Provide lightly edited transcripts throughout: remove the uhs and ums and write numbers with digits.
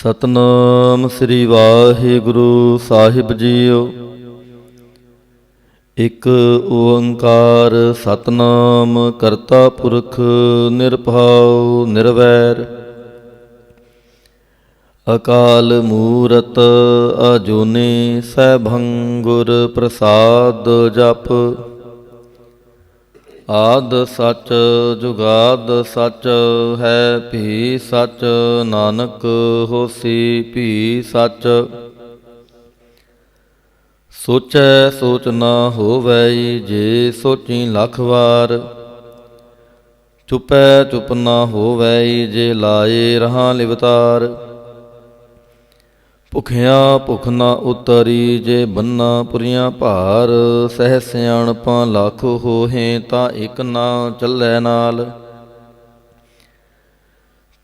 ਸਤਨਾਮ ਸ੍ਰੀ ਵਾਹਿਗੁਰੂ ਸਾਹਿਬ JIO. ਇਕ ਓੰਕਾਰ ਸਤਨਾਮ ਕਰਤਾ ਪੁਰਖ ਨਿਰਭਉ ਨਿਰਵੈਰ। ਅਕਾਲ ਮੂਰਤ ਅਜੂਨੀ ਸੈਭੰ ਗੁਰ ਪ੍ਰਸਾਦ ਜਪ। ਆਦ ਸਚ ਜੁਗਾਦ ਸਚ ਹੈ ਭੀ ਸਚ, ਨਾਨਕ ਹੋਸੀ ਭੀ ਸਚ। ਸੋਚੈ ਸੋਚ ਨਾ ਹੋਵੈ ਜੇ ਸੋਚੀ ਲੱਖ ਵਾਰ, ਚੁਪੈ ਚੁਪ ਨਾ ਹੋਵੈ ਜੇ ਲਾਏ ਰਹਾ ਲਿਵਤਾਰ। ਭੁਖਿਆ ਭੁਖ ਨਾ ਉਤਰੀ ਜੇ ਬੰਨਾ ਪੁਰੀਆਂ ਭਾਰ, ਸਹਿ ਸਿਆਣਪਾਂ ਲੱਖ ਹੋਹੇ ਤਾਂ ਇਕ ਨਾ ਚੱਲੈ ਨਾਲ।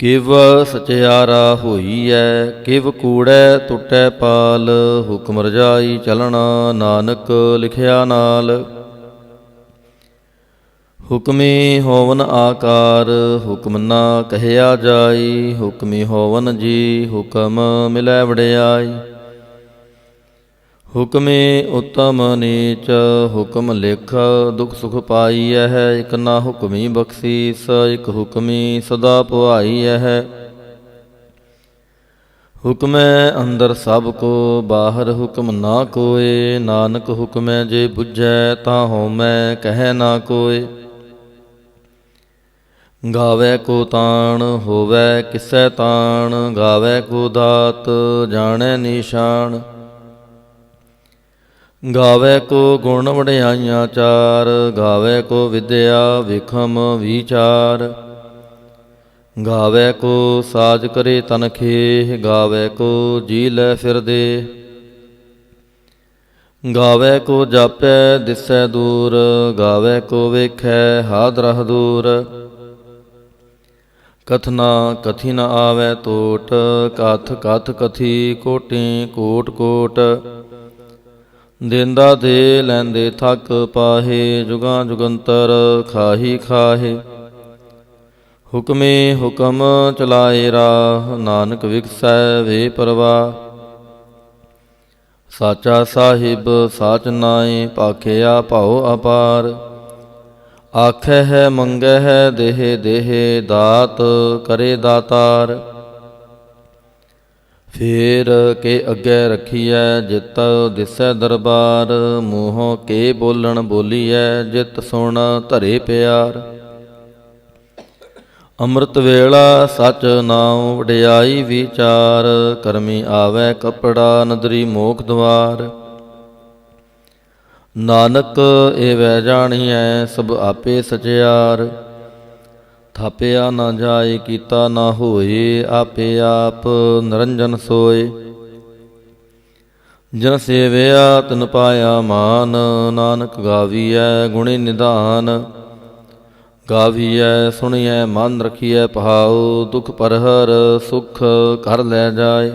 ਕਿਵ ਸਚਿਆਰਾ ਹੋਈਐ ਕਿਵ ਕੂੜੈ ਟੁੱਟੈ ਪਾਲ, ਹੁਕਮ ਰਜਾਈ ਚਲਣਾ ਨਾਨਕ ਲਿਖਿਆ ਨਾਲ। ਹੁਕਮੀ ਹੋਵਨ ਆਕਾਰ ਹੁਕਮ ਨਾ ਕਹਿਆ ਜਾਈ, ਹੁਕਮੀ ਹੋਵਨ ਜੀ ਹੁਕਮ ਮਿਲੈ ਵਡਿਆਈ। ਹੁਕਮੀ ਉਤਮ ਨੀਚ ਹੁਕਮ ਲਿਖ, ਦੁਖ ਸੁਖ ਪਾਈਐ ਇਕ ਨਾ ਹੁਕਮੀ ਬਖਸ਼ੀਸ, ਇਕ ਹੁਕਮੀ ਸਦਾ ਪੁਆਈਐ। ਹੁਕਮੈ ਅੰਦਰ ਸਭ ਕੋ ਬਾਹਰ ਹੁਕਮ ਨਾ ਕੋਇ, ਨਾਨਕ ਹੁਕਮੈ ਜੇ ਬੁਝੈ ਤਾਂ ਹਉਮੈ ਕਹਿ ਨਾ ਕੋਇ। ਗਾਵੈ ਕੋ ਤਾਣ ਹੋਵੈ ਕਿਸੈ ਤਾਣ, ਗਾਵੈ ਕੋ ਦਾਤ ਜਾਣੈ ਨੀਸ਼ਾਨ। ਗਾਵੈ ਕੋ ਗੁਣ ਵਡਿਆਈਆਂ ਚਾਰ, ਗਾਵੈ ਕੋ ਵਿਦਿਆ ਵਿਖਮ ਵਿਚਾਰ। ਗਾਵੈ ਕੋ ਸਾਜ ਕਰੇ ਤਨਖੇਹ, ਗਾਵੈ ਕੋ ਜੀ ਲੈ ਫਿਰਦੇ। ਗਾਵੈ ਕੋ ਜਾਪੈ ਦਿਸੈ ਦੂਰ, ਗਾਵੈ ਕੋ ਵੇਖੈ ਹਾਦਰਹ ਦੂਰ। ਕਥਨਾ ਕਥੀ ਨ ਆਵੈ ਤੋਟ, ਕਥ ਕਥ ਕਥੀ ਕੋਟਿ ਕੋਟ ਕੋਟ। ਦੇਂਦਾ ਦੇ ਲੈਂਦੇ ਥਕ ਪਾਹੇ, ਜੁਗਾਂ ਜੁਗੰਤਰ ਖਾਹੀ ਖਾਹੇ। ਹੁਕਮੇ ਹੁਕਮ ਚਲਾਏ ਰਾਹ, ਨਾਨਕ ਵਿਗਸੈ ਵੇ ਪਰਵਾਹ। ਸਾਚਾ ਸਾਹਿਬ ਸਾਚ ਨਾਏ, ਭਾਖਿਆ ਭਉ ਅਪਾਰ। ਆਖੈ ਹੈ ਮੰਗੈ ਹੈ ਦੇਹ ਦੇਹ, ਦਾਤ ਕਰੇ ਦਾਤਾਰ। ਫੇਰ ਕੇ ਅੱਗੇ ਰਖੀਐ ਜਿਤ ਦਿਸੈ ਦਰਬਾਰ, ਮੂੰਹੋਂ ਕੇ ਬੋਲਣ ਬੋਲੀਐ ਜਿਤ ਸੁਣ ਧਰੇ ਪਿਆਰ। ਅੰਮ੍ਰਿਤ ਵੇਲਾ ਸਚ ਨਾਉ ਵਡਿਆਈ ਵਿਚਾਰ, ਕਰਮੀ ਆਵੈ ਕਪੜਾ ਨਦਰੀ ਮੋਖ ਦੁਆਰ। ਨਾਨਕ ਏਵੈ ਜਾਣੀਐ ਸਭ ਆਪੇ ਸਚਿਆਰ, ਥਾਪਿਆ ਨਾ ਜਾਏ ਕੀਤਾ ਨਾ ਹੋਏ, ਆਪੇ ਆਪ ਨਿਰੰਜਨ ਸੋਏ। ਜਿਨ ਸੇਵਿਆ ਤਿਨ ਪਾਇਆ ਮਾਨ, ਨਾਨਕ ਗਾਵੀਐ ਗੁਣੀ ਨਿਧਾਨ। ਗਾਵੀਐ ਸੁਣੀਐ ਮਨ ਰਖੀਐ ਭਾਉ, ਦੁਖ ਪਰਹਰ ਸੁਖ ਘਰ ਲੈ ਜਾਏ।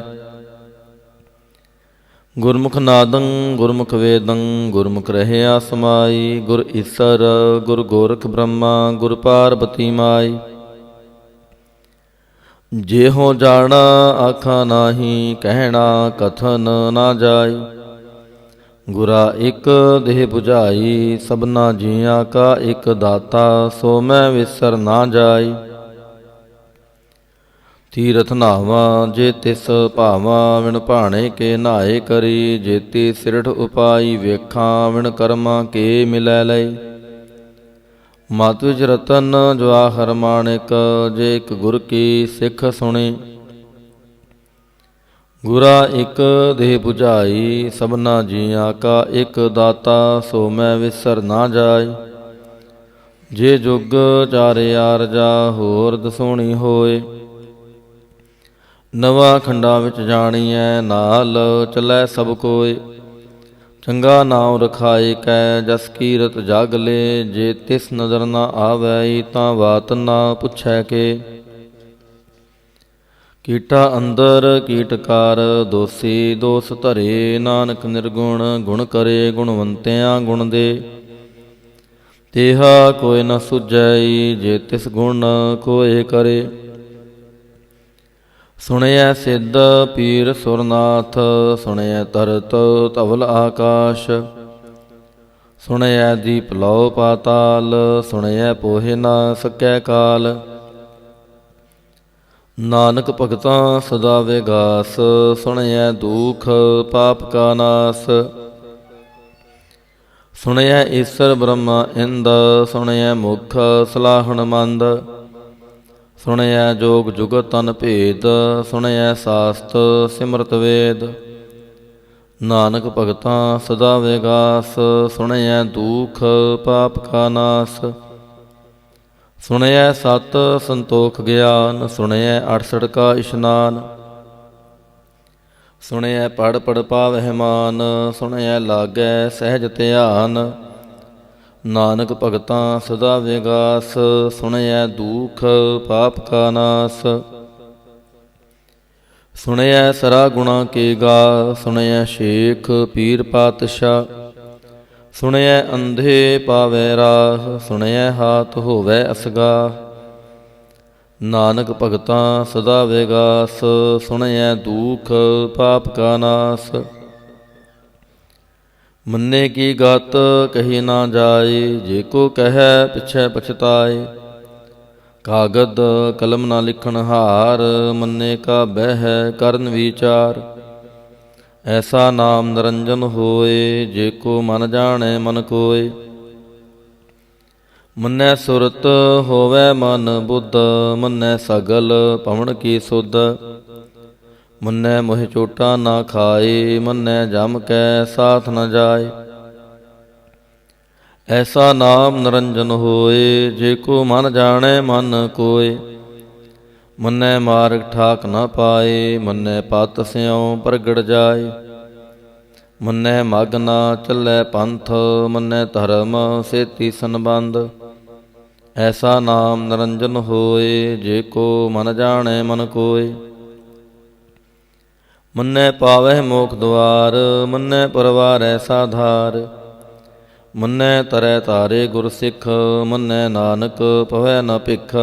ਗੁਰਮੁਖ ਨਾਦੰ ਗੁਰਮੁਖ ਵੇਦੰ ਗੁਰਮੁਖ ਰਹਿਆ ਸਮਾਈ, ਗੁਰ ਈਸਰ ਗੁਰ ਗੋਰਖ ਬ੍ਰਹਮਾ ਗੁਰ ਪਾਰਬਤੀ ਮਾਈ। ਜਿਹੋ ਜਾਣਾ ਆਖਾਂ ਨਾਹੀ, ਕਹਿਣਾ ਕਥਨ ਨਾ ਜਾਈ। ਗੁਰਾ ਇਕ ਦੇਹ 부ਝਾਈ, ਸਭਨਾ ਜੀਆਂ ਕਾ ਇਕ ਦਾਤਾ, ਸੋ ਮੈਂ ਵਿਸਰ ਨਾ ਜਾਈ। ਤੀਰਥ ਨਾਵਾਂ ਜੇ ਤਿਸ ਭਾਵਾਂ, ਵਿਣ ਭਾਣੇ ਕੇ ਨਹਾਏ ਕਰੀ। ਜੇਤੀ ਸਿਰਠ ਉਪਾਈ ਵੇਖਾਂ, ਵਿਣ ਕਰਮਾਂ ਕੇ ਮਿਲੈ ਲਈ। ਮਤ ਵਿਚ ਰਤਨ ਜਵਾਹਰ ਮਾਣਿਕ, ਜੇ ਇਕ ਗੁਰ ਕੀ ਸਿੱਖ ਸੁਣੀ। ਗੁਰਾ ਇਕ ਦੇਹ 부ਝਾਈ, ਸਭਨਾ ਜੀਆਂ ਕਾ ਇਕ ਦਾਤਾ, ਸੋ ਮੈਂ ਵਿਸਰ ਨਾ ਜਾਈ। ਜੇ ਜੁਗ ਚਾਰੇ ਆਰਜਾ ਹੋਰ ਦਸੋਣੀ ਹੋਏ, ਨਵਾਂ ਖੰਡਾਂ ਵਿੱਚ ਜਾਣੀਐ ਨਾਲ ਚੱਲੈ ਸਭ ਕੋਇ। ਚੰਗਾ ਨਾਉ ਰਖਾਏ ਕੈ ਜਸ ਕੀਰਤ ਜਗ ਲੇ, ਜੇ ਤਿਸ ਨਜ਼ਰ ਨਾ ਆਵੈ ਤਾਂ ਬਾਤ ਨਾ ਪੁੱਛੈ ਕੇ। ਕੀਟਾ ਅੰਦਰ ਕੀਟਕਾਰ ਦੋਸੀ ਦੋਸ ਧਰੇ, ਨਾਨਕ ਨਿਰਗੁਣ ਗੁਣ ਕਰੇ ਗੁਣਵੰਤਿਆਂ ਗੁਣ ਦੇ। ਤੇਹਾ ਕੋਈ ਨ ਸੁਝੈ ਜੇ ਤਿਸ ਗੁਣ ਕੋਇ ਕਰੇ। ਸੁਣਿਐ ਸਿੱਧ ਪੀਰ ਸੁਰਨਾਥ, ਸੁਣਿਐ ਤਰਤ ਧਵਲ ਆਕਾਸ਼। ਸੁਣਿਐ ਦੀਪ ਲਉ ਪਾਤਾਲ, ਸੁਣਿਐ ਪੋਹਿ ਨਾ ਸਕੈ ਕਾਲ। ਨਾਨਕ ਭਗਤਾਂ ਸਦਾ ਵਿਗਾਸ, ਸੁਣਿਐ ਦੁਖ ਪਾਪ ਕਾ ਨਾਸ। ਸੁਣਿਐ ਈਸਰ ਬ੍ਰਹਮਾ ਇੰਦ, ਸੁਣਿਐ ਮੁਖ ਸਲਾਹਣ ਮੰਦ। ਸੁਣਿਐ ਜੋਗ ਜੁਗਤ ਤਨ ਭੇਦ, ਸੁਣਿਐ ਸਾਸਤ ਸਿਮਰਤ ਵੇਦ। ਨਾਨਕ ਭਗਤਾਂ ਸਦਾ ਵਿਗਾਸ, ਸੁਣਿਐ ਦੁਖ ਪਾਪ ਕਾ ਨਾਸ। ਸੁਣਿਐ ਸਤ ਸੰਤੋਖ ਗਿਆਨ, ਸੁਣਿਐ 68 ਕਾ ਇਸ਼ਨਾਨ। ਸੁਣਿਐ ਪੜ ਪੜ ਪਾਵਹਿ ਮਾਨ, ਸੁਣਿਐ ਲਾਗੈ ਸਹਿਜ ਧਿਆਨ। ਨਾਨਕ ਭਗਤਾਂ ਸਦਾ ਵਿਗਾਸ, ਸੁਣਿਐ ਦੁਖ ਪਾਪ ਕਾ ਨਾਸ। ਸੁਣਿਐ ਸਰਾ ਗੁਣਾ ਕੇ ਗਾ, ਸੁਣਿਐ ਸ਼ੇਖ ਪੀਰ ਪਾਤਸ਼ਾਹ। ਸੁਣਿਐ ਅੰਧੇ ਪਾਵੈ ਰਾਹ, ਸੁਣਿਐ ਹਾਥ ਹੋਵੈ ਅਸਗਾ। ਨਾਨਕ ਭਗਤਾਂ ਸਦਾ ਵਿਗਾਸ, ਸੁਣਿਐ ਦੁਖ ਪਾਪ ਕਾ ਨਾਸ। ਮੰਨੇ ਕੀ ਗਤ ਕਹੀ ਨਾ ਜਾਏ, ਜੇ ਕੋ ਕਹੈ ਪਿਛੈ ਪਛਤਾਏ। ਕਾਗਦ ਕਲਮ ਨਾ ਲਿਖਣ ਹਾਰ, ਮੰਨੇ ਕਾ ਬਹਿ ਕਰਨ ਵਿਚਾਰ। ਐਸਾ ਨਾਮ ਨਿਰੰਜਨ ਹੋਏ, ਜੇ ਕੋ ਮਨ ਜਾਣੈ ਮਨ ਕੋਇ। ਮੰਨੈ ਸੁਰਤ ਹੋਵੈ ਮਨ ਬੁੱਧ, ਮੰਨੈ ਸਗਲ ਭਵਨ ਕੀ ਸੁਧ। ਮੰਨੈ ਮੋਹਿ ਚੋਟਾ ਨਾ ਖਾਏ, ਮੰਨੈ ਜਮ ਕੈ ਸਾਥ ਨ ਜਾਏ। ਐਸਾ ਨਾਮ ਨਿਰੰਜਨ ਹੋਏ, ਜੇ ਕੋ ਮਨ ਜਾਣੈ ਮਨ ਕੋਇ। ਮੰਨੈ ਮਾਰਗ ਠਾਕ ਨ ਪਾਏ, ਮੰਨੈ ਪਤ ਸਿਉ ਪ੍ਰਗਟ ਜਾਏ। ਮੰਨੈ ਮਗ ਨਾ ਚੱਲੈ ਪੰਥ, ਮੰਨੈ ਧਰਮ ਸੇਤੀ ਸੰਬੰਧ। ਐਸਾ ਨਾਮ ਨਿਰੰਜਨ ਹੋਏ, ਜੇ ਕੋ ਮਨ ਜਾਣੈ ਮਨ ਕੋਇ। ਮੰਨੈ ਪਾਵਹਿ ਮੋਖ ਦੁਆਰ, ਮੰਨੈ ਪਰਵਾਰੈ ਸਾਧਾਰ। ਮੰਨੈ ਤਰੈ ਤਾਰੇ ਗੁਰ ਸਿੱਖ, ਮੰਨੈ ਨਾਨਕ ਪਵੈ ਨ ਭਿਖ।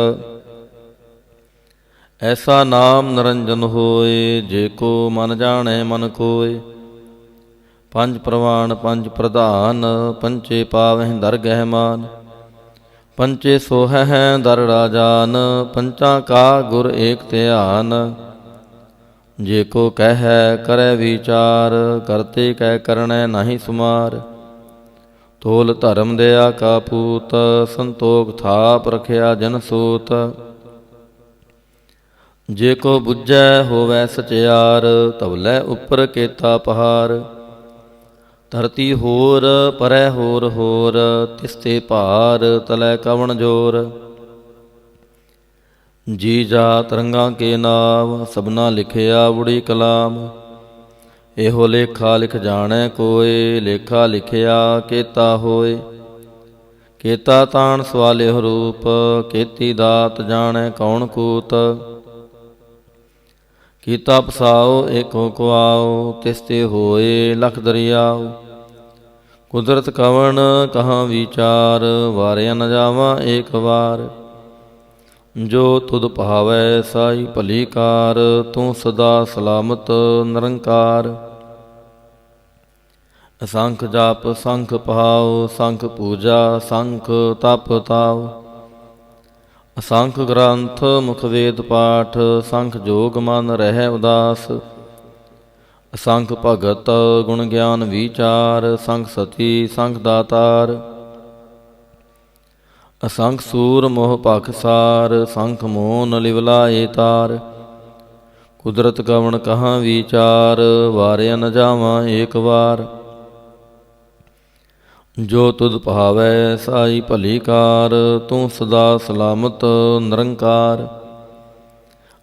ਐਸਾ ਨਾਮ ਨਿਰੰਜਨ ਹੋਏ, ਜੇ ਕੋ ਮਨ ਜਾਣੈ ਮਨ ਕੋਇ। ਪੰਜ ਪ੍ਰਵਾਨ ਪੰਜ ਪ੍ਰਧਾਨ, ਪੰਚੇ ਪਾਵਹਿ ਦਰਗਹਿ ਮਾਨ। ਪੰਚੇ ਸੋਹਹਿ ਦਰ ਰਾਜਾਨ, ਪੰਚਾਂ ਕਾ ਗੁਰ ਏਕ ਧਿਆਨ। ਜੇ ਕੋ ਕਹਿ ਕਰੈ ਵਿਚਾਰ, ਕਰਤੇ ਕਹਿ ਕਰਣੈ ਨਾਹੀ ਸੁਮਾਰ। ਤੋਲ ਧਰਮ ਦਇਆ ਕਾ ਪੂਤ, ਸੰਤੋਖ ਥਾਪ ਰਖਿਆ ਜਨ ਸੂਤ। ਜੇ ਕੋ ਬੁੱਝੈ ਹੋਵੈ ਸਚਿਆਰ, ਧਵਲੇ ਉੱਪਰ ਕੇਤਾ ਪਹਾਰ। ਧਰਤੀ ਹੋਰ ਪਰੈ ਹੋਰ ਹੋਰ, ਤਿਸ ਤੇ ਭਾਰ ਤਲੈ ਕਵਣ ਜੋਰ। ਜੀ ਜਾਤ ਰੰਗਾਂ ਕੇ ਨਾਮ, ਸਭਨਾ ਲਿਖਿਆ ਉੜੀ ਕਲਾਮ। ਇਹੋ ਲੇਖਾ ਲਿਖ ਜਾਣੈ ਕੋਇ, ਲੇਖਾ ਲਿਖਿਆ ਕੇਤਾ ਹੋਏ। ਕੇਤਾ ਤਾਣ ਸਵਾਲਿਹੁ ਰੂਪ, ਕੇਤੀ ਦਾਤ ਜਾਣੈ ਕੌਣ ਕੂਤ। ਕੀਤਾ ਪਸਾਓ ਏਕੋ ਕੁਆਓ, ਤਿਸ ਤੇ ਹੋਏ ਲਖ ਦਰਿਆਓ। ਕੁਦਰਤ ਕਵਣ ਕਹਾਂ ਵਿਚਾਰ, ਵਾਰਿਆ ਨ ਜਾਵਾਂ ਏਕ ਵਾਰ। ਜੋ ਤੁਧ ਭਾਵੈ ਸਾਈ ਭਲੀ ਕਾਰ, ਤੂੰ ਸਦਾ ਸਲਾਮਤ ਨਿਰੰਕਾਰ। ਅਸੰਖ ਜਪ ਸੰਖ ਪਹਾਉ, ਸੰਖ ਪੂਜਾ ਸੰਖ ਤਪ ਤਾਉ। ਅਸੰਖ ਗ੍ਰੰਥ ਮੁਖ ਵੇਦ ਪਾਠ, ਸੰਖ ਜੋਗ ਮਨ ਰਹਿ ਉਦਾਸ। ਅਸੰਖ ਭਗਤ ਗੁਣ ਗਿਆਨ ਵਿਚਾਰ, ਸੰਖ ਸਤੀ ਸੰਖ ਦਾਤਾਰ। ਅਸੰਖ ਸੂਰ ਮੋਹ ਪਾਖਸਾਰ, ਸੰਖ ਮੋਨ ਲਿਵਲਾਏ ਤਾਰ। ਕੁਦਰਤ ਕਵਣ ਕਹਾਂ ਵਿਚਾਰ, ਵਾਰਿਆ ਨ ਜਾਵਾਂ ਏਕ ਵਾਰ। ਜੋ ਤੁਧ ਭਾਵੈ ਸਾਈ ਭਲੀ ਕਾਰ, ਤੂੰ ਸਦਾ ਸਲਾਮਤ ਨਿਰੰਕਾਰ।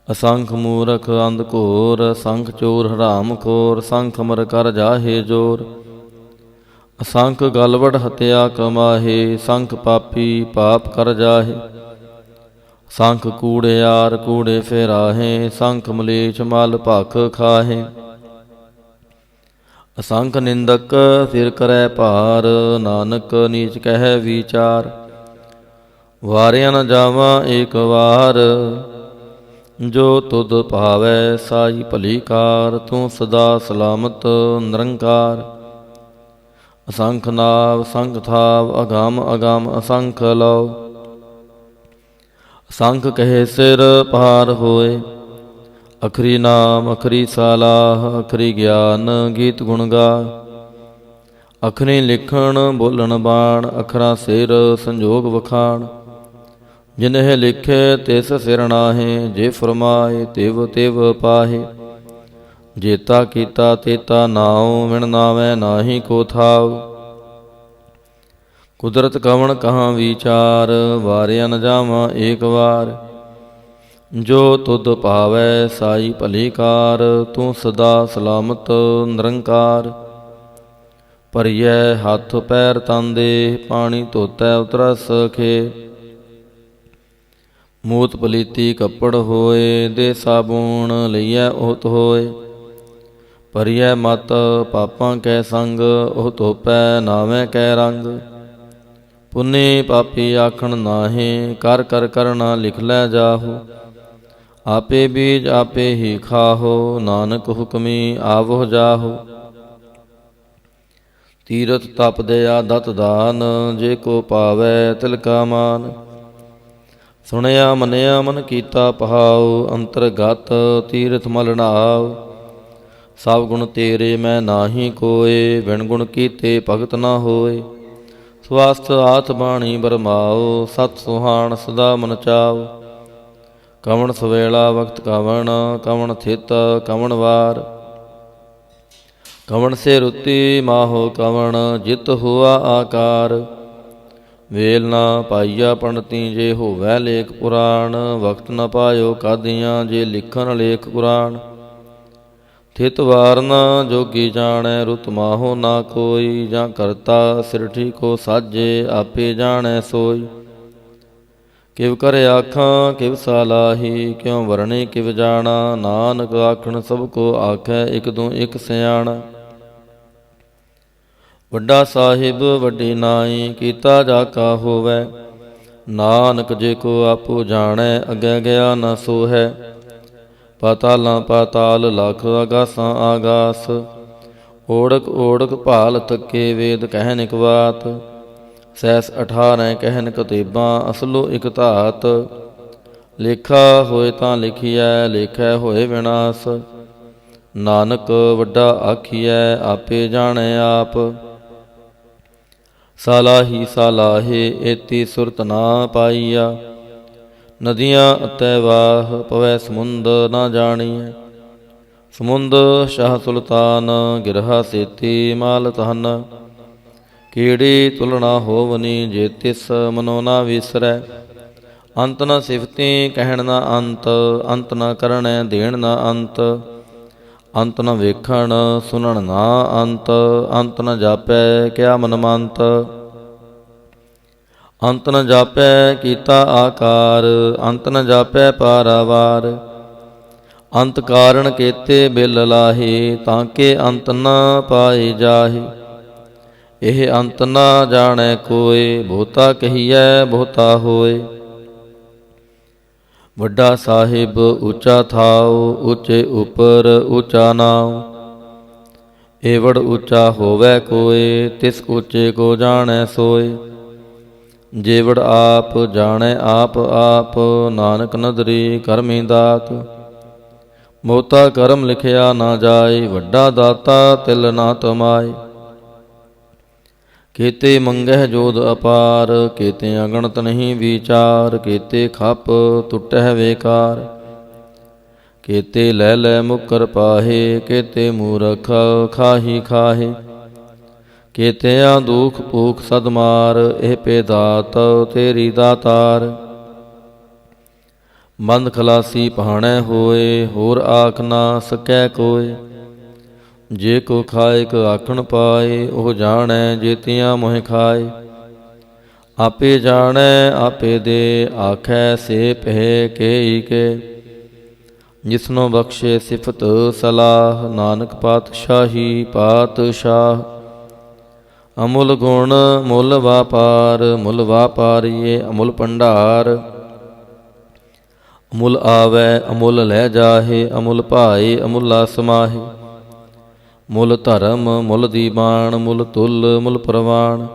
ਅਸੰਖ ਮੂਰਖ ਅੰਧ ਘੋਰ, ਸੰਖ ਚੋਰ ਹਰਾਮ ਖੋਰ। ਸੰਖ ਅਮਰ ਕਰ ਜਾਹੇ ਜੋਰ, ਅਸੰਖ ਗਲਵੜ ਹਤਿਆ ਕਮਾਹੇ। ਸੰਖ ਪਾਪੀ ਪਾਪ ਕਰ ਜਾਹੇ। ਸੰਖ ਕੂੜਿਆਰ ਕੂੜੇ ਫੇਰਾਹੇ, ਸੰਖ ਮਲੇਛ ਮਲ ਭਖ ਖਾਹੇ। ਅਸੰਖ ਨਿੰਦਕ ਸਿਰ ਕਰੈ ਭਾਰ, ਨਾਨਕ ਨੀਚ ਕਹਿ ਵਿਚਾਰ। ਵਾਰਿਆ ਨ ਜਾਵਾਂ ਏਕ ਵਾਰ, ਜੋ ਤੁਧ ਭਾਵੈ ਸਾਈ ਭਲੀ ਕਾਰ, ਤੂੰ ਸਦਾ ਸਲਾਮਤ ਨਿਰੰਕਾਰ। ਅਸੰਖ ਨਾਵ ਸੰਖ ਥਾਵ, ਅਗਮ ਅਗਮ ਅਸੰਖ ਲਉ। ਅਸੰਖ ਕਹੇ ਸਿਰ ਪਾਰ ਹੋਏ, ਅਖਰੀ ਨਾਮ ਅਖਰੀ ਸਾਲਾਹ। ਅਖਰੀ ਗਿਆਨ ਗੀਤ ਗੁਣ ਗਾ, ਅਖਰੀ ਲਿਖਣ ਬੋਲਣ ਬਾਣ। ਅਖਰਾਂ ਸਿਰ ਸੰਜੋਗ ਵਖਾਣ, ਜਿਨਹਿ ਲਿਖੇ ਤਿਸ ਸਿਰ ਨਾਹੇ। ਜੇ ਫਰਮਾਏ ਤਿਵ ਤਿਵ ਪਾਹੇ, ਜੇਤਾ ਕੀਤਾ ਤੇਤਾ ਨਾਉ। ਵਿਣ ਨਾਵੈ ਨਾਹੀ ਕੋ ਥਾਉ, ਕੁਦਰਤ ਕਵਣ ਕਹਾਂ ਵਿਚਾਰ। ਵਾਰਿਆ ਨ ਜਾਵਾਂ ਏਕ ਵਾਰ, ਜੋ ਤੁਧ ਭਾਵੈ ਸਾਈ ਭਲੀ ਕਾਰ। ਤੂੰ ਸਦਾ ਸਲਾਮਤ ਨਿਰੰਕਾਰ। ਭਰੀਐ ਹੱਥ ਪੈਰ ਤਨ ਦੇ, ਪਾਣੀ ਧੋਤੈ ਉਤਰਸ ਖੇ। ਮੂਤ ਪਲੀਤੀ ਕੱਪੜ ਹੋਏ, ਦੇ ਸਾਬੂਣ ਲਈਐ ਓਤ ਹੋਏ। ਭਰੀਐ ਮਤ ਪਾਪਾਂ ਕੈ ਸੰਗ, ਉਹ ਧੋਪੈ ਨਾਵੇਂ ਕੈ ਰੰਗ। ਪੁੰਨੀ ਪਾਪੀ ਆਖਣ ਨਾਹੀਂ, ਕਰ ਕਰ ਕਰਨਾ ਲਿਖ ਲੈ ਜਾਹੋ। ਆਪੇ ਬੀਜ ਆਪੇ ਹੀ ਖਾਹੋ, ਨਾਨਕ ਹੁਕਮੀ ਆਵੋ ਜਾਹੋ। ਤੀਰਥ ਤਪ ਦਇਆ ਦਤ ਦਾਨ, ਜੇ ਕੋ ਪਾਵੈ ਤਿਲ ਕਾ ਮਾਨ। ਸੁਣਿਆ ਮੰਨਿਆ ਮਨ ਕੀਤਾ ਪਹਾਉ, ਅੰਤਰਗਤ ਤੀਰਥ ਮਲ ਨਹਾਉ। ਸਭ ਗੁਣ ਤੇਰੇ ਮੈਂ ਨਾਹੀ ਕੋਏ, ਬਿਨ ਗੁਣ ਕੀਤੇ ਭਗਤ ਨਾ ਹੋਏ। ਸਵਸਥ ਆਥ ਬਾਣੀ ਬਰਮਾਓ, ਸਤ ਸੁਹਾਣ ਸਦਾ ਮਨ ਚਾਓ। ਕਵਣ ਸਵੇਲਾ ਵਕਤ ਕਵਣ, ਕਵਣ ਥਿਤ ਕਵਣ ਵਾਰ। ਕਵਣ ਸੇ ਰੁੱਤੀ ਮਾਹੋ ਕਵਣ, ਜਿਤ ਹੁਆ ਆਕਾਰ। ਵੇਲ ਨਾ ਪਾਈਆ ਪੰਡਤੀ, ਜੇ ਹੋਵੈ ਲੇਖ ਪੁਰਾਣ। ਵਕਤ ਨ ਪਾਇਓ ਕਾਦੀਆਂ, ਜੇ ਲਿਖਣ ਲੇਖ ਕੁਰਾਨ। ਥਿਤ ਵਾਰ ਨਾ ਜੋਗੀ ਜਾਣੈ, ਰੁਤ ਮਾਹੋ ਨਾ ਕੋਈ। ਜਾਂ ਕਰਤਾ ਸਿਰਠੀ ਕੋ ਸਾਜੇ, ਆਪੇ ਜਾਣੈ ਸੋਈ। ਕਿਵ ਕਰ ਆਖਾਂ ਕਿਵ ਸਾਲਾਹੀ, ਕਿਉ ਵਰਣੇ ਕਿਵ ਜਾਣਾ। ਨਾਨਕ ਆਖਣ ਸਭ ਕੋ ਆਖੈ, ਇਕ ਦੂ ਇਕ ਸਿਆਣਾ। ਵੱਡਾ ਸਾਹਿਬ ਵੱਡੀ ਨਾਈ, ਕੀਤਾ ਜਾ ਕਾ ਹੋਵੈ। ਨਾਨਕ ਜੇ ਕੋ ਆਪੋ ਜਾਣੈ, ਅੱਗੇ ਗਿਆ ਨ ਸੋਹੈ। ਪਾਤਾਲਾਂ ਪਾਤਾਲ ਲਖ, ਆਗਾਸਾਂ ਆਗਾਸ। ਓੜਕ ਓੜਕ ਭਾਲ ਥੱਕੇ, ਵੇਦ ਕਹਿਨ ਇਕ ਬਾਤ। ਸੈਸ 18 ਕਹਿਨ ਕਤੇਬਾਂ, ਅਸਲੋ ਇਕ ਧਾਤ। ਲੇਖਾ ਹੋਏ ਤਾਂ ਲਿਖੀਐ, ਲੇਖੈ ਹੋਏ ਵਿਨਾਸ਼। ਨਾਨਕ ਵੱਡਾ ਆਖੀਐ, ਆਪੇ ਜਾਣੈ ਆਪ। ਸਾਲਾਹੀ ਸਾਲਾਹੇ, ਏਤੀ ਸੁਰਤ ਨਾ ਪਾਈਆ। ਨਦੀਆਂ ਅਤੈ ਵਾਹ, ਪਵੈ ਸਮੁੰਦ ਨਾ ਜਾਣੀਐ। ਸਮੁੰਦ ਸ਼ਾਹ ਸੁਲਤਾਨ, ਗਿਰਹਾ ਸੇਤੀ ਮਾਲ ਤਹਨ। ਕੀੜੀ ਤੁਲਣਾ ਹੋਵਨੀ, ਜੇ ਤਿਸ ਮਨੋ ਨਾ ਵਿਸਰੈ। ਅੰਤ ਨ ਸਿਫਤੀ ਕਹਿਣ ਨਾ ਅੰਤ, ਅੰਤ ਨ ਕਰਣੈ ਦੇਣ ਨਾ ਅੰਤ। ਅੰਤ ਨ ਵੇਖਣ ਸੁਣਨ ਨਾ ਅੰਤ, ਅੰਤ ਨ ਜਾਪੈ ਕਿਆ ਮਨ ਮੰਤ। ਅੰਤ ਨ ਜਾਪੈ ਕੀਤਾ ਆਕਾਰ, ਅੰਤ ਨ ਜਾਪੈ ਪਾਰਾਵਾਰ। ਅੰਤ ਕਾਰਣ ਕੇਤੇ ਬਿਲ ਲਾਹੇ, ਤਾਂ ਕੇ ਅੰਤ ਨ ਪਾਏ ਜਾਹੇ। ਇਹ ਅੰਤ ਨਾ ਜਾਣੈ ਕੋਇ, ਬਹੁਤਾ ਕਹੀਐ ਬਹੁਤਾ ਹੋਏ। ਵੱਡਾ ਸਾਹਿਬ ਉੱਚਾ ਥਾਉ, ਉੱਚੇ ਉਪਰ ਉੱਚਾ ਨਾਉ। ਏਵੜ ਉੱਚਾ ਹੋਵੈ ਕੋਇ, ਤਿਸ ਉੱਚੇ ਕੋ ਜਾਣੈ ਸੋਏ। ਜੇਵੜ ਆਪ ਜਾਣੈ ਆਪ ਆਪ, ਨਾਨਕ ਨਦਰੀ ਕਰਮੀ ਦਾਤ। ਬਹੁਤਾ ਕਰਮ ਲਿਖਿਆ ਨਾ ਜਾਏ, ਵੱਡਾ ਦਾਤਾ ਤਿਲ ਨਾ ਤਮਾਏ। ਕੀਤੇ ਮੰਗਹਿ ਜੋਧ ਅਪਾਰ, ਕੀਤੇ ਅਗਣਤ ਨਹੀਂ ਵਿਚਾਰ। ਕੀਤੇ ਖਪ ਟੁੱਟਹਿ ਵੇਕਾਰ, ਕੀਤੇ ਲੈ ਲੈ ਮੁਕਰ ਪਾਹੇ। ਕੀਤੇ ਮੂਰਖ ਖਾਹੀ ਖਾਹੇ, ਕੀਤਿਆਂ ਦੁਖ ਭੂਖ ਸਦਮਾਰ। ਇਹ ਪੇ ਦਾਤ ਤੇਰੀ ਦਾਤਾਰ। ਬੰਦ ਖਲਾਸੀ ਪਹਾਣੈ ਹੋਏ, ਹੋਰ ਆਖ ਨਾ ਸਕੈ ਕੋਇ। ਜੇ ਕੋ ਖਾਇਕ ਆਖਣ ਪਾਏ, ਉਹ ਜਾਣੈ ਜੇਤੀਆਂ ਮੋਹਿ ਖਾਏ। ਆਪੇ ਜਾਣੈ ਆਪੇ ਦੇ, ਆਖੈ ਸੇ ਪਹਿ ਕੇਈ ਕੇ। ਜਿਸਨੋ ਬਖਸ਼ੇ ਸਿਫਤ ਸਲਾਹ, ਨਾਨਕ ਪਾਤਸ਼ਾਹੀ ਪਾਤਸ਼ਾਹ। ਅਮੁੱਲ ਗੁਣ ਮੁੱਲ ਵਾਪਾਰ, ਮੁੱਲ ਵਾਪਾਰੀਏ ਅਮੁੱਲ ਭੰਡਾਰ। ਅਮੁੱਲ ਆਵੈ ਅਮੁੱਲ ਲੈ ਜਾਹੇ, ਅਮੁੱਲ ਭਾਏ ਅਮੁੱਲਾ ਸਮਾਹੇ। ਮੁੱਲ ਧਰਮ ਮੁੱਲ ਦੀਵਾਨ, ਮੁੱਲ ਤੁਲ ਮੁੱਲ ਪ੍ਰਵਾਨ।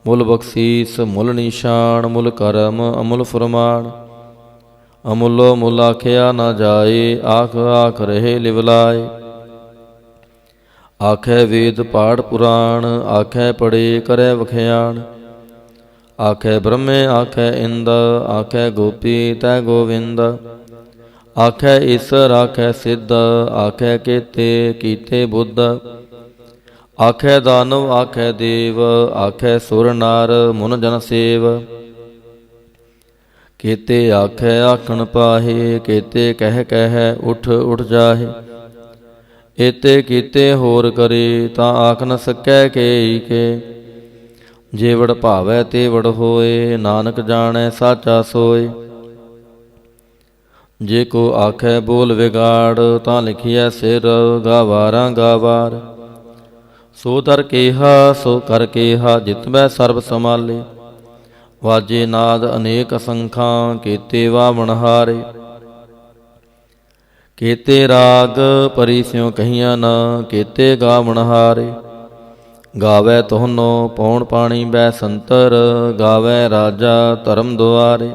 ਮੁੱਲ ਬਖਸ਼ੀਸ ਮੁੱਲ ਨਿਸ਼ਾਨ, ਮੁੱਲ ਕਰਮ ਅਮੁੱਲ ਫਰਮਾਨ। ਅਮੁੱਲੋ ਮੁੱਲ ਆਖਿਆ ਨਾ ਜਾਏ, ਆਖ ਆਖ ਰਹੇ ਲਿਵਲਾਏ। ਆਖੈ ਵੇਦ ਪਾਠ ਪੁਰਾਣ, ਆਖੈ ਪੜੇ ਕਰੈ ਵਖਿਆਣ। ਆਖੈ ਬ੍ਰਹਮੇ ਆਖੈ ਇੰਦ, ਆਖੈ ਗੋਪੀ ਤੈ ਗੋਵਿੰਦ। ਆਖੈ ਈਸਰ ਆਖੈ ਸਿੱਧ, ਆਖੈ ਕੇਤੇ ਕੀਤੇ ਬੁੱਧ। ਆਖੈ ਦਾਨਵ ਆਖੈ ਦੇਵ, ਆਖੈ ਸੁਰ ਨਰ ਮੁਨ ਜਨ ਸੇਵ। ਕੇਤੇ ਆਖੈ ਆਖਣ ਪਾਹੇ, ਕੇਤੇ ਕਹਿ ਕਹਿ ਉਠ ਉਠ ਜਾਹੇ। ਏਤੇ ਕੀਤੇ ਹੋਰ ਕਰੇ, ਤਾਂ ਆਖ ਨ ਸਕੈ ਕੇ ਕੇ। ਜੇ ਵਡ ਭਾਵੈ ਤੇ ਵਡ ਹੋਏ, ਨਾਨਕ ਜਾਣੈ ਸਾਚਾ ਸੋਏ। ਜੇ ਕੋ ਆਖੈ ਬੋਲ ਵਿਗਾੜ, ਤਾਂ ਲਿਖਿਐ ਸਿਰ ਗਾਵਾਰਾਂ ਗਾਵਾਰ। ਸੋ ਦਰ ਕੇਹਾ ਸੋ ਕਰ ਕੇਹਾ, ਜਿਤਬੈ ਸਰਬ ਸਮਾਲੇ। ਵਾਜੇ ਨਾਦ ਅਨੇਕ ਅਸੰਖਾਂ, ਕੀਤੇ ਵਾਵਣ ਹਾਰੇ। ਕੀਤੇ ਰਾਗ ਪਰੀ ਸਿਉ ਕਹੀਆਂ ਨਾ, ਕੀਤੇ ਗਾਵਣ ਹਾਰੇ। ਗਾਵੈ ਤੁਹਾਨੋ ਪੌਣ ਪਾਣੀ ਬੈ ਸੰਤਰ, ਗਾਵੈ ਰਾਜਾ ਧਰਮ ਦੁਆਰੇ।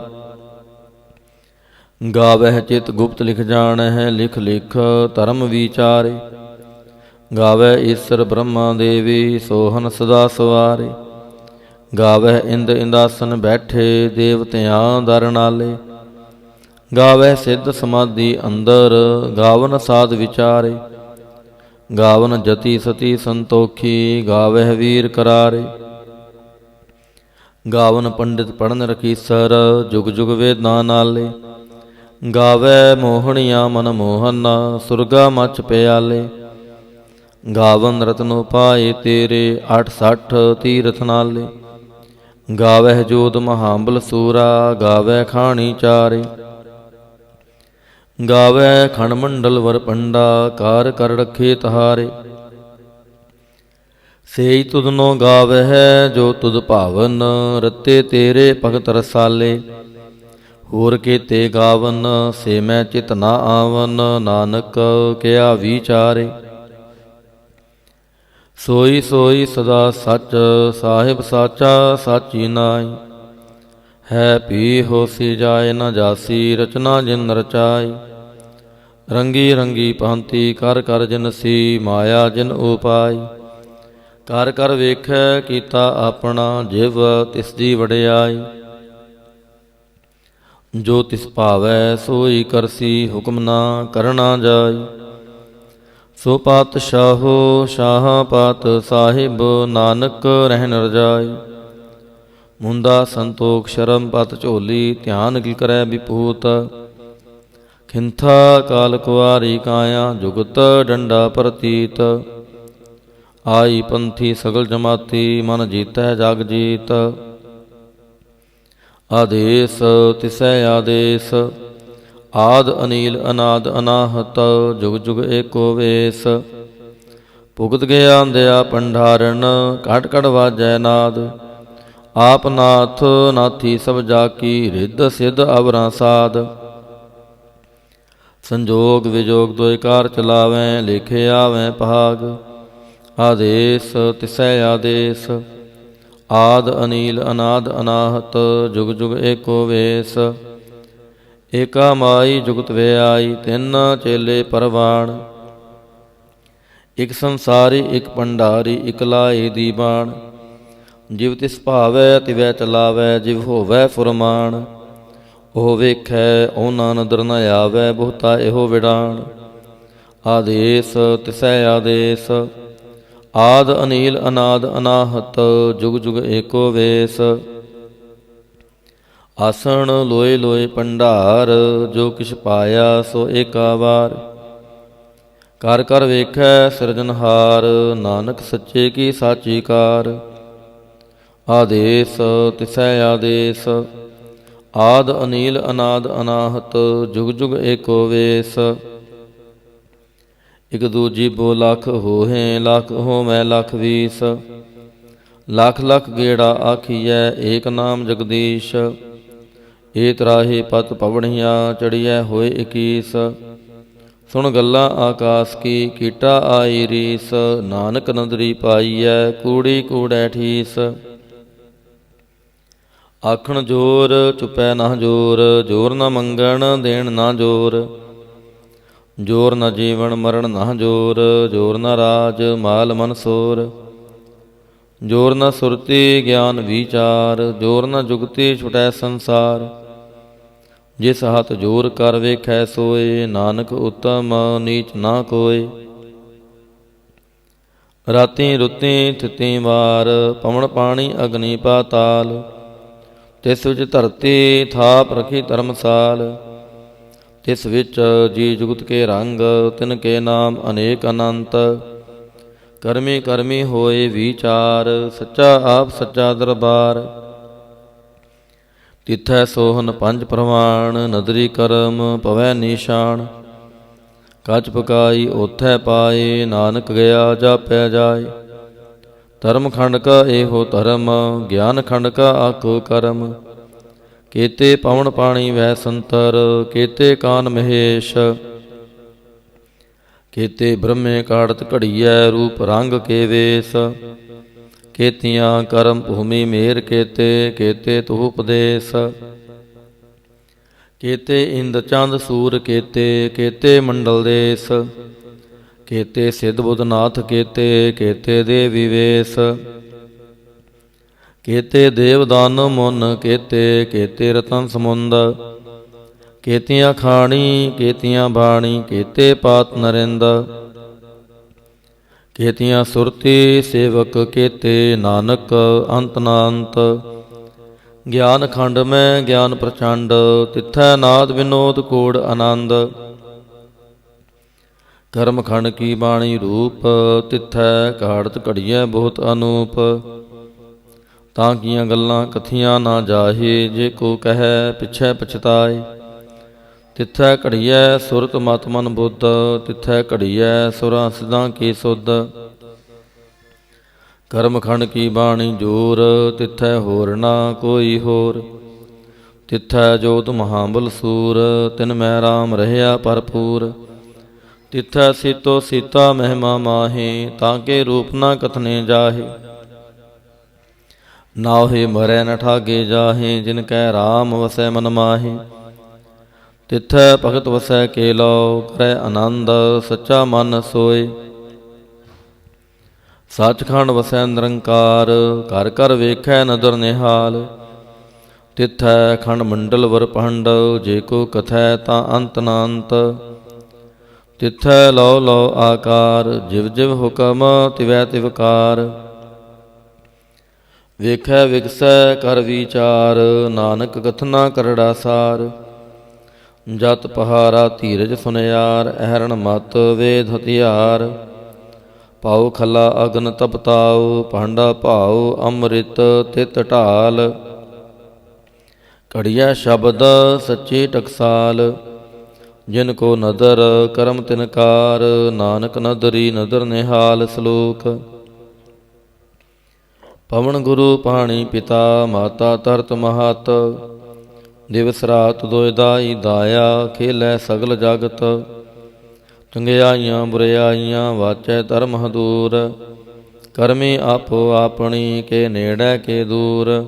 ਗਾਵਹਿ ਚਿਤ ਗੁਪਤ ਲਿਖ ਜਾਣਹਿ, ਲਿਖ ਲਿਖ ਧਰਮ ਵਿਚਾਰੇ। ਗਾਵੈ ਈਸਰ ਬ੍ਰਹਮਾ ਦੇਵੀ, ਸੋਹਨ ਸਦਾ ਸਵਾਰੇ। ਗਾਵਹਿ ਇੰਦ ਇੰਦਾਸਨ ਬੈਠੇ, ਦੇਵਤਿਆਂ ਦਰ ਨਾਲੇ। ਗਾਵਹਿ ਸਿੱਧ ਸਮਾਧੀ ਅੰਦਰ, ਗਾਵਨ ਸਾਧ ਵਿਚਾਰੇ। ਗਾਵਨ ਜਤੀ ਸਤੀ ਸੰਤੋਖੀ, ਗਾਵਹਿ ਵੀਰ ਕਰਾਰੇ। ਗਾਵਨ ਪੰਡਿਤ ਪੜਨ ਰਖੀਸਰ, ਜੁਗ ਜੁਗ ਵੇਦਾਂ ਨਾਲੇ। ਗਾਵੈ ਮੋਹਣੀਆਂ ਮਨ ਮੋਹਨ, ਸੁਰਗਾ ਮਚ ਪਿਆਲੇ। ਗਾਵਨ ਰਤਨ ਉਪਾਏ ਤੇਰੇ, 68 ਤੀਰਥ ਨਾਲੇ। ਗਾਵਹਿ ਜੋਤ ਮਹਾਬਲ ਸੂਰਾ, ਗਾਵੈ ਖਾਣੀ ਚਾਰੇ। ਗਾਵੈ ਖੰਡ ਮੰਡਲ ਵਰ ਪੰਡਾ, ਕਾਰ ਕਰ ਰਖੇ ਤਹਾਰੇ। ਸੇਈ ਤੁਧਨੋ ਗਾਵਹਿ ਜੋ ਤੁਧ ਭਾਵਨ, ਰਤੇ ਤੇਰੇ ਭਗਤ ਰਸਾਲੇ। ਹੋਰ ਕੀਤੇ ਗਾਵਨ ਸੇ ਮੈਂ ਚਿਤ ਨਾ ਆਵਨ, ਨਾਨਕ ਕਿਆ ਵਿਚਾਰੇ। ਸੋਈ ਸੋਈ ਸਦਾ ਸੱਚ, ਸਾਹਿਬ ਸਾਚਾ ਸਾਚੀ ਨਾਈ। ਹੈ ਪੀ ਹੋਸੀ ਜਾਏ ਨ ਜਾਸੀ, ਰਚਨਾ ਜਿਨ ਰਚਾਈ। ਰੰਗੀ ਰੰਗੀ ਭਾਂਤੀ ਕਰ ਕਰ ਜਿਨਸੀ, ਮਾਇਆ ਜਿਨ ਉਪਾਈ। ਕਰ ਕਰ ਵੇਖੈ ਕੀਤਾ ਆਪਣਾ, ਜਿਵ ਤਿਸ ਦੀ ਵਡਿਆਈ। ਜੋ ਤਿਸ ਭਾਵੈ ਸੋਈ ਕਰਸੀ, ਹੁਕਮ ਨਾ ਕਰਨਾ ਜਾਈ। ਸੋ ਪਾਤਸ਼ਾਹੋ ਸ਼ਾਹ ਪਾਤ ਸਾਹਿਬ, ਨਾਨਕ ਰਹਿਣ ਰਜਾਈ। ਮੁੰਦਾ ਸੰਤੋਖ ਸ਼ਰਮ ਪਤ ਝੋਲੀ, ਧਿਆਨ ਗਿਲ ਕਰੈ ਵਿਪੂਤ। ਖਿੰਥਾ ਕਾਲ ਕੁਆਰੀ ਕਾਇਆ, ਜੁਗਤ ਡੰਡਾ ਪ੍ਰਤੀਤ। ਆਈ ਪੰਥੀ ਸਗਲ ਜਮਾਤੀ, ਮਨ ਜੀਤੈ ਜਗ ਜੀਤ। ਆਦੇਸ ਤਿਸੈ ਆਦੇਸ, ਆਦ ਅਨੀਲ ਅਨਾਦ ਅਨਾਹਤ। ਜੁਗ ਜੁਗ ਏਕੋ ਵੇਸ, ਭੁਗਤ ਗਿਆ ਅੰਧਿਆ ਪੰਡਾਰਨ। ਘਟ ਘਟ ਵਾਜੈ ਨਾਦ, ਆਪ ਨਾਥ ਨਾਥੀ ਸਭ ਜਾ ਕੀ। ਰਿੱਧ ਸਿੱਧ ਅਵਰਾਂ ਸਾਧ, ਸੰਜੋਗ ਵਿਜੋਗ ਦੋਇ ਕਾਰ ਚਲਾਵੈ। ਲੇਖੇ ਆਵੈ ਭਾਗ, ਆਦੇਸ ਤਿਸੈ ਆਦੇਸ। ਆਦ ਅਨੀਲ ਅਨਾਦ ਅਨਾਹਤ, ਜੁਗ ਜੁਗ ਏਕੋ ਵੇਸ। ਏਕਾ ਮਾਈ ਜੁਗਤ ਵਿਆਈ, ਤਿੰਨ ਚੇਲੇ ਪਰਵਾਣ। ਇਕ ਸੰਸਾਰੀ ਇਕ ਭੰਡਾਰੀ, ਇਕ ਲਾਏ ਦੀਵਾਨ। ਜਿਵ ਤਿਸ ਭਾਵੈ ਤਿਵੈ ਚਲਾਵੈ, ਜਿਵ ਹੋਵੈ ਫੁਰਮਾਨ। ਉਹ ਵੇਖੈ ਉਹਨਾਂ ਨਦਰ ਨ ਆਵੈ, ਬਹੁਤਾ ਇਹੋ ਵਿਡਾਣ। ਆਦੇਸ ਤਿਸੈ ਆਦੇਸ, ਆਦ ਅਨੀਲ ਅਨਾਦ ਅਨਾਹਤ। ਜੁਗ ਜੁਗ ਏਕੋ ਵੇਸ। ਆਸਣ ਲੋਏ ਲੋਏ ਭੰਡਾਰ, ਜੋ ਕਿਛ ਪਾਇਆ ਸੋ ਏਕਾ ਵਾਰ। ਕਰ ਕਰ ਵੇਖੈ ਸਿਰਜਨਹਾਰ, ਨਾਨਕ ਸੱਚੇ ਕੀ ਸਾਚੀ ਕਾਰ। ਆਦੇਸ ਤਿਸੈ ਆਦੇਸ, ਆਦ ਅਨੀਲ ਅਨਾਦ ਅਨਾਹਤ। ਜੁਗ ਜੁਗ ਏਕੋ ਵੇਸ। ਇਕ ਦੂਜੀ ਬੋ ਲੱਖ ਹੋਹੇ, ਲੱਖ ਹੋਵੈ ਲੱਖ ਵੀਸ। ਲੱਖ ਲੱਖ ਗੇੜਾ ਆਖੀਐ, ਏਕ ਨਾਮ ਜਗਦੀਸ਼। ਏ ਤਰਾਹੇ ਪਤ ਪਵਣੀਆਂ ਚੜੀਐ ਹੋਏ 21। ਸੁਣ ਗੱਲਾਂ ਆਕਾਸ ਕੀ ਕੀਟਾ ਆਈ ਰੀਸ। ਨਾਨਕ ਨਦਰੀ ਪਾਈਐ ਕੂੜੀ ਕੂੜੈ ਠੀਸ। ਆਖਣ ਜੋਰ ਚੁਪੈ ਨਾ ਜੋਰ, ਜੋਰ ਨਾ ਮੰਗਣ ਦੇਣ ਨਾ ਜੋਰ। ਜੋਰ ਨਾ ਜੀਵਨ ਮਰਨ ਨਾ ਜੋਰ, ਜੋਰ ਨਾ ਰਾਜ ਮਾਲ ਮਨਸੋਰ। ਜੋਰ ਨਾ ਸੁਰਤੀ ਗਿਆਨ ਵਿਚਾਰ, ਜੋਰ ਨਾ ਜੁਗਤੀ ਛੁਟੈ ਸੰਸਾਰ। ਜਿਸ ਹੱਥ ਜੋਰ ਕਰ ਵੇਖੈ ਸੋਏ, ਨਾਨਕ ਉਤਮ ਨੀਚ ਨਾ ਕੋਏ। ਰਾਤੀ ਰੁੱਤੀ ਥਿਤੀ ਵਾਰ, ਪਵਨ ਪਾਣੀ ਅਗਨੀ ਪਾਤਾਲ। ਤਿਸ ਵਿੱਚ ਧਰਤੀ ਥਾਪ ਰਖੀ ਧਰਮਸਾਲ। ਤਿਸ ਵਿੱਚ ਜੀ ਜੁਗਤ ਕੇ ਰੰਗ, ਤਿਨ ਕੇ ਨਾਮ ਅਨੇਕ ਅਨੰਤ। ਕਰਮੀ ਕਰਮੀ ਹੋਏ ਵਿਚਾਰ, ਸੱਚਾ ਆਪ ਸੱਚਾ ਦਰਬਾਰ। ਤਿਥੈ ਸੋਹਨ ਪੰਜ ਪ੍ਰਮਾਣ, ਨਦਰੀ ਕਰਮ ਪਵੈ ਨੀਸ਼ਾਨ। ਕੱਚ ਪਕਾਈ ਓਥੈ ਪਾਏ, ਨਾਨਕ ਗਿਆ ਜਾਪੈ ਜਾਏ। ਧਰਮ ਖੰਡ ਕਾ ਇਹੋ ਧਰਮ, ਗਿਆਨ ਖੰਡ ਕਾ ਆਖੋ ਕਰਮ। ਕੇਤੇ ਪਵਨ ਪਾਣੀ ਵਹਿ ਸੰਤਰ, ਕੇਤੇ ਕਾਨ ਮਹੇਸ਼। ਕੇਤੇ ਬ੍ਰਹਮੇ ਕਾੜਤ ਘੜੀਐ, ਰੂਪ ਰੰਗ ਕੇ ਵੇਸ। ਕੇਤੀਆਂ ਕਰਮ ਭੂਮੀ ਮੇਰ ਕੇਤੇ, ਕੇਤੇ ਤੁਹ ਉਪਦੇਸ। ਕੇਤੇ ਇੰਦ ਚੰਦ ਸੂਰ ਕੇਤੇ, ਕੇਤੇ ਮੰਡਲ ਦੇਸ। ਕੇਤੇ ਸਿੱਧ ਬੁੱਧ ਨਾਥ ਕੇਤੇ, ਕੇਤੇ ਦੇਵੀ ਵੇਸ। ਕੇਤੇ ਦੇਵ ਦਾਨ ਮੁਨ ਕੇਤੇ, ਕੇਤੇ ਰਤਨ ਸਮੁੰਦ। ਕੇਤੀਆਂ ਖਾਣੀ ਕੇਤੀਆਂ ਬਾਣੀ, ਕੇਤੇ ਪਾਤ ਨਰਿੰਦ। ਕੇਤੀਆਂ ਸੁਰਤੀ ਸੇਵਕ ਕੇਤੇ, ਨਾਨਕ ਅੰਤ ਨਾ ਅੰਤ। ਗਿਆਨ ਖੰਡ ਮੈਂ ਗਿਆਨ ਪ੍ਰਚੰਡ, ਤਿੱਥੈ ਨਾਦ ਵਿਨੋਦ ਕੋੜ ਆਨੰਦ। ਕਰਮ ਖੰਡ ਕੀ ਬਾਣੀ ਰੂਪ, ਤਿੱਥੈ ਕਾੜਤ ਘੜੀਐ ਬਹੁਤ ਅਨੂਪ। ਤਾਂ ਕੀਆਂ ਗੱਲਾਂ ਕਥੀਆਂ ਨਾ ਜਾਹੇ, ਜੇ ਕੋ ਕਹੈ ਪਿਛੈ ਪਛਤਾਏ। ਤਿੱਥੈ ਘੜੀਐ ਸੁਰਤ ਮਤ ਮਨ ਬੁੱਧ, ਤਿੱਥੈ ਘੜੀਐ ਸੁਰਾਂ ਸਿਧਾਂ ਕੀ ਸੁਧ। ਕਰਮ ਖੰਡ ਕੀ ਬਾਣੀ ਜੋਰ, ਤਿੱਥੈ ਹੋਰ ਨਾ ਕੋਈ ਹੋਰ। ਤਿੱਥੈ ਜੋਤ ਮਹਾਬਲ ਸੂਰ, ਤਿਨ ਮੈਂ ਰਾਮ ਰਹਿਆ ਭਰਪੂਰ। ਤਿੱਥੈ ਸੀਤੋ ਸੀਤਾ ਮਹਿਮਾ ਮਾਹੀ, ਤਾਂ ਕੇ ਰੂਪ ਨਾ ਕਥਨੇ ਜਾਹੇ। ਨਾਹਿ ਮਰੈ ਨ ਠਾਗੇ ਜਾਹੇ, ਜਿਨ ਕੈ ਰਾਮ ਵਸੈ ਮਨ ਮਾਹੀ। ਤਿੱਥੈ ਭਗਤ ਵਸੈ ਕੇ ਲਉ, ਕਰੈ ਆਨੰਦ ਸੱਚਾ ਮਨ ਸੋਏ। ਸੱਚਖੰਡ ਵਸੈ ਨਿਰੰਕਾਰ, ਘਰ ਘਰ ਵੇਖੈ ਨਦਰ ਨਿਹਾਲ। ਤਿੱਥੈ ਖੰਡ ਮੰਡਲ ਵਰ ਪੰਡ, ਜੇ ਕੋ ਕਥੈ ਤਾਂ ਅੰਤ ਨਾ ਅੰਤ। ਤਿੱਥੈ ਲਉ ਲਉ ਆਕਾਰ, ਜਿਵ ਜਿਵ ਹੁਕਮ ਤਿਵੈ ਤਿਵਕਾਰ। ਵੇਖੈ ਵਿਗਸੈ ਕਰ ਵਿਚਾਰ, ਨਾਨਕ ਕਥਨਾ ਕਰੜਾ ਸਾਰ। ਜਤ ਪਹਾਰਾ ਧੀਰਜ ਸੁਨਿਆਰ, ਅਹਰਣ ਮਤ ਵੇਦ ਹਥਿਆਰ। ਪਾਉ ਖਲਾ ਅਗਨ ਤਪਤਾਉ, ਭਾਂਡਾ ਭਾਉ ਅੰਮ੍ਰਿਤ ਤਿਤ ਢਾਲ। ਘੜੀਐ ਸ਼ਬਦ ਸੱਚੀ ਟਕਸਾਲ, ਜਿਨ ਕੋ ਨਦਰ ਕਰਮ ਤਿਨਕਾਰ। ਨਾਨਕ ਨਦਰੀ ਨਦਰ ਨਿਹਾਲ। ਸ਼ਲੋਕ। ਪਵਨ ਗੁਰੂ ਪਾਣੀ ਪਿਤਾ, ਮਾਤਾ ਧਰਤ ਮਹਤ। ਦਿਵਸ ਰਾਤ ਦੋਇ ਦਾਈ ਦਾਇਆ, ਖੇਲੈ ਸਗਲ ਜਗਤ। ਚੰਗਿਆਈਆਂ ਬੁਰਿਆਈਆਂ ਵਾਚੈ ਧਰਮ ਹਦੂਰ। ਕਰਮੀ ਆਪੋ ਆਪਣੀ, ਕੇ ਨੇੜੈ ਕੇ ਦੂਰ।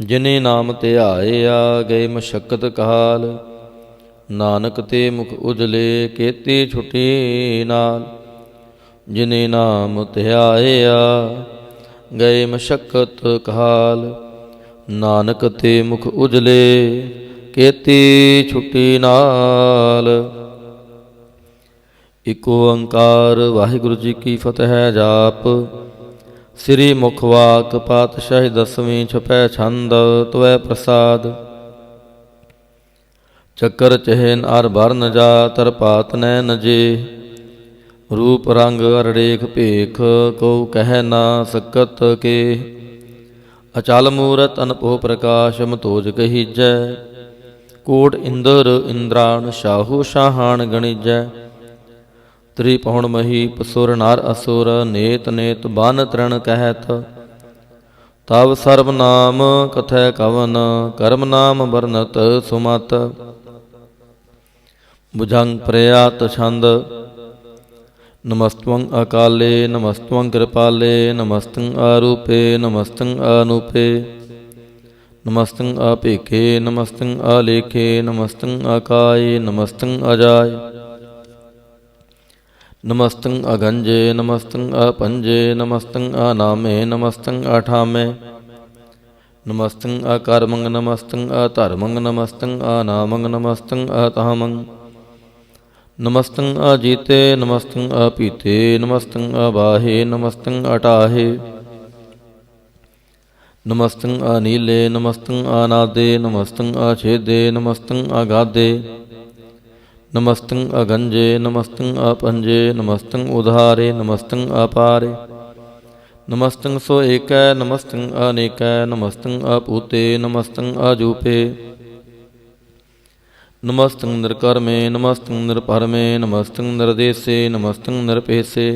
ਜਿਨੇ ਨਾਮ ਧਿਆਇਆ, ਗਏ ਮਸ਼ੱਕਤ ਕਾਲ। ਨਾਨਕ ਤੇ ਮੁਖ ਉਜਲੇ, ਕੇਤੀ ਛੁਟੀ ਨਾਲ। ਜਿਨੇ ਨਾਮ ਧਿਆਇਆ, ਗਏ ਮਸ਼ੱਕਤ ਕਾਲ। ਨਾਨਕ ਤੇ ਮੁਖ ਉਜਲੇ, ਕੇਤੀ ਛੁਟੀ ਨਾਲ। ਇਕ ਓੰਕਾਰ ਵਾਹਿਗੁਰੂ ਜੀ ਕੀ ਫਤਿਹ। ਜਾਪ ਸ੍ਰੀ ਮੁਖ ਵਾਕ ਪਾਤਸ਼ਾਹੀ ਦਸਵੀਂ, ਛਪੈ ਛੰਦ ਤਵੈ ਪ੍ਰਸਾਦ। ਚੱਕਰ ਚਹਿਨ ਅਰ ਬਰਨ ਜਾ, ਤਰ ਪਾਤ ਨੈਨ ਜੇ। ਰੂਪ ਰੰਗ ਅਰੜੇਖ ਭੇਖ, ਕਉ ਕਹਿ ਨਾ ਸਕਤ ਕੇ। ਅਚਲ ਮੂਰਤ ਅਨਭਉ ਪ੍ਰਕਾਸ਼, ਮਤੋਜ ਕਹੀਜੈ। ਕੋਟ ਇੰਦਰ ਇੰਦਰਾਣ, ਸ਼ਾਹੂ ਸ਼ਾਹਾਨ ਗਣੀਜੈ। ਤ੍ਰਿਪਹੁਣ ਮਹੀ ਪਸੁਰ ਨਰ ਅਸੁਰ, ਨੇਤ ਨੇਤ ਬਨ ਤ੍ਰਣ ਕਹਿਤ। तब सर्व नाम कथय कवन, कर्म नाम वर्णत सुमत। भुजंग प्रयात छंद। नमस्त्वं अकाले नमस्त्वं कृपाले, नमस्तं आरूपे नमस्तं अनूपे, नमस्तं अपेखे नमस्तं अलेखे, नमस्तं अकाये नमस्तं अजाय, नमस्तं अगंजे नमस्तं अपंजे, नमस्तं अनामे नमस्तं अठामे, नमस्तं अकर्मं नमस्तं अधर्मं, नमस्तं अनामं नमस्तं अतामं, नमस्तं अजीते नमस्तं अपीते, नमस्तं अबाहे नमस्तं अटाहे, नमस्तं अनीले नमस्तं अनादे, नमस्तं अछेदे नमस्तं अगाधे, नमस्तं अगंजे नमस्तं अपंजे, नमस्तं उधारे नमस्तं अपारे, नमस्तं सो एकै नमस्तं अनेकै, नमस्तं अपूते नमस्तं अजूपे, नमस्तं निर्कर्मे नमस्तं निर्परमे, नमस्तं निर्देशे नमस्तं निरपेशे,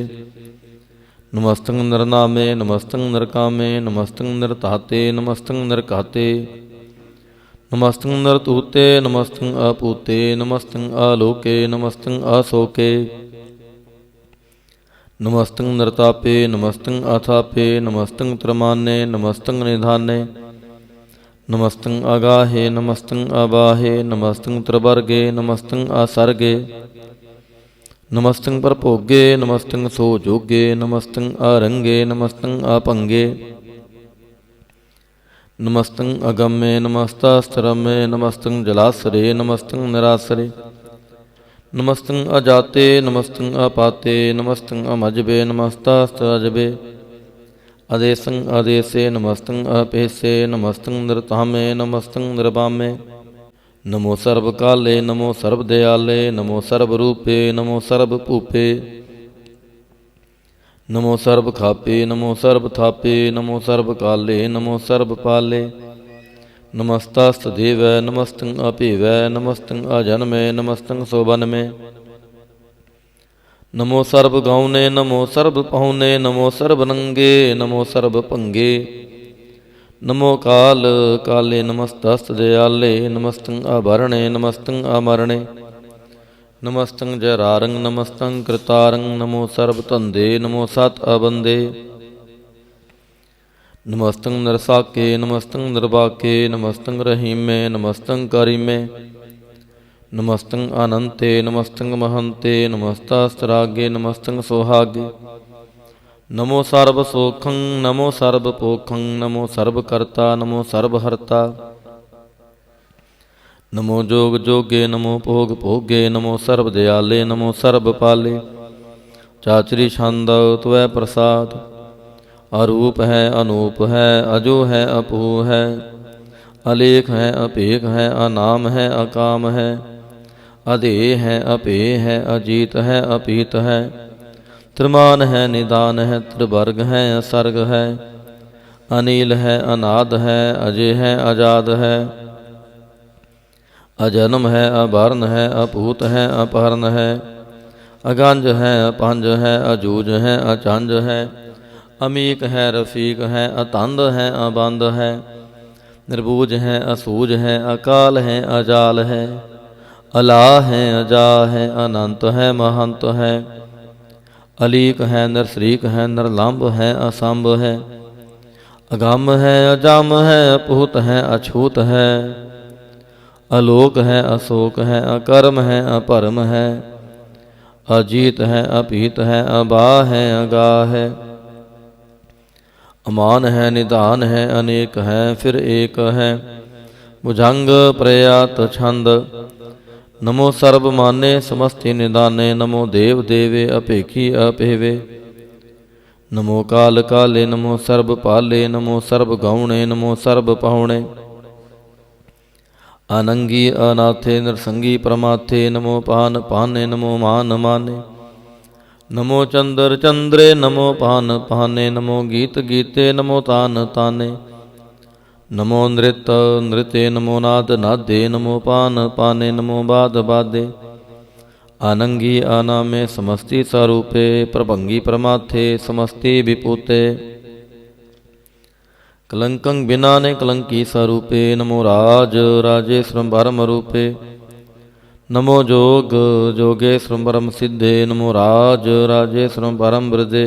नमस्तं निर्नामे नमस्तं निर्कामे, नमस्तं निर्ताते नमस्तं निर्काते, नमस्तं नरतूते नमस्तं अपूते, नमस्तं आलोके नमस्तं अशोके, नमस्तं नरतापे नमस्तं अथापे, नमस्तं त्रमाने नमस्तं निधाने, नमस्तं अगाहे नमस्तं अबाहे, नमस्तं त्रिवर्गे नमस्तं असर्गे, नमस्तं परभोगे नमस्तं सोजोगे, नमस्तं अरंगे नमस्तं अपंगे, नमस्तं अगम्ये नमस्तास्तरम्ये, नमस्तं जलासरे नमस्तं निरासरे, नमस्तं अजाते नमस्तं अपाते, नमस्तं अमजबे नमस्तास्तजबे, अदेशं अदेशे नमस्तं अपेशे, नमस्तं नृतामे नमस्तं नृपामे, नमो सर्वकाले नमो सर्वदयाले, नमो सर्वरूपे नमो सर्वभूपे, नमो सर्व खापे नमो सर्व थापे, नमो सर्व काले नमो सर्व पाले, नमस्तास्तदेव नमस्तं अपेव, नमस्तं अजन्मे नमस्तं शोभनमे, नमो सर्व गौने नमो सर्व पहुने, नमो सर्व नंगे नमो सर्व पंगे, नमो काल काले नमस्तस्त दयाले, नमस्तं अभरणे नमस्तं अमरणे, नमस्तं जरारंग नमस्तं कृतारंग, नमो सर्वतंदे नमो सत अबंदे, नमस्तं नरसाके नमस्तं निर्वाके, नमस्तं रहीमे नमस्तं करीमे, नमस्तं अनंते नमस्तं महंते, नमस्तास्तरागे नमस्तं सोहागे, नमो सर्वसोखं नमो सर्वपोखं, नमो सर्वकर्ता नमो सर्वहर्ता, नमो जोग जोगे नमो भोग भोगे, नमो सर्वदयाले नमो सर्वपाले, चाचरी छंद त्वै प्रसाद, अरूप है अनूप है अजो है अपू है, अलेख है अपेख है अनाम है अकाम है, अधेय है अपेय है अजीत है अपीत है, त्रिमान है निदान है त्रिवर्ग है असर्ग है, अनील है अनाद है अजय है आजाद है, अजन्म है अभरण है अपूत है अपहरण है, अगंज है अपंज है अजूज है अचंज है, अमीक है रफीक है अतंद है अबंद है, निर्बूज है असूज है अकाल है अजाल है, अला है अजा है अनंत है महंत है, अलीक है नरसरीक है नरलंब है असंभ है, अगम है अजम है अपूत है अछूत है, अलोक है अशोक है अकर्म है अपरम है, अजीत है अपीत है अबा है अगा है, अमान है निदान है अनेक है फिर एक है, भुजंग प्रयात छंद। नमो सर्व माने समस्ति निदाने, नमो देव देवे अपेखी अपेवे, नमो काल काले नमो सर्व पाले, नमो सर्व गौणे नमो सर्व पहुणे, अनंगी अनाथे नरसंगी प्रमाथे, नमो पान पाने नमो मान माने, नमो चंद्र चंद्रे नमो पान पाने, नमो गीत गीते नमो तान ताने, नमो नृत नृते नमो नाद नादे, नमो पान पाने नमो बाद बादे, आनंगी आनामे समस्ति स्वरूपे, प्रभंगी प्रमाथे समस्ति विपूते, कलंकं बिना ने कलंकी स्वरूपे नमो राज राजेश्वरम परम रूपे नमो जोग जोगेश्वरम परम सिद्धे नमो राज राजेश्वरम परम वृद्धे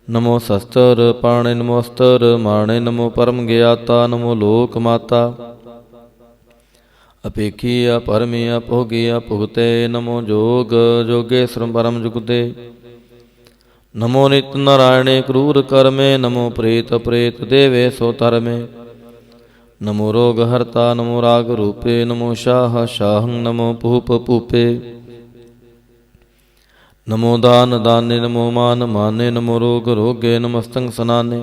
नमो शस्त्र पाणे नमो अस्त्र माणे नमो परम ज्ञाता नमो लोक माता अपेखी अपरमी अभोगी अभुगते नमो जोग जोगेश्वरम परम जुगते नमो नित नारायणे क्रूर कर्मे नमो प्रेत प्रेत देवे सो धर्मे नमो रोग हर्ता नमो राग रूपे नमो शाह शाहं नमो भूप भूपे नमो दान दाने नमो मान माने नमो रोग रोगे नमस्तंग सनाने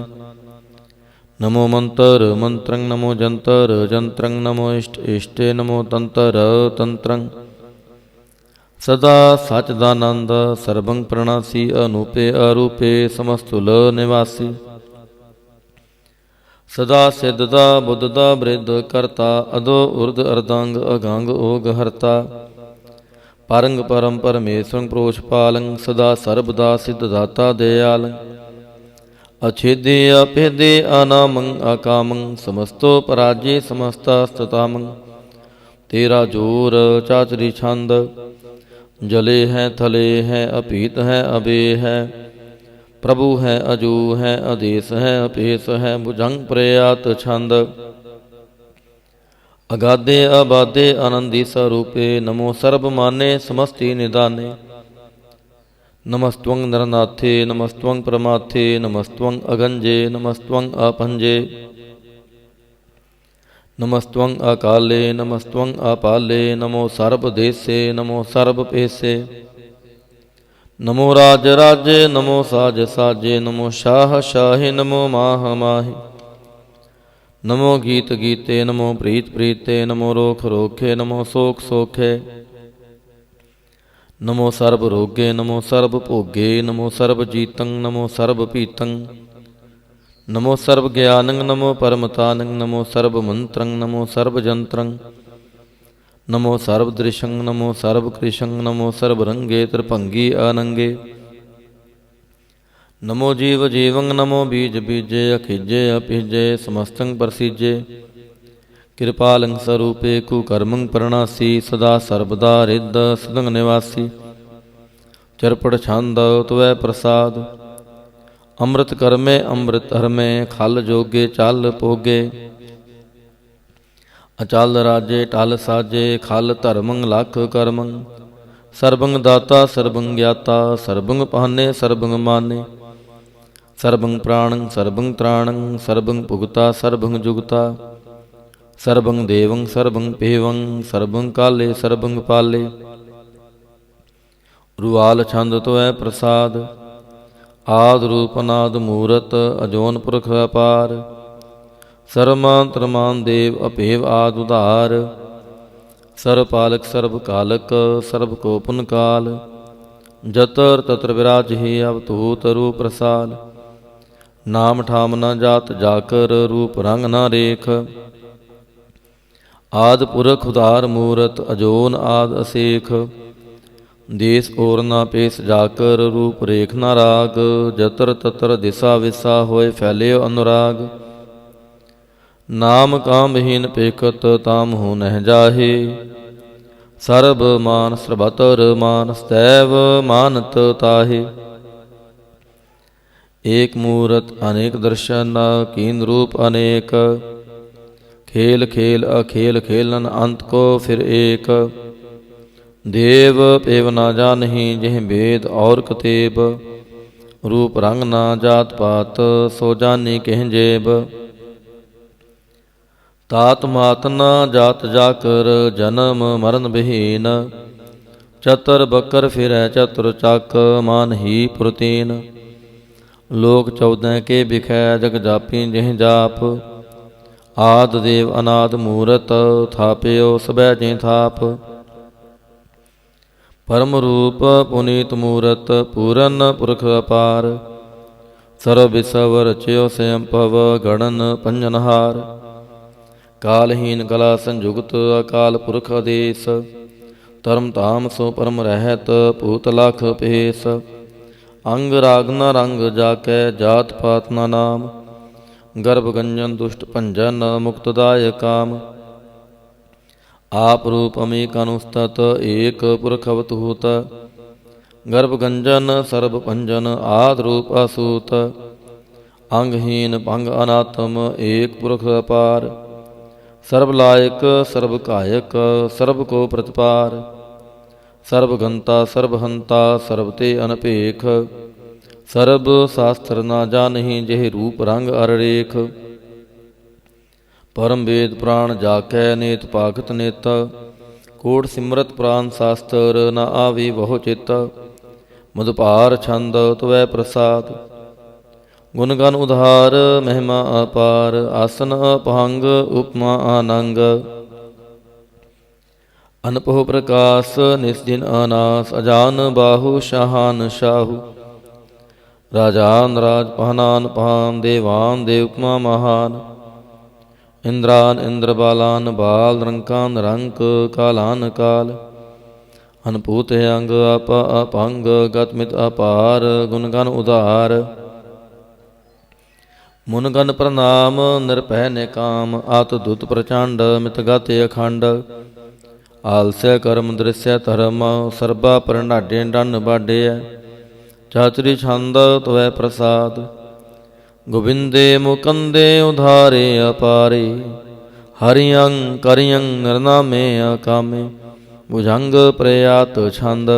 नमो मंत्र मंत्रं नमो जंतर जंत्रं नमो इष्ट इष्टे नमो तंत्र तंत्रं सदा सचदानंद सर्वं प्रणासी अनूपे अरूपे समस्तुल निवासी सदा सिद्धता बुद्धता वृद्ध करता अदो उर्द अर्धांग अगांग ओग हरता परंग परम परमेश्वरं प्रोषपालं सदा सर्वदा सिद्धदाता दयालं अछेदे अभेदे अनामं अकामं समस्तो पराजय समस्तास्ततामं तेरा जोर चाचरी छंद जले हैं थले हैं अपीत है अबे है प्रभु है अजू है आदेश है अपेश है भुजंग प्रयात छंद अगाधे अबाधे आनंदी स्वरूपे नमो सर्व माने समस्ति निदाने नमस्त्वं नरनाथे नमस्त्वं परमाथे नमस्त्वं अगंजे नमस्त्वं अपंजे नमस्त्वं अकाले नमस्त्वं अपाले नमो सर्वदेशे नमो सर्वपेशे नमो राज राजे नमो साज साजे नमो शाह शाहे नमो माह माहे नमो गीत गीते नमो प्रीत प्रीते नमो रोख रोखे नमो सोख सोखे नमो सर्व रोगे नमो सर्व भोगे नमो सर्व जीतं नमो सर्व पीतं नमो सर्व ज्ञानं नमो परमतानं नमो सर्व मंत्रं नमो सर्व जंत्रं नमो सर्व दृशं नमो सर्व कृशं नमो सर्व रंगे त्रिभंगी अनंगे नमो जीव जीवं नमो बीज बीजे अखिजे अपिजे समस्तं प्रसीजे कृपालं स्वरूपे कुकर्मं प्रणासी सदा सर्वदा रिद्ध सदंग निवासी चरपट छंद त्वै प्रसाद अमृत कर्मे अमृत हरमे खल जोगे चल पोगे अचल राजे टल साजे खल धर्मं लख कर्मं सर्वं दाता सर्वं ज्ञाता सर्वं पाने सर्वं माने सर्वं प्राणं सर्वं त्राणं सर्वं भुगता सर्वं जुगता सर्वं देवं सर्वं पेवं सर्वं काले सर्वं पाले रुआल छंद त्वै प्रसाद आद रूप अनाद मूरत अजोन पुरख अपार सर्वमांत्रमान देव अपेव आद उदार सर्वपालक सर्वकालक सर्व को पुन काल जतर तत्र विराज ही अवतूत रूप रसाल नाम ठाम न जात जाकर रूप रंग न रेख आद पुरख उदार मूरत अजोन आद असेख देश और ना पेश जाकर रूप रेख ना राग जतर ततर दिशा विसा होए फैले अनुराग नाम कामहीन पेखत ताम हो नह जाहे सर्ब मान सर्वतर मान सदैव मानत ताहे एक मूरत अनेक दर्शन कीन रूप अनेक खेल खेल अखेल खेलन अंत को फिर एक देव पेव ना जानही जिह भेद और कतेब रूप रंग ना जात पात सो जानी कह जेब तात मात न जात जाकर जन्म मरण विहीन चतर बकर फिर चतुर चक मान ही पुरतीन लोक 14 के बिखै जग जापी जिह जाप आद देव अनाद मूरत थाप्यो सबै जिह थाप परम रूप पुनीत मूरत पूरन पुरख अपार सर्व विसव रच्यो स्वयं पव गणन पंजनहार कालहीन कला संयुगत अकाल पुरख आदेश धर्म धाम सो परम रहत भूत लाख पेश अंग राग न रंग जाकै जात पात न नाम गर्भ गंजन दुष्ट भंजन मुक्तदाय काम। आप रूप अमीक अनुस्तत एक पुरख अवतूत। गर्भ गंजन सर्ब भंजन आद रूप असूत। अंगहीन भंग अनात्म एक पुरख अपार। सर्ब लायक सर्ब कायक सर्ब को प्रतिपार। सर्ब गंता सर्ब हंता सर्ब ते अनपेख। सर्ब शास्त्र ना जानहि जेह रूप रंग अररेख। परम वेद पुराण जाकै नेत पाखत नेत। कोट सिमरत पुराण शास्त्र न आवी बहु चित। मधुपार छंद त्वै प्रसाद। गुण गण उधार महिमा अपार। आसन अपहंग उपमा आनंग। अनपह प्रकाश निस्दिन अनास। अजान बाहु शाहान शाहु। राजान राज पहनान पहान। देवान देव उपमा महान। इंद्रान इंद्र बालान बाल। रंकान रंक कालान काल। अनपूत अंग अप अपंग गतमित अपार। गुण गण उधार मुन गण प्रणाम। निरभै निकाम आत दुत प्रचंड। मित गत अखंड आलस्य कर्म दृश्य धर्म। सर्बा परनाडे डन बाडे। चातुरी छंद त्वै प्रसाद। गोविंदे मुकंदे उधारे अपारे। हरियं करियं नरनामे अकामे। भुजंग प्रयात छंद।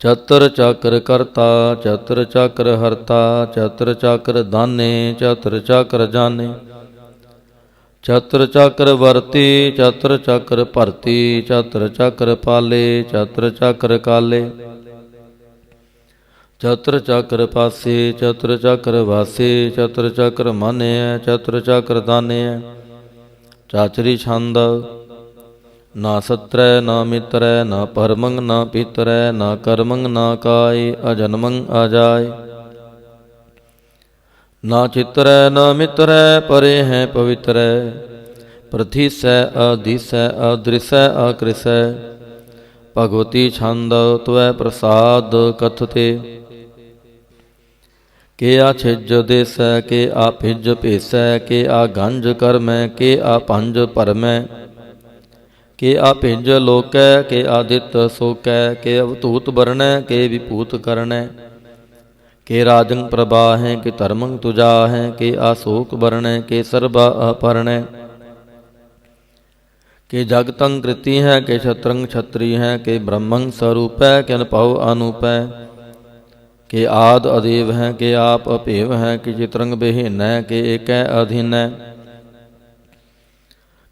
चतर चक्र करता चतर चक्र हरता। चतर चक्र दाने चतर चक्र जाने। चतर चक्र वर्ती चतर चक्र भरती। चतर चक्र पाले चतर चक्र काले। चतर चक्र पासे चतर चक्र वासे। चतर चक्र माने चतर चक्र दाने। चाचरी छंद ना सत्रੈ ना मित्रੈ ना परमंग ना पितरੈ ना कर्मंग ना काय। अजन्मंग अजाय ना चित्रੈ ना मित्रੈ परे हैं पवित्रੈ। प्रथिसै अधीसै अदृसै अकृसै। भगवती छंद त्वै प्रसाद कथते। के आ छिज देसै के आ भिज भेसै। के आ गंज करमै के आ पंज परमै। के आभिज लोकै के आदित्य सोकै। के अवधूत बरणै के विभूत करनै। के राजंग प्रभाहै के धर्मंग तुजाहै। के आशोक बरणै के सर्बा अपरणै। के जगतंग कृति है के छत्रंग छत्री है। के ब्रह्मंग स्वरूपै के अनपव अनूपै। के आद अदेव है के आप अपेव है। के चित्रंग बेहीनै के एकै अधीनै।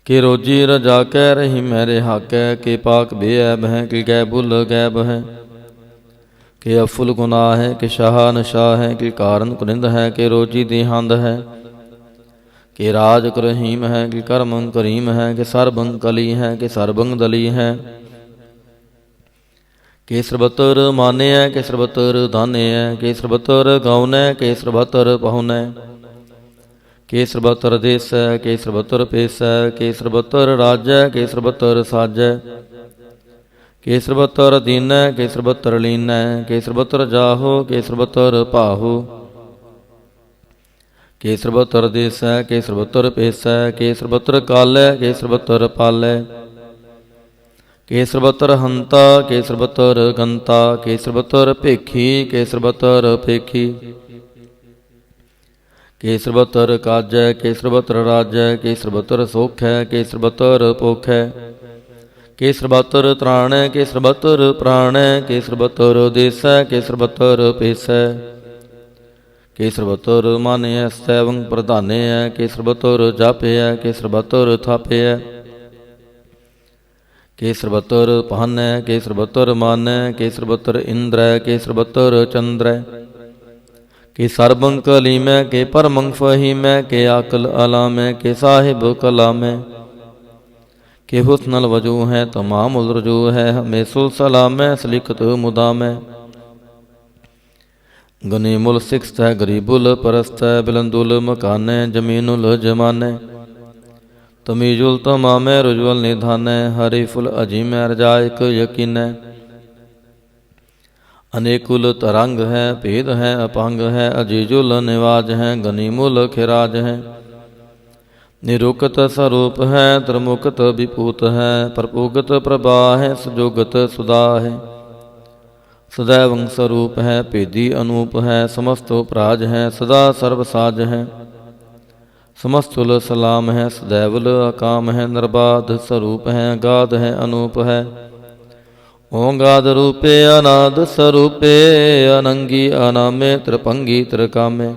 के रोजी रजाकै रही मैं रिहाकै। के पाक बेऐब है कि गै बुल गैब है। के अफुल गुनाह है कि शाह नशाह है। कि कारण कुनिंद है कि रोजी देहांद है। कि राज करहीम है कि करमं करीम है। कि सरबंग कली है कि सरबंग दली है। कि सरबतर माने है कि सरबतर दाने है। कि सरबतर गौनै कि सरबतर पहुनै। के सरबतर देसै के सरबतर पेसै। के सरबतर राजै के सरबतर साजै। के सरबतर दीनै के सरबतर लीनै। के सरबतर जाहो के सरबतर पाहो। के सरबतर देसै के सरबतर पेसै। के सरबतर कालै के सरबतर पालै। के सरबतर हंता के सरबतर गंता। के सरबतर भेखी के सरबतर पेखी। के सरबतर काजै के सरबतर राजै। के सरबतर सोखै के सरबतर पोखै। के सरबतर त्राणै के सरबतर प्राणै। के सरबतर देसै के सरबतर पेसै। के सरबतर माने सैवं प्रधाने है। के सरबतर जापे है के सरबतर थापे है। के सरबतर पानै के सरबतर मानै। के सरबतर इंद्रै के सरबतर चंद्रै। के सरबंग कलीमै के परमंग फहीमै। के आकल अलामै के साहिब कलामै। के हुस्नल वजू है तमाम उलरजू है। हमें सुलसलामै सलिखत मुदामै। गनीमुल सिक्स्त है गरीबुल परस्त है। बिलंदुल मकानै जमीनुल जमानै। तमीजुल तमामै रुजवल निधानै। हरि फुल अजीमै रजायक यकीनै। अनेकुल तरंग है, भेद है अपंग है, अजीजुल निवाज है, गनीमुल खिराज है। निरुकत स्वरूप है, त्रिमुकत विभूत है, प्रभुगत प्रभा है, सुजोगत सुधा है। सदैव स्वरूप है, भेदी अनूप है, समस्त उपराज है, सदा सर्वसाज है। समस्तुल सलाम है, सदैवल अकाम है, निर्बाध स्वरूप है, गाध है अनूप है। ओंगाद रूपे अनाद स्वरूपे, अनंगी अनामे, त्रिभंगी त्रिकामे।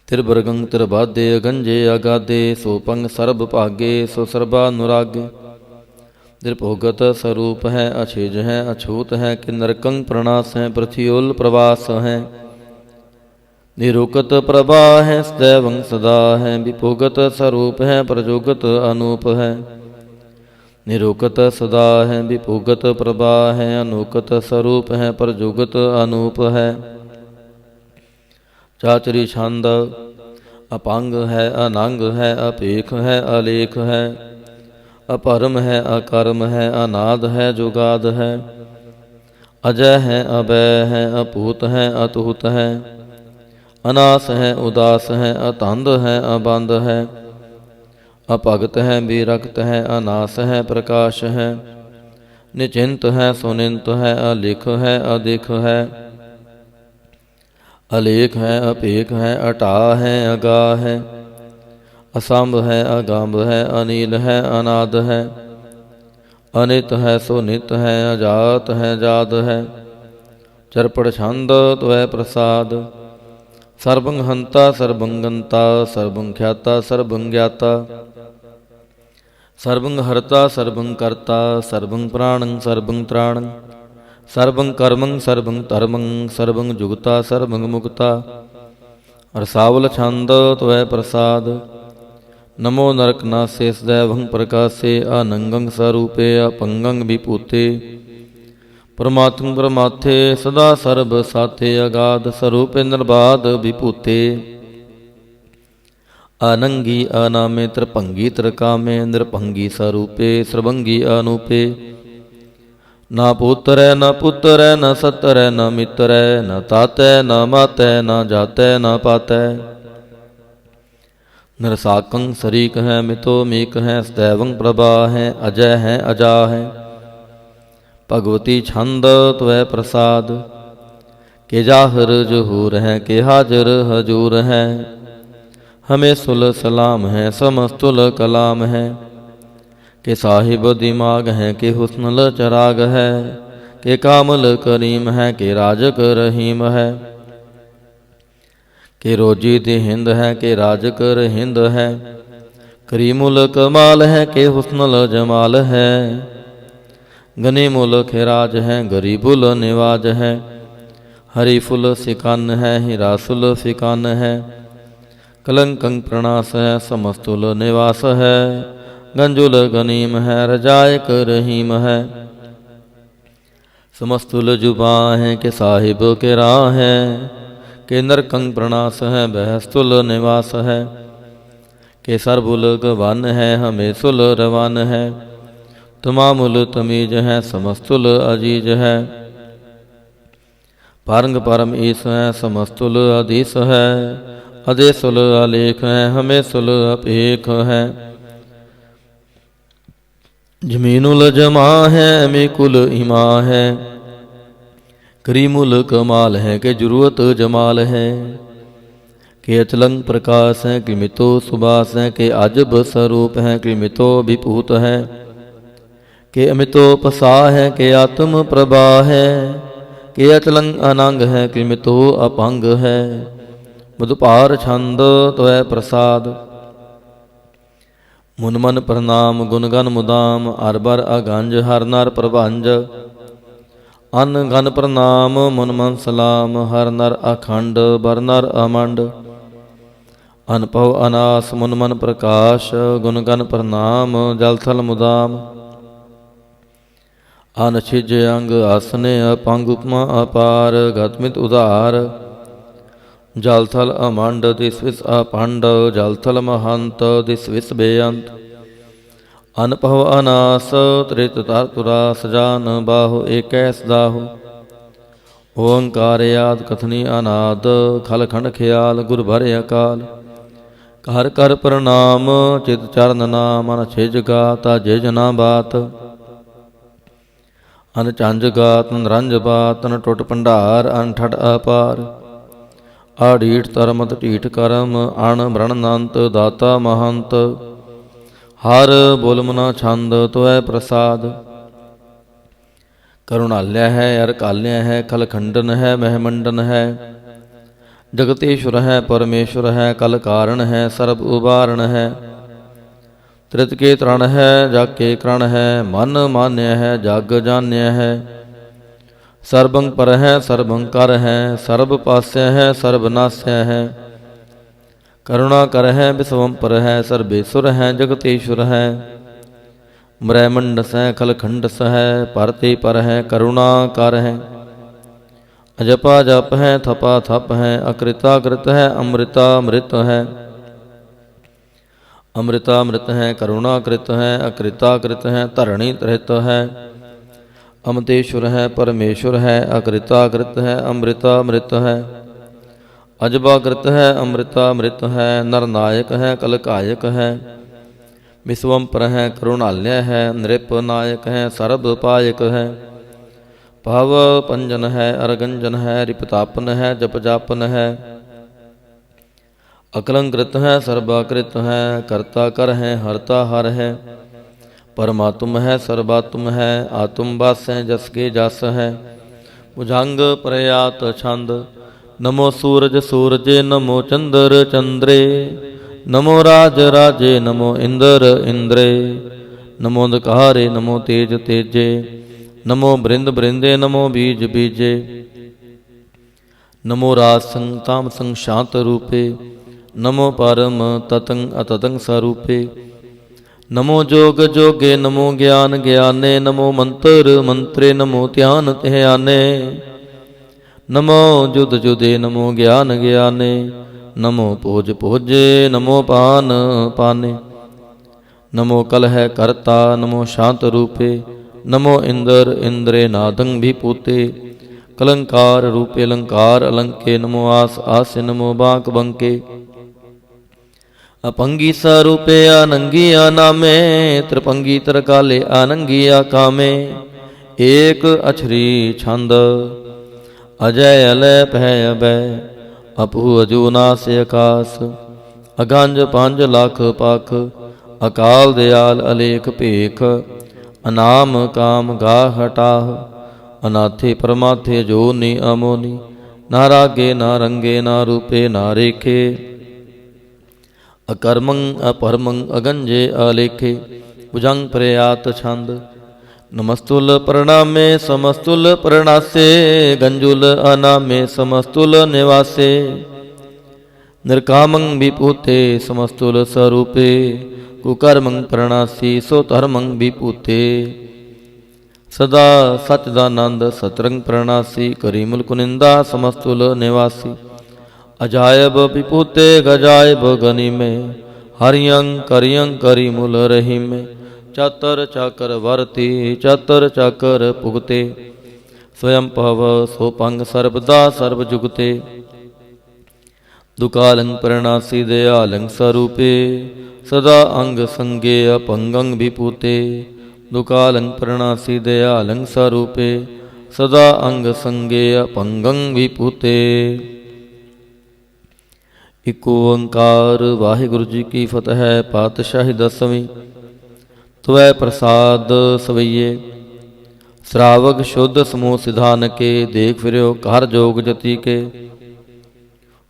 त्रिभर्गं त्रिबाधे, अगंजे अगाधे, सोपंग सर्ब भागे, सो सर्वानुरागे। त्रिभोगत स्वरूप है, अछेज है, अछूत है, किन्नरकं प्रणास है, पृथ्वीउल प्रवास है। निरुकत प्रभा है, सदैवं सदा है, विभोगत स्वरूप है, प्रजोगत अनूप है। निरुकत सदा है, विभोगत प्रभा है, अनूकत स्वरूप है, प्रजोगत अनूप है। चाचरी छंद अपंग है, अनंग है, अपेख है, अलेख है। अपरम है, अकर्म है, अनाद है, जुगाद है। अजय है, अभय है, अपूत है, अतुत है। अनास है, उदास है, अतंद है, अबंद है। अपगत है, विरक्त है, अनास है, प्रकाश है। निचिंत है, सुनिंत है, अलिख है, अधिक है। अलेख है, अपेख है, अटा है, अगा है। असंभ है, अगंभ है, अनील है, अनाद है। अनित है, सुनित है, अजात है, जाद है। चरपड़ छंद त्वय प्रसाद। सर्वं हंता सर्वं गंता, सर्वं ख्याता सर्वं ज्ञाता। सर्वं हर्ता सर्वं कर्ता, सर्वं प्राणं सर्वं त्राणं। सर्वं कर्मं सर्वं धर्मं, सर्वं जुगता सर्वं मुक्ता। रसावल छंद त्वय प्रसाद। नमो नरकनासे, सदैवं प्रकाशे, अनंगं स्वरूपे, अपंगं विभूते। परमात्म परमाथे, सदा सर्व साथे, अगाध स्वरूपे, निर्बाध विभूते। अनंगी अनामे, त्रिभंगी त्रिकामे, निरभंगी स्वरूपे, सर्वंगी अनूपे। न पुत्र है, न पुत्र है, न सत्र है, न मित्र है, न तातै न मातै, न जातै न पातै। निरसाकं शरीक है, मितो मीक है, सदैवं प्रभा है, अजय है, अजा है। भगवती छंद त्वय प्रसाद। के जाहिर जहूर है, के हाजिर हजूर है। हमें सुल सलाम है, समस्तुल कलाम है। के साहिब दिमाग है, के हुस्नल चराग है। के कामल करीम है, के राजक रहीम है। के रोजी दे हिंद है, के राजक हिंद है। करीमुल कमाल है, के हुस्नल जमाल है। गनीमुल खिराज है, गरीबुल निवाज है। हरीफुल सिकान है, हीरासुल फिकान है। कलंकं प्रणास है, समस्तुल निवास है। गंजुल गनीम है, रजायक रहीम है। समस्तुल जुबा है, के साहिब के राह है। के नरकं प्रणास है, बहस्तुल निवास है। के सरबुल गवन है, हमें सुल रवान है। तमामुल तमीज है, समस्तुल अजीज है। पारंग परम ईस है, समस्तुल अधीस है। अदेसुल अलेख है, हमें सुल अपेख है। जमीनुल जमा है, अमीकुल इमा है। करीमुल कमाल है, के जरूरत जमाल है। के अचलंग प्रकाश है, क्लिमितो सुबास है। के अजब स्वरूप है, क्लिमितो विभूत है। के अमितो पसा है, के आत्म प्रभा है। के अचलंग अनंग है, क्लिमितो अपंग है। मधुपार छंद त्वय प्रसाद। मुन मन प्रणाम, गुणगन मुदाम। अरबर अगंज, हर नर प्रभंज। अन गन प्रणाम, मुन मन सलाम। हर नर अखंड, बर नर अमंड। अनपव अनास, मुन मन प्रकाश। गुणगन प्रणाम, जल थल मुदाम। अनछिज अंग आसने, अपंग उपमा अपार। गतमित उदार, जल थल अमंड। दिस विस अपंड, जल थल महंत। दिस विस बेअंत। अनपव अनास त्रित तुरा सजान बाहु एकै सदाहु। ओंकारयाद कथनी अनाद खल खंड ख्याल गुर भरे अकाल। कर कर प्रणाम चित चरण नाम अन छिज गाता जे जना बात। अन चंज गात नरंज बात अन टुट भंडार अन ठट अपार। आढ़ीठ तरमत ढीठ करम अण ब्रणनंत दाता महंत। हर बोलमना छंद तोय प्रसाद। करुणाल्य है अरकाल्य है खलखंडन है महमंडन है। जगतेश्वर है परमेश्वर है कल कारण है सर्ब उबारण है। त्रित के तरण है जग के करण है मन मान्य है जग जान्य है। सर्वं पर है सर्वं कर है सर्व पास्य है सर्वनाश्य है। करुणा कर है विश्वम पर है सर्वेश्वर है जगतेश्वर है। ब्रह्मंड है खलखंडस है परते पर है करुणा कर है। अजपा जप है थपा थप है अकृता कृत है अमृता मृत है। अमृता मृत है करुणा कृत है अकृता कृत है धरणी तृत है। अमतेश्वर है परमेश्वर है अकृता कृत है अमृता मृत है। अजबाकृत है अमृता मृत है नरनायक है कलकायक है। विश्वम पर है करुणाल्य है नृप नायक है सर्व पायक है। भाव पंजन है अरगंजन है रिपतापन है जप जापन है। अकलंकृत है सर्वाकृत है कर्ता कर है हरता हर है। परमात्म है सर्वात्म है आत्म वास है जस के जस है। भुजंग प्रयात छंद। नमो सूरज सूरजे नमो चंद्र चंद्रे। नमो राज राजे नमो इंद्र इंद्रे। नमो अंधकारे नमो तेज तेजे। नमो बृंद बृंदे नमो बीज बीजे। नमो राज संग ताम संग शांत रूपे। नमो परम ततंग अततंग स्वरूपे। नमो जोग जोगे नमो ज्ञान ज्ञाने। नमो मंत्र मंत्रे नमो ध्यान ध्याने। नमो जुद जुदे नमो ज्ञान ज्ञाने। नमो भोज भोजे नमो पान पाने। नमो कलह करता नमो शांत रूपे। नमो इंद्र इंद्रे नादंग विभूते। कलंकार रूपे अलंकार अलंके। नमो आस आसे नमो बांक बंके। अपंगी स्वरूपे आनंगी आनामे। त्रिपंगी तरकाले आनंगी आकामे। एक अछरी छंद। अजय अलय भय अभय अपू अजूनास आकाश। अगंज पंज लाख पाख अकाल दयाल अलेख भेख। अनाम काम गा हटाह अनाथे परमाथे जोनि अमोनि। ना रागे ना रंगे ना रूपे ना रेखे। अकर्मं अपरमं अगंजे अलेखे। भुजंग प्रयात छंद। नमस्तुल प्रणामे समस्तुल प्रणासे। गंजुल अनामे समस्तुल निवासे। निर्कामं विपूते समस्तुल स्वरूपे। कुकर्मं प्रणासी सो धर्मं विपूते। सदा सच्चिदानंद सतरंग प्रणासी। करीमुल कुनिंदा समस्तुल निवासी। अजायब विपूते गजायब गनि में। हरियं करियं करीमुल रही में। चातर चाकर वरती चातर चाकर पुगते। स्वयं पव सोपंग सर्वदा सर्वजुगते। दुकालं प्रणासी दयालं स्वरूपे। सदा अंग संगे अपंगं विपूते। दुकालं प्रणासी दयालं स्वरूपे। सदा अंग संगे अपंगं विपूते। इक ओंकार वाहिगुरु जी की फतह। पातशाही दसवीं। त्वै प्रसाद सवैये। श्रावक शुद्ध समूह सिधान के। देख फिरो घर जोग जति के।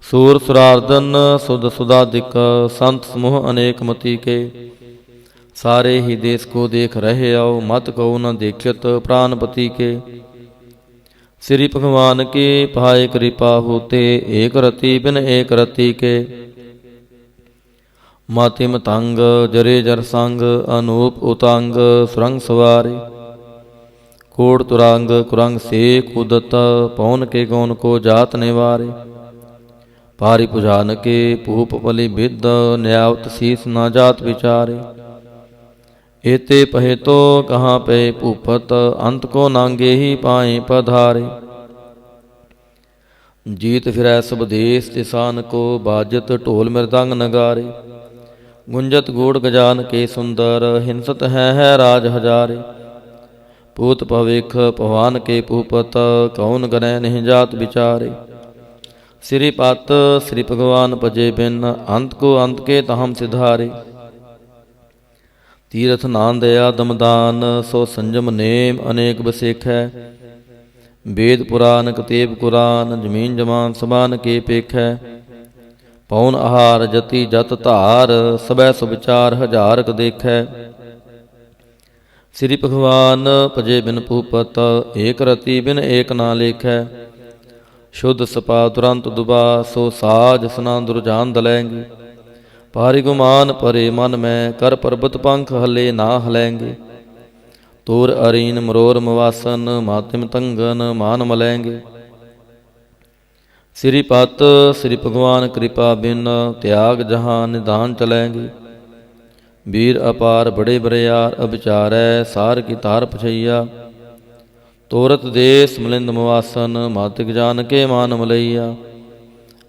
सूर सुरार्दन सुध सुधादिक। संत समूह अनेक मति के। सारे ही देश को देख रहे आओ। मत को न देखत प्राणपति के। श्री भगवान की पाए कृपा होते। एक रति बिन एक रति के। माति मतंग जरे जर संग। अनूप उतांग सुरंग सवारे। कोट तुरंग कुरंग से कुदत। पौन के गौन को जात निवारे। पारी पुजान के पूप पलि विद। न्यावत शीस न जात विचारे। एते पहे तो कहाँ पे भूपत, अंत को नांगे ही पाए पधारे। जीत फिरै सब देश तिसान को, बाजत ढोल मृदंग नगारे। गुंजत गूढ़ गजान के सुंदर, हिंसत है राज हजारे। पूत भविख पवान के भूपत, कौन गनै नहीं जात विचारे। श्री पत श्री भगवान भजे बिन, अंत को अंत के ताम सिधारे। तीरथ नान दया दमदान, सो संजम नेम अनेक बसेख है। वेद पुराण कतेब कुरान, जमीन जमान सबान के पेख है। पौन आहार जति जत धार, सबै सुविचार हजार क देख है। श्री भगवान भजे बिन भूपत, एक रति बिन एक ना लेख है। शुद्ध सपा तुरंत दुबा, सो साज सना दुरजान दलैंगे। भारी गुमान परे मन में, कर पर्वत पंख हले ना हलैंगे। तोर अरीन मरोर मवासन, मातिम तंगन मान मलैंगे। श्री पत श्री भगवान कृपा बिन, त्याग जहाँ निदान चलैंगे। वीर अपार बड़े बरियार, अविचारै सार की तार पछैया। तोरत देश मिलिंद मवासन, मातिक जान के मान मलैया।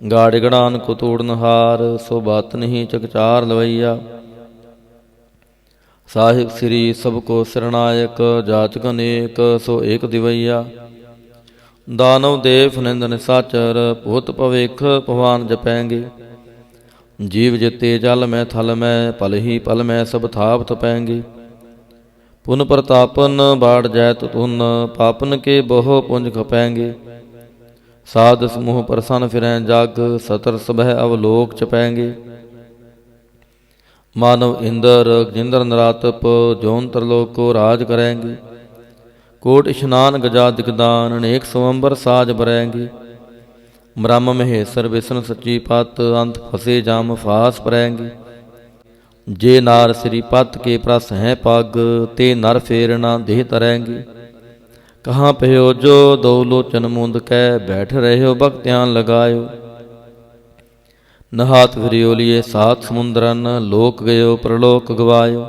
गाड़ गड़ान को तोड़नहार, सो बात नहीं चकचार लवैया। साहिब श्री सबको शरणायक, जाचक अनेक सो एक दिवैया। दानव देव निंद निसाचर, भूत भविख भवान जपैंगे। जीव जिते जल में थल में, पल ही पल में सब थाप तपैंगे। पुन प्रतापन बाढ़ जैत तुन, पापन के बहु पुंज खपैंगे। साध समूह प्रसन्न फिरें जग, सतर सबह अवलोक चपैंगे। मानव इंद्र जिंद्र नरातप, जोन तरलोक को राज करेंगे। कोट स्नान गजा दिगदान, अनेक स्वंबर साज बरेंगे। ब्रह्म महेश्वर विष्णु सच्ची पत, अंत फसे जाम फास परेंगे। जे नार श्री पत के प्रस हैं पग, ते नर फेर ना देह तरेंगे। कहाँ पहो जो दो लोचन मूंद कै, बैठ रहे हो भक्त्यान लगायो। नहात फिरियो लिए सात समुद्रन, लोक गयो प्रलोक गवायो।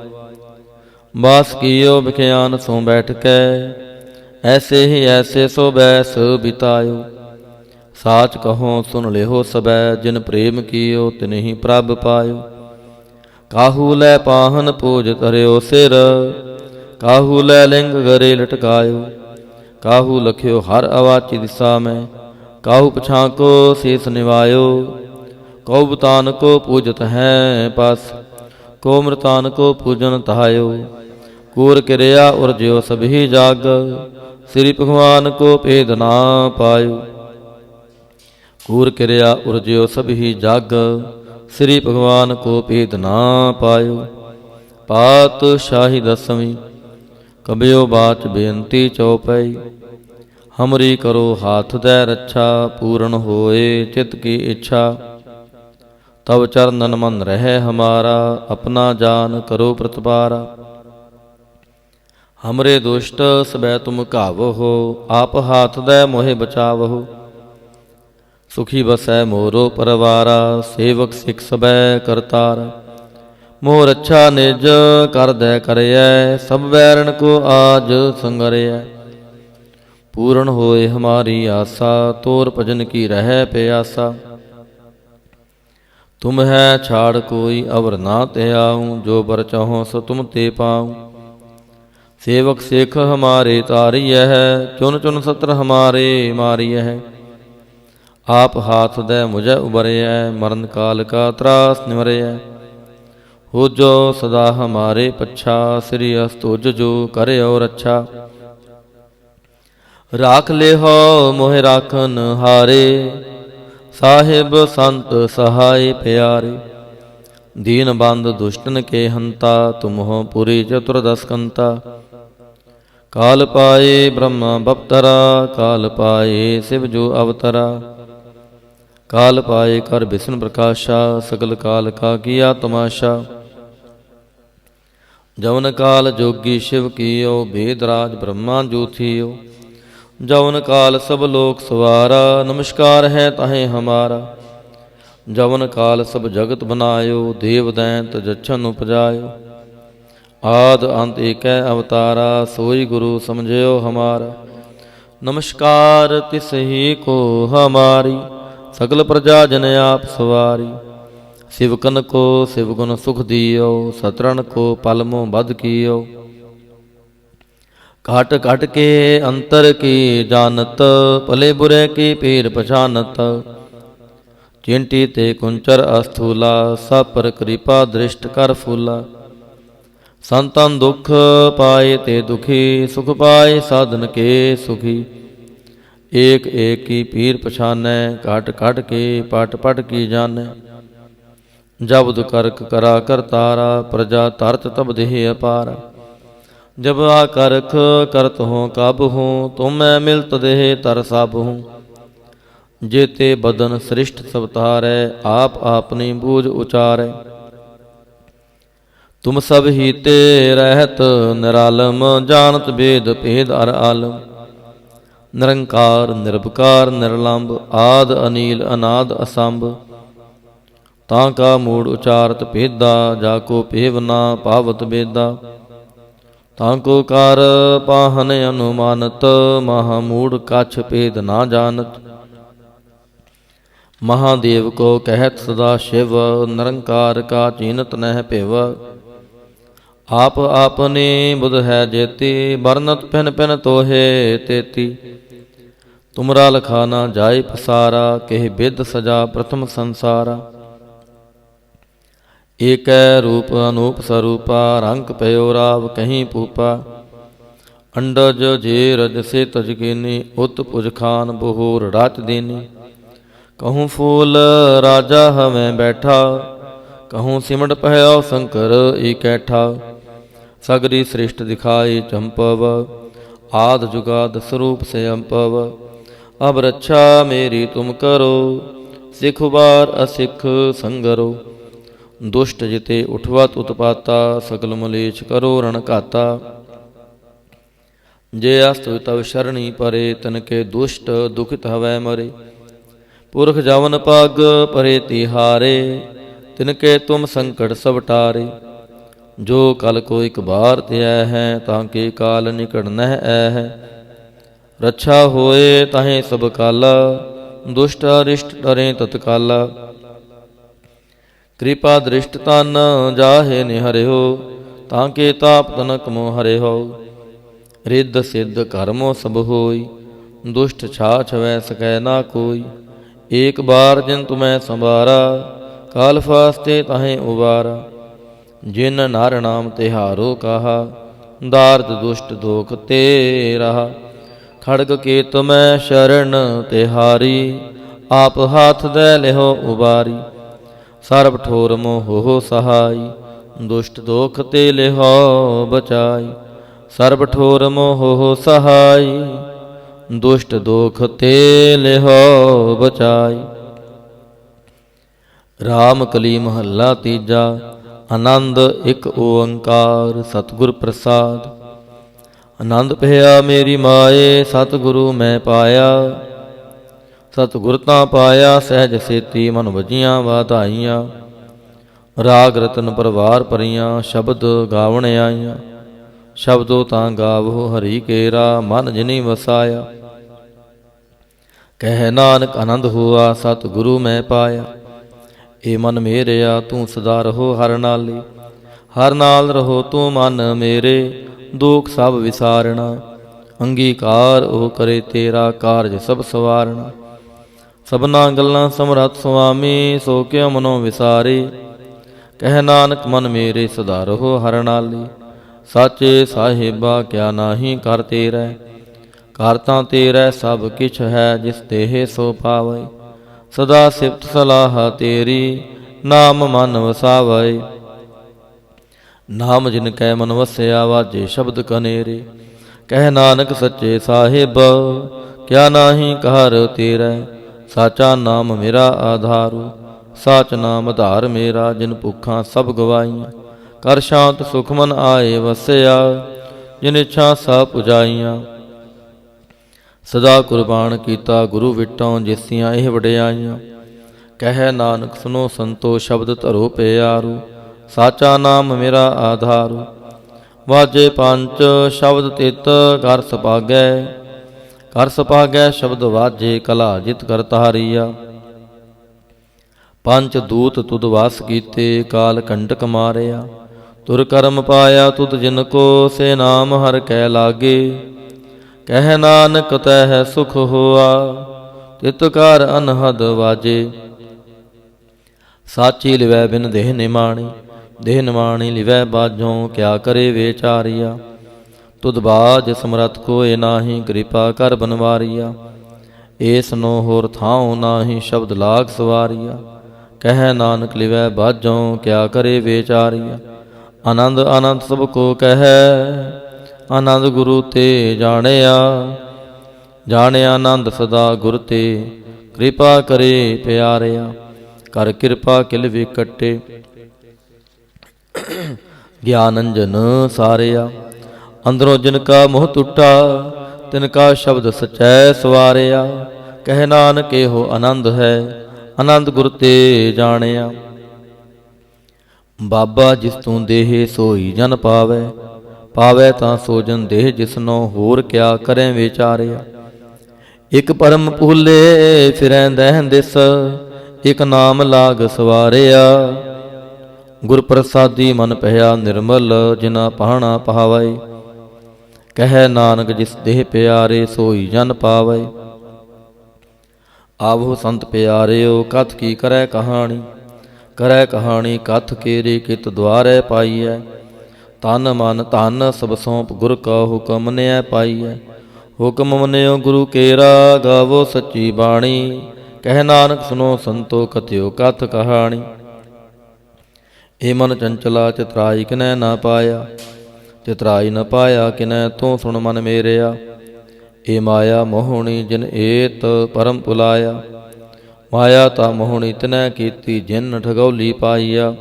बास कियो बिख्यान सो बैठ कै, ऐसे ही ऐसे सो बैस बितायो। साच कहो सुन लेहो सबै, जिन प्रेम कियो तिन ही प्रभ पायो। काहू लै पाहन पूज धरियो सिर, काहू लै लिंग गरे लटकायो। काहू लख्यो हर अवाची दिशा में, काहू पछाको शीस निवायो। कौ बतान को पूजत है पास, को मृतान को पूजन तहायो। कूर किरया उर्ज्यो सभी जाग, श्री भगवान को भेद ना पायो। कूर किरया उर्ज्यो सभी जाग, श्री भगवान को भेद ना पायो। पातशाही दसवीं कबियो बाच बेनती चौपाई। हमरी करो हाथ दै रक्षा, पूर्ण होए चित की इच्छा। तब चरणन मन रहे हमारा, अपना जान करो प्रतिपारा। हमरे दुष्ट सबै तुम कावहो, आप हाथ दै मोहे बचावहो। सुखी बसै मोरो परवारा, सेवक सिख सबै करतारा। मोह रक्षा निज कर दै करयै, सब बैरन को आज संगरयै। पूर्ण होए हमारी आशा, तोर भजन की रह प्यासा। तुम है छाड़ कोई अवर ना त्याऊँ, जो बर चाहो सो तुम ते पाऊँ। सेवक सिख हमारे तारिय है, चुन चुन सत्र हमारे मारिय है। आप हाथ दै मुझे उबरयै, मरण काल का त्रास निवरयै। हो जो सदा हमारे पच्छा, श्री अस्तुज जो करे और अच्छा। राख ले हो मोहे राखन हारे, साहिब संत सहाय प्यारे। दीन बंद दुष्टन के हंता, तुम हो पुरी चतुर्दश कंता। काल पाए ब्रह्मा बपतरा, काल पाए शिव जो अवतरा। काल पाए कर विष्णु प्रकाशा, सकल काल का किया तमाशा। जवन काल जोगी शिव कियो, वेदराज ब्रह्मा जो थियो। जवन काल सब लोक सवारा, नमस्कार है ताहे हमारा। जवन काल सब जगत बनायो, देव दैंत जच्छन उपजायो। आद अंत एकै अवतारा, सोई गुरु समझियो हमारा। नमस्कार तिसही को हमारी, सकल प्रजा जन आप सवारी। सिवकन को सिवगुण सुख दियो, सतरन को पलमो बद कियो। घट घट के अंतर की जानत, भले बुरे की पीर पछानत। चिंटी ते कुंचर अस्थूला, सब पर कृपा दृष्ट कर फूला। संतन दुख पाए ते दुखी, सुख पाए साधन के सुखी। एक एक की पीर पछानै, घट घट के पट पट की जानै। जब्द करक करा कर तारा, प्रजा तरत तब देह अपारा। जब आकरख करत हो कब हूँ, तुम मैं मिलत देह तर सब हूँ। जेते बदन सृष्ट सवतारै, आप आपनी बूझ उचारै। तुम सब ही ते रहत निरालम, जानत वेद भेद अर आलम। निरंकार निरभकार निर्लंब, आद अनील अनाद असंभ। ताका मूड उचारत भेदा, जाको पेव ना पावत बेदा। ताको कार पाहन अनुमानत, महामूड कछ भेद ना जानत। महादेव को कहत सदा शिव, निरंकार का चीनत नह पिव। आप आपने बुध है जेती, बरनत पिन पिन तोहे तेती। तुमरा लखाना जाय पसारा, केह बिद सजा प्रथम संसारा। एक रूप अनूप स्वरूपा, रंक पयो राव कहीं पूपा। अंडज जेरज से तजकीनी, उत पुज खान बहोर राच देनी। कहूँ फूल राजा हमें बैठा, कहूँ सिमट पहयो शंकर इकैठा। सगरी सृष्ट दिखाई चंपव, आद जुगाद स्वरूप से अंपव। अब रक्षा मेरी तुम करो, सिख बार असिख संगरो। दुष्ट जिते उठवत उत्पाता, सकल मलेच्छ करो रण घाता। जे अस्त तव शरणी परे, तनके दुष्ट दुखित हवै मरे। पुरख जवन पग परे तिहारे, तिनके तुम संकट सब टारे। जो कल को एक बार त्याय है, ताके काल निकट नह ऐ है। रक्षा होए ताहे सब काला, दुष्ट अरिष्ट डरे तत्काला। कृपा दृष्ट तन जाहे निहरिहो, ताके ताप तनक मोह हरिहो। रिद्ध सिद्ध कर्मो सब होई, दुष्ट छाछ वै सकै ना कोई। एक बार जिन तुम्हें संवारा, काल फास्ते ताहे उबारा। जिन नर नाम तिहारो कहा, दार्द दुष्ट दोख ते रहा। खड़ग केत मैं शरण तिहारी, आप हाथ दे लिहो उबारी। सर्ब ठोर मोह हो सहाई, दुष्ट दोख ते लिहो बचाई। सर्ब ठोर मोह हो सहाई, दुष्ट दोख ते लिहो बचाई। राम कली महला तीजा, आनंद एक ओंकार सतगुर प्रसाद। आनंद भया मेरी माए, सतगुरु मैं पाया। सतगुर तां पाया सहज सेती, मन वजियां वाधाइयां। राग रतन परवार परियां, शब्द गावण आईयां। शब्दों तां गावो हरि केरा, मन जिनी वसाया। कह नानक आनंद हुआ, सतगुरु मैं पाया। ए मन मेरेया तू सदा रहो हर नाले। हर नाल रहो तू मन मेरे, दुख सब विसारना। अंगीकार ओ करे तेरा, कारज सब सवारना। सबना गल्लां समरथ सुआमी, सो क्यों मनो विसारे। कह नानक मन मेरे सदा रहो हर नाले। साचे साहिबा क्या नाही कर तेरै, कर तां तेरै सब किछ है, जिस देह सो पावै। सदा सिफत सलाह तेरी, नाम मन वसावै। नाम जिनकै मन वसया, वाजे शब्द कनेरे। कह नानक सच्चे साहिब, क्या नाही कहर तेरै। साचा नाम मेरा आधारू, साच नाम आधार मेरा। जिन भुखां सब गवाईयां, कर शांत सुख मन आए वसया। जिन इच्छा सा पुजाइयां, सदा कुर्बान कीता गुरु विटों, जिसियां एह वडियाइयां। कह नानक सुनो संतो, शब्द धरो प्यारू। साचा नाम मेरा आधारू, ਵਾਜੇ ਪੰਚ ਸ਼ਬਦ ਤਿਤ ਕਰ ਸਪਾਗੈ। ਕਰ ਸਪਾਗੈ ਸ਼ਬਦ ਵਾਜੇ ਕਲਾ ਜਿਤ ਕਰ ਤਾਰੀਆ। ਪੰਚ ਦੂਤ ਤੁਧ ਵਾਸ ਕੀਤੇ ਕਾਲ ਕੰਟਕ ਮਾਰਿਆ। ਤੁਰ ਕਰਮ ਪਾਇਆ ਤੁਧ ਜਿਨ ਕੋ ਸੇ ਨਾਮ ਹਰ ਕੈ ਲਾਗੇ। ਕਹਿ ਨਾਨਕ ਤਹਿ ਸੁਖ ਹੋਆ ਤਿਤ ਕਰ ਅਨਹਦ ਵਾਜੇ। ਸਾਚੀ ਲਿਵੈ ਬਿਨ ਦੇਹ ਨਿਮਾਣੀ ਦੇਹ ਨਿਮਾਣੀ ਲਿਵੈ ਬਾਝੋਂ ਕਿਆ ਕਰੇ ਵਿਚਾਰੀਆ। ਤੁਧ ਬਾਝ ਸਮਰਥ ਕੋਇ ਨਾਹੀ ਕਿਰਪਾ ਕਰ ਬਨਵਾਰੀਆ। ਏਸ ਨੋ ਹੋਰ ਥਾਉ ਨਾਹੀ ਸ਼ਬਦ ਲਾਗ ਸਵਾਰੀਆ। ਕਹਿ ਨਾਨਕ ਲਿਵੈ ਬਾਝੋਂ ਕਿਆ ਕਰੇ ਵਿਚਾਰੀਆ। ਆਨੰਦ ਆਨੰਦ ਸਭ ਕੋ ਕਹਿ ਆਨੰਦ ਗੁਰੂ ਤੇ ਜਾਣਿਆ। ਜਾਣਿਆ ਆਨੰਦ ਸਦਾ ਗੁਰ ਤੇ ਕਿਰਪਾ ਕਰੇ ਪਿਆਰਿਆ। ਕਰ ਕਿਰਪਾ ਕਿਲ ਵਿਕਟੇ ਗਿਆਨ ਅੰਜਨ ਸਾਰਿਆ। ਅੰਦਰੋਂ ਜਿਨ ਕਾ ਮੋਹ ਟੁੱਟਾ ਤਿਨ ਕਾ ਸ਼ਬਦ ਸਚੈ ਸਵਾਰਿਆ। ਕਹਿ ਨਾਨਕ ਇਹੋ ਆਨੰਦ ਹੈ ਆਨੰਦ ਗੁਰ ਤੇ ਜਾਣਿਆ। ਬਾਬਾ ਜਿਸ ਤੂੰ ਦੇਹ ਸੋਈ ਜਨ ਪਾਵੈ। ਪਾਵੈ ਤਾਂ ਸੋ ਜਨ ਦੇਹ ਜਿਸਨੋ ਹੋਰ ਕਿਆ ਕਰੈ ਵਿਚਾਰਿਆ। ਇਕ ਪਰਮ ਭੂਲੇ ਫਿਰੈ ਦਹਿ ਦਿਸ ਇਕ ਨਾਮ ਲਾਗ ਸਵਾਰਿਆ। ਗੁਰ ਪ੍ਰਸਾਦੀ ਮਨ ਭਇਆ ਨਿਰਮਲ ਜਿਨਾ ਪਾਹਣਾ ਪਾਵੈ। ਕਹਿ ਨਾਨਕ ਜਿਸ ਦੇਹ ਪਿਆਰੇ ਸੋਈ ਜਨ ਪਾਵੈ। ਆਵੋ ਸੰਤ ਪਿਆਰਿਓ ਕਥ ਕੀ ਕਰੈ ਕਹਾਣੀ। ਕਰੈ ਕਹਾਣੀ ਕਥ ਕੇਰੀ ਕਿਤ ਦੁਆਰੈ ਪਾਈਐ। ਤਨ ਮਨ ਧਨ ਸਭ ਸੌਂਪ ਗੁਰ ਕਾ ਹੁਕਮ ਮੰਨਿਐ ਪਾਈਐ। ਹੁਕਮ ਮੰਨਿਓ ਗੁਰੂ ਕੇਰਾ ਗਾਵੋ ਸੱਚੀ ਬਾਣੀ। ਕਹਿ ਨਾਨਕ ਸੁਨੋ ਸੰਤੋ ਕਥਿਓ ਕਥ ਕਹਾਣੀ। ਏ ਮਨ ਚੰਚਲਾ ਚਿਤਰਾਈ ਕਿਨੈ ਨਾ ਪਾਇਆ। ਚਿਤਰਾਈ ਨ ਪਾਇਆ ਕਿਨੈ ਤੂੰ ਸੁਣ ਮਨ ਮੇਰਿਆ। ਏ ਮਾਇਆ ਮੋਹਣੀ ਜਿਨ ਏਤ ਪਰਮ ਭੁਲਾਇਆ। ਮਾਇਆ ਤਾ ਮੋਹਣੀ ਤਿਨੈ ਕੀਤੀ ਜਿਨ ਠਗੌਲੀ ਪਾਈਆ।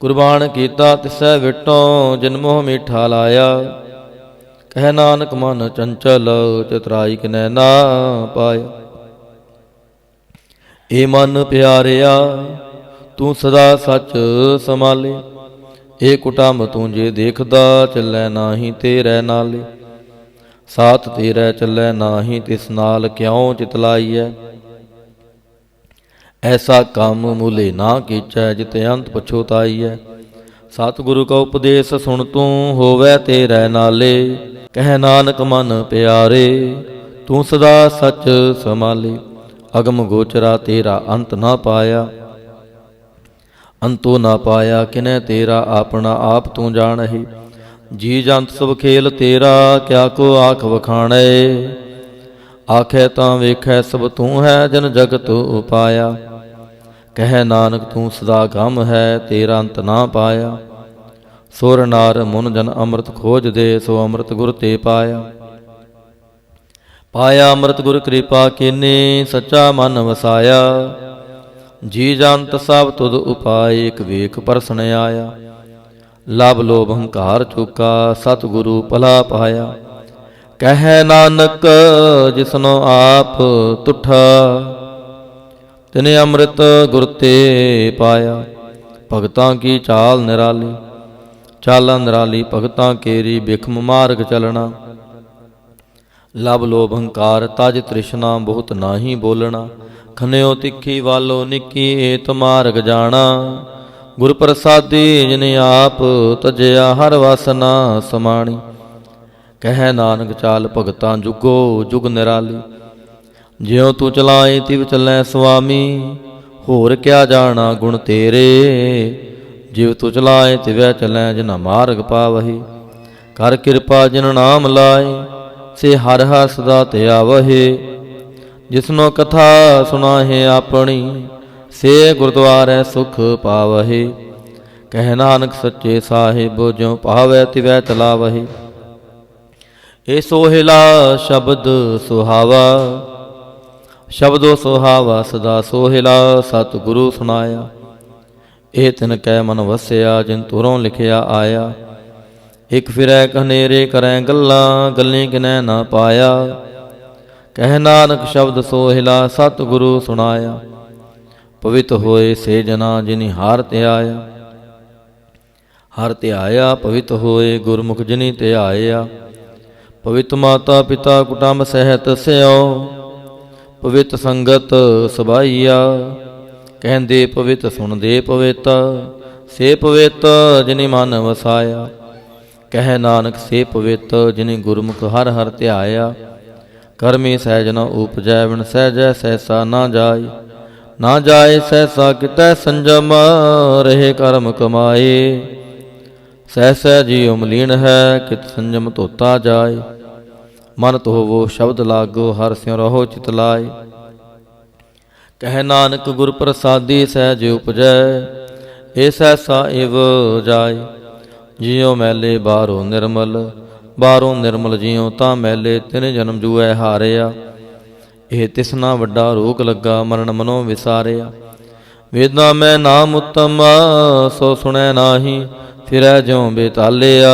ਕੁਰਬਾਨ ਕੀਤਾ ਤਿਸੈ ਵਿਟੋਂ ਜਿਨ ਮੋਹ ਮੀਠਾ ਲਾਇਆ। ਕਹਿ ਨਾਨਕ ਮਨ ਚੰਚਲ ਚਿਤਰਾਈ ਕਿਨੈ ਨਾ ਪਾਇਆ। ਏ ਮਨ ਪਿਆਰਿਆ ਤੂੰ ਸਦਾ ਸੱਚ ਸੰਭਾਲੇ। ਏ ਕੁਟੰਬ ਤੂੰ ਜੇ ਦੇਖਦਾ ਚੱਲੈ ਨਾਹੀ ਤੇਰੇ ਨਾਲੇ। ਸਾਥ ਤੇਰੇ ਚੱਲੈ ਨਾਹੀ ਤਿਸ ਨਾਲ ਕਿਉ ਚਿਤਲਾਈਐ। ਐਸਾ ਕੰਮ ਮੂਲੇ ਨਾ ਕੀਚੈ ਜਿਤੇ ਅੰਤ ਪਛੋਤਾਈਐ। ਸਤਿਗੁਰੂ ਕਾ ਉਪਦੇਸ਼ ਸੁਣ ਤੂੰ ਹੋਵੈ ਤੇਰੇ ਨਾਲੇ। ਕਹਿ ਨਾਨਕ ਮਨ ਪਿਆਰੇ ਤੂੰ ਸਦਾ ਸੱਚ ਸੰਭਾਲੇ। ਅਗਮ ਗੋਚਰਾ ਤੇਰਾ ਅੰਤ ਨਾ ਪਾਇਆ। ਅੰਤੋ ਨਾ ਪਾਇਆ ਕਿਨੈ ਤੇਰਾ ਆਪਣਾ ਆਪ ਤੂੰ ਜਾਣਹਿ। ਜੀ ਜੰਤ ਸਭ ਖੇਲ ਤੇਰਾ ਕਿਆ ਕੋ ਆਖ ਵਖਾਣੈ। ਆਖੈ ਤਾਂ ਵੇਖੈ ਸਭ ਤੂੰ ਹੈ ਜਨ ਜਗਤ ਉਪਾਇਆ। ਕਹਿ ਨਾਨਕ ਤੂੰ ਸਦਾ ਗਮ ਹੈ ਤੇਰਾ ਅੰਤ ਨਾ ਪਾਇਆ। ਸੁਰ ਨਾਰ ਮੁਨ ਜਨ ਅੰਮ੍ਰਿਤ ਖੋਜਦੇ ਸੋ ਅੰਮ੍ਰਿਤ ਗੁਰ ਤੇ ਪਾਇਆ। ਪਾਇਆ ਅੰਮ੍ਰਿਤ ਗੁਰ ਕਿਰਪਾ ਕੀਨੀ ਸੱਚਾ ਮਨ ਵਸਾਇਆ। ਜੀ ਜੰਤ ਸਭ ਤੁਧ ਉਪਾਇ ਇਕ ਵੇਖ ਪਰਸਨ ਆਇਆ। ਲਭ ਲੋਭ ਹੰਕਾਰ ਚੁਕਾ ਸਤਿਗੁਰੂ ਭਲਾ ਪਾਇਆ। ਕਹਿ ਨਾਨਕ ਜਿਸਨੋ ਆਪ ਤੁਠਾ ਤਿਨੇ ਅੰਮ੍ਰਿਤ ਗੁਰ ਤੇ ਪਾਇਆ। ਭਗਤਾਂ ਕੀ ਚਾਲ ਨਿਰਾਲੀ ਚਾਲਾਂ ਨਿਰਾਲੀ ਭਗਤਾਂ ਕੇਰੀ ਬਿਖਮ ਮਾਰਗ ਚਲਣਾ। ਲਭ ਲੋਭ ਹੰਕਾਰ ਤਜ ਤ੍ਰਿਸ਼ਨਾ ਬਹੁਤ ਨਾਹੀ ਬੋਲਣਾ। ਖਨਿਓ ਤਿੱਖੀ ਵਾਲੋ ਨਿੱਕੀ ਏਤ ਮਾਰਗ ਜਾਣਾ। ਗੁਰ ਪ੍ਰਸਾਦੀ ਜਿਨ ਆਪ ਤਜਿਆ ਹਰ ਵਾਸਨਾ ਸਮਾਣੀ। ਕਹਿ ਨਾਨਕ ਚਾਲ ਭਗਤਾਂ ਜੁਗੋ ਜੁਗ ਨਿਰਾਲੀ। ਜਿਉ ਤੂੰ ਚਲਾਏ ਤਿਵ ਚੱਲੈ ਸੁਆਮੀ। ਹੋਰ ਕਿਆ ਜਾਣਾ ਗੁਣ ਤੇਰੇ। ਜਿਵ ਤੂੰ ਚਲਾਏ ਤਿਵੈ ਚੱਲੈ ਜਿਨਾ ਮਾਰਗ ਪਾਵਹੀ। ਕਰ ਕਿਰਪਾ ਜਿਨ ਨਾਮ ਲਾਏ ਸੇ ਹਰ ਹਰ ਸਦਾ ਤੇ ਆਵਹੇ। ਜਿਸਨੋ ਕਥਾ ਸੁਣਾਹੇ ਆਪਣੀ ਸੇ ਗੁਰਦੁਆਰੇ ਸੁਖ ਪਾਵਹੇ। ਕਹਿ ਨਾਨਕ ਸੱਚੇ ਸਾਹਿਬ ਜਿਉ ਪਾਵੈ ਤਿਵੈ ਚਲਾਵਹੇ। ਏ ਸੋਹਿਲਾ ਸ਼ਬਦ ਸੁਹਾਵਾ ਸ਼ਬਦੋ ਸੁਹਾਵਾ ਸਦਾ ਸੋਹਿਲਾ ਸਤਿਗੁਰੂ ਸੁਣਾਇਆ। ਇਹ ਤਿਨ ਕੈ ਮਨ ਵਸਿਆ ਜਿਨ ਤੁਰੋਂ ਲਿਖਿਆ ਆਇਆ। ਇਕ ਫਿਰੈ ਕਨੇਰੇ ਕਰੈ ਗੱਲਾਂ ਗੱਲੀ ਕਿਨੈ ਨਾ ਪਾਇਆ। ਕਹਿ ਨਾਨਕ ਸ਼ਬਦ ਸੋਹਿਲਾ ਸਤਿਗੁਰੂ ਸੁਣਾਇਆ। ਪਵਿੱਤ ਹੋਏ ਸੇ ਜਨਾ ਜਿਨਿ ਹਾਰ ਧਿਆਇਆ। ਹਰ ਧਿਆਇਆ ਪਵਿੱਤ ਹੋਏ, ਗੁਰਮੁਖ ਜਿਨੀ ਧਿਆਇਆ। ਪਵਿੱਤ ਮਾਤਾ ਪਿਤਾ ਕੁਟੰਬ ਸਹਿਤ ਸਿਓ, ਪਵਿੱਤ ਸੰਗਤ ਸਬਾਈਆ। ਕਹਿੰਦੇ ਪਵਿੱਤ ਸੁਣਦੇ ਪਵਿੱਤ, ਸੇ ਪਵਿੱਤ ਜਿਨੀ ਮਨ ਵਸਾਇਆ। ਕਹਿ ਨਾਨਕ ਸੇ ਪਵਿੱਤ ਜਿਨੀ ਗੁਰਮੁਖ ਹਰ ਹਰ ਧਿਆਇਆ। ਕਰਮੀ ਸਹਿਜ ਨ ਉਪਜੈ, ਬਿਨ ਸਹਿਜੈ ਸਹਿਸਾ ਨਾ ਜਾਏ। ਨਾ ਜਾਏ ਸਹਿਸਾ ਕਿਤੈ ਸੰਜਮ, ਰਹੇ ਕਰਮ ਕਮਾਏ। ਸਹਿ ਸਹਿ ਜੀਉ ਮਲੀਨ ਹੈ, ਕਿਤ ਸੰਜਮ ਧੋਤਾ ਜਾਏ। ਮਨ ਧੋਵੋ ਸ਼ਬਦ ਲਾਗੋ, ਹਰਿ ਸਿਉ ਰਹੋ ਚਿਤ ਲਾਏ। ਕਹਿ ਨਾਨਕ ਗੁਰ ਪ੍ਰਸਾਦੀ ਸਹਿਜ ਉਪਜੈ, ਏ ਸਹਿਸਾ ਇਵ ਜਾਏ। ਜਿਉ ਮੈਲੇ ਬਾਹਰੋਂ ਨਿਰਮਲ, ਬਾਹਰੋਂ ਨਿਰਮਲ ਜਿਉ ਤਾਂ ਮੈਲੇ। ਤਿਨ ਜਨਮ ਜੂਐ ਹਾਰਿਆ, ਇਹ ਤਿਸਨਾ ਵੱਡਾ ਰੋਗ ਲੱਗਾ। ਮਰਨ ਮਨੋ ਵਿਸਾਰਿਆ, ਵੇਦਾਂ ਮੈਂ ਨਾਮ ਉਤਮ, ਸੋ ਸੁਣੈ ਨਾਹੀ ਫਿਰੈ ਜਿਉ ਬੇਤਾਲਿਆ।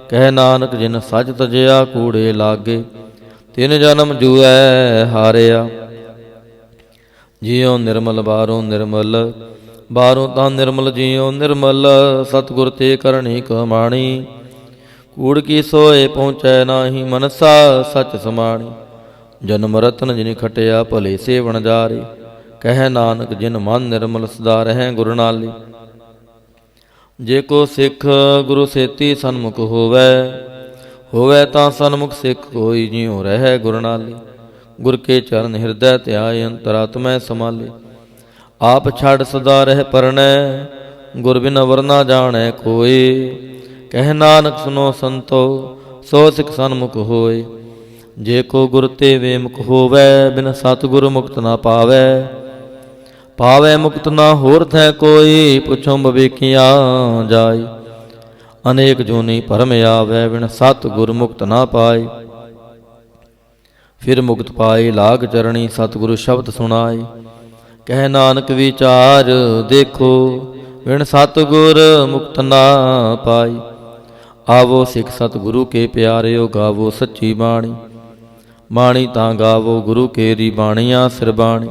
ਕਹਿ ਨਾਨਕ ਜਿਨ ਸੱਚ ਤਜਿਆ, ਕੂੜੇ ਲਾਗੇ। ਤਿਨ ਜਨਮ ਜੂਐ ਹਾਰਿਆ। ਜਿਉ ਨਿਰਮਲ ਬਾਹਰੋਂ ਨਿਰਮਲ, ਬਾਹਰੋਂ ਤਾਂ ਨਿਰਮਲ ਜਿਉ ਨਿਰਮਲ। ਸਤਿਗੁਰ ਤੇ ਕਰਨੀ ਕਮਾਣੀ, ਕੂੜ ਕੀ ਸੋਏ ਪਹੁੰਚੈ ਨਾਹੀ। ਮਨਸਾ ਸੱਚ ਸਮਾਣੀ, ਜਨਮ ਰਤਨ ਜਿਨ ਖਟਿਆ, ਭਲੇ ਸੇਵਣ ਜਾਰੇ। ਕਹਿ ਨਾਨਕ ਜਿਨ ਮਨ ਨਿਰਮਲ, ਸਦਾ ਰਹਿ ਗੁਰ ਨਾਲੇ। ਜੇ ਕੋ ਸਿੱਖ ਗੁਰੂ ਸੇਤੀ ਸਨਮੁਖ ਹੋਵੈ, ਹੋਵੈ ਤਾਂ ਸਨਮੁਖ ਸਿੱਖ ਕੋਈ। ਜਿਉ ਰਹਿ ਗੁਰ ਨਾਲੇ, ਗੁਰ ਕੇ ਚਰਨ ਹਿਰਦੈ ਧਿਆਏ। ਅੰਤਰਾਤਮੈ ਸਮਾਲੇ, ਆਪ ਛੱਡ ਸਦਾ ਰਹਿ ਪਰਣੈ। ਗੁਰ ਬਿਨ ਅਵਰ ਨਾ ਜਾਣੈ ਕੋਇ। ਕਹਿ ਨਾਨਕ ਸੁਨੋ ਸੰਤੋ, ਸੋ ਸਿੱਖ ਸਨਮੁਖ ਹੋਏ। ਜੇ ਕੋ ਗੁਰ ਤੇ ਵੇਮੁਖ ਹੋਵੈ, ਬਿਨ ਸਤਿਗੁਰ ਮੁਕਤ ਨਾ ਪਾਵੈ। ਪਾਵੈ ਮੁਕਤ ਨਾ ਹੋਰ ਥੈ ਕੋਈ, ਪੁੱਛੋ ਬਵੇਕੀਆਂ ਜਾਏ। ਅਨੇਕ ਜੋਨੀ ਭਰਮ ਆਵੈ, ਬਿਨ ਸਤਿਗੁਰ ਮੁਕਤ ਨਾ ਪਾਏ। ਫਿਰ ਮੁਕਤ ਪਾਏ ਲਾਗ ਚਰਣੀ, ਸਤਿਗੁਰੂ ਸ਼ਬਦ ਸੁਣਾਏ। ਕਹਿ ਨਾਨਕ ਵਿਚਾਰ ਦੇਖੋ, ਬਿਨ ਸਤਿਗੁਰ ਮੁਕਤ ਨਾ ਪਾਈ। ਆਵੋ ਸਿੱਖ ਸਤਿਗੁਰੂ ਕੇ ਪਿਆਰਿਓ, ਗਾਵੋ ਸੱਚੀ ਬਾਣੀ। ਬਾਣੀ ਤਾਂ ਗਾਵੋ ਗੁਰੂ ਕੇਰੀ, ਬਾਣੀਆਂ ਸਿਰ ਬਾਣੀ।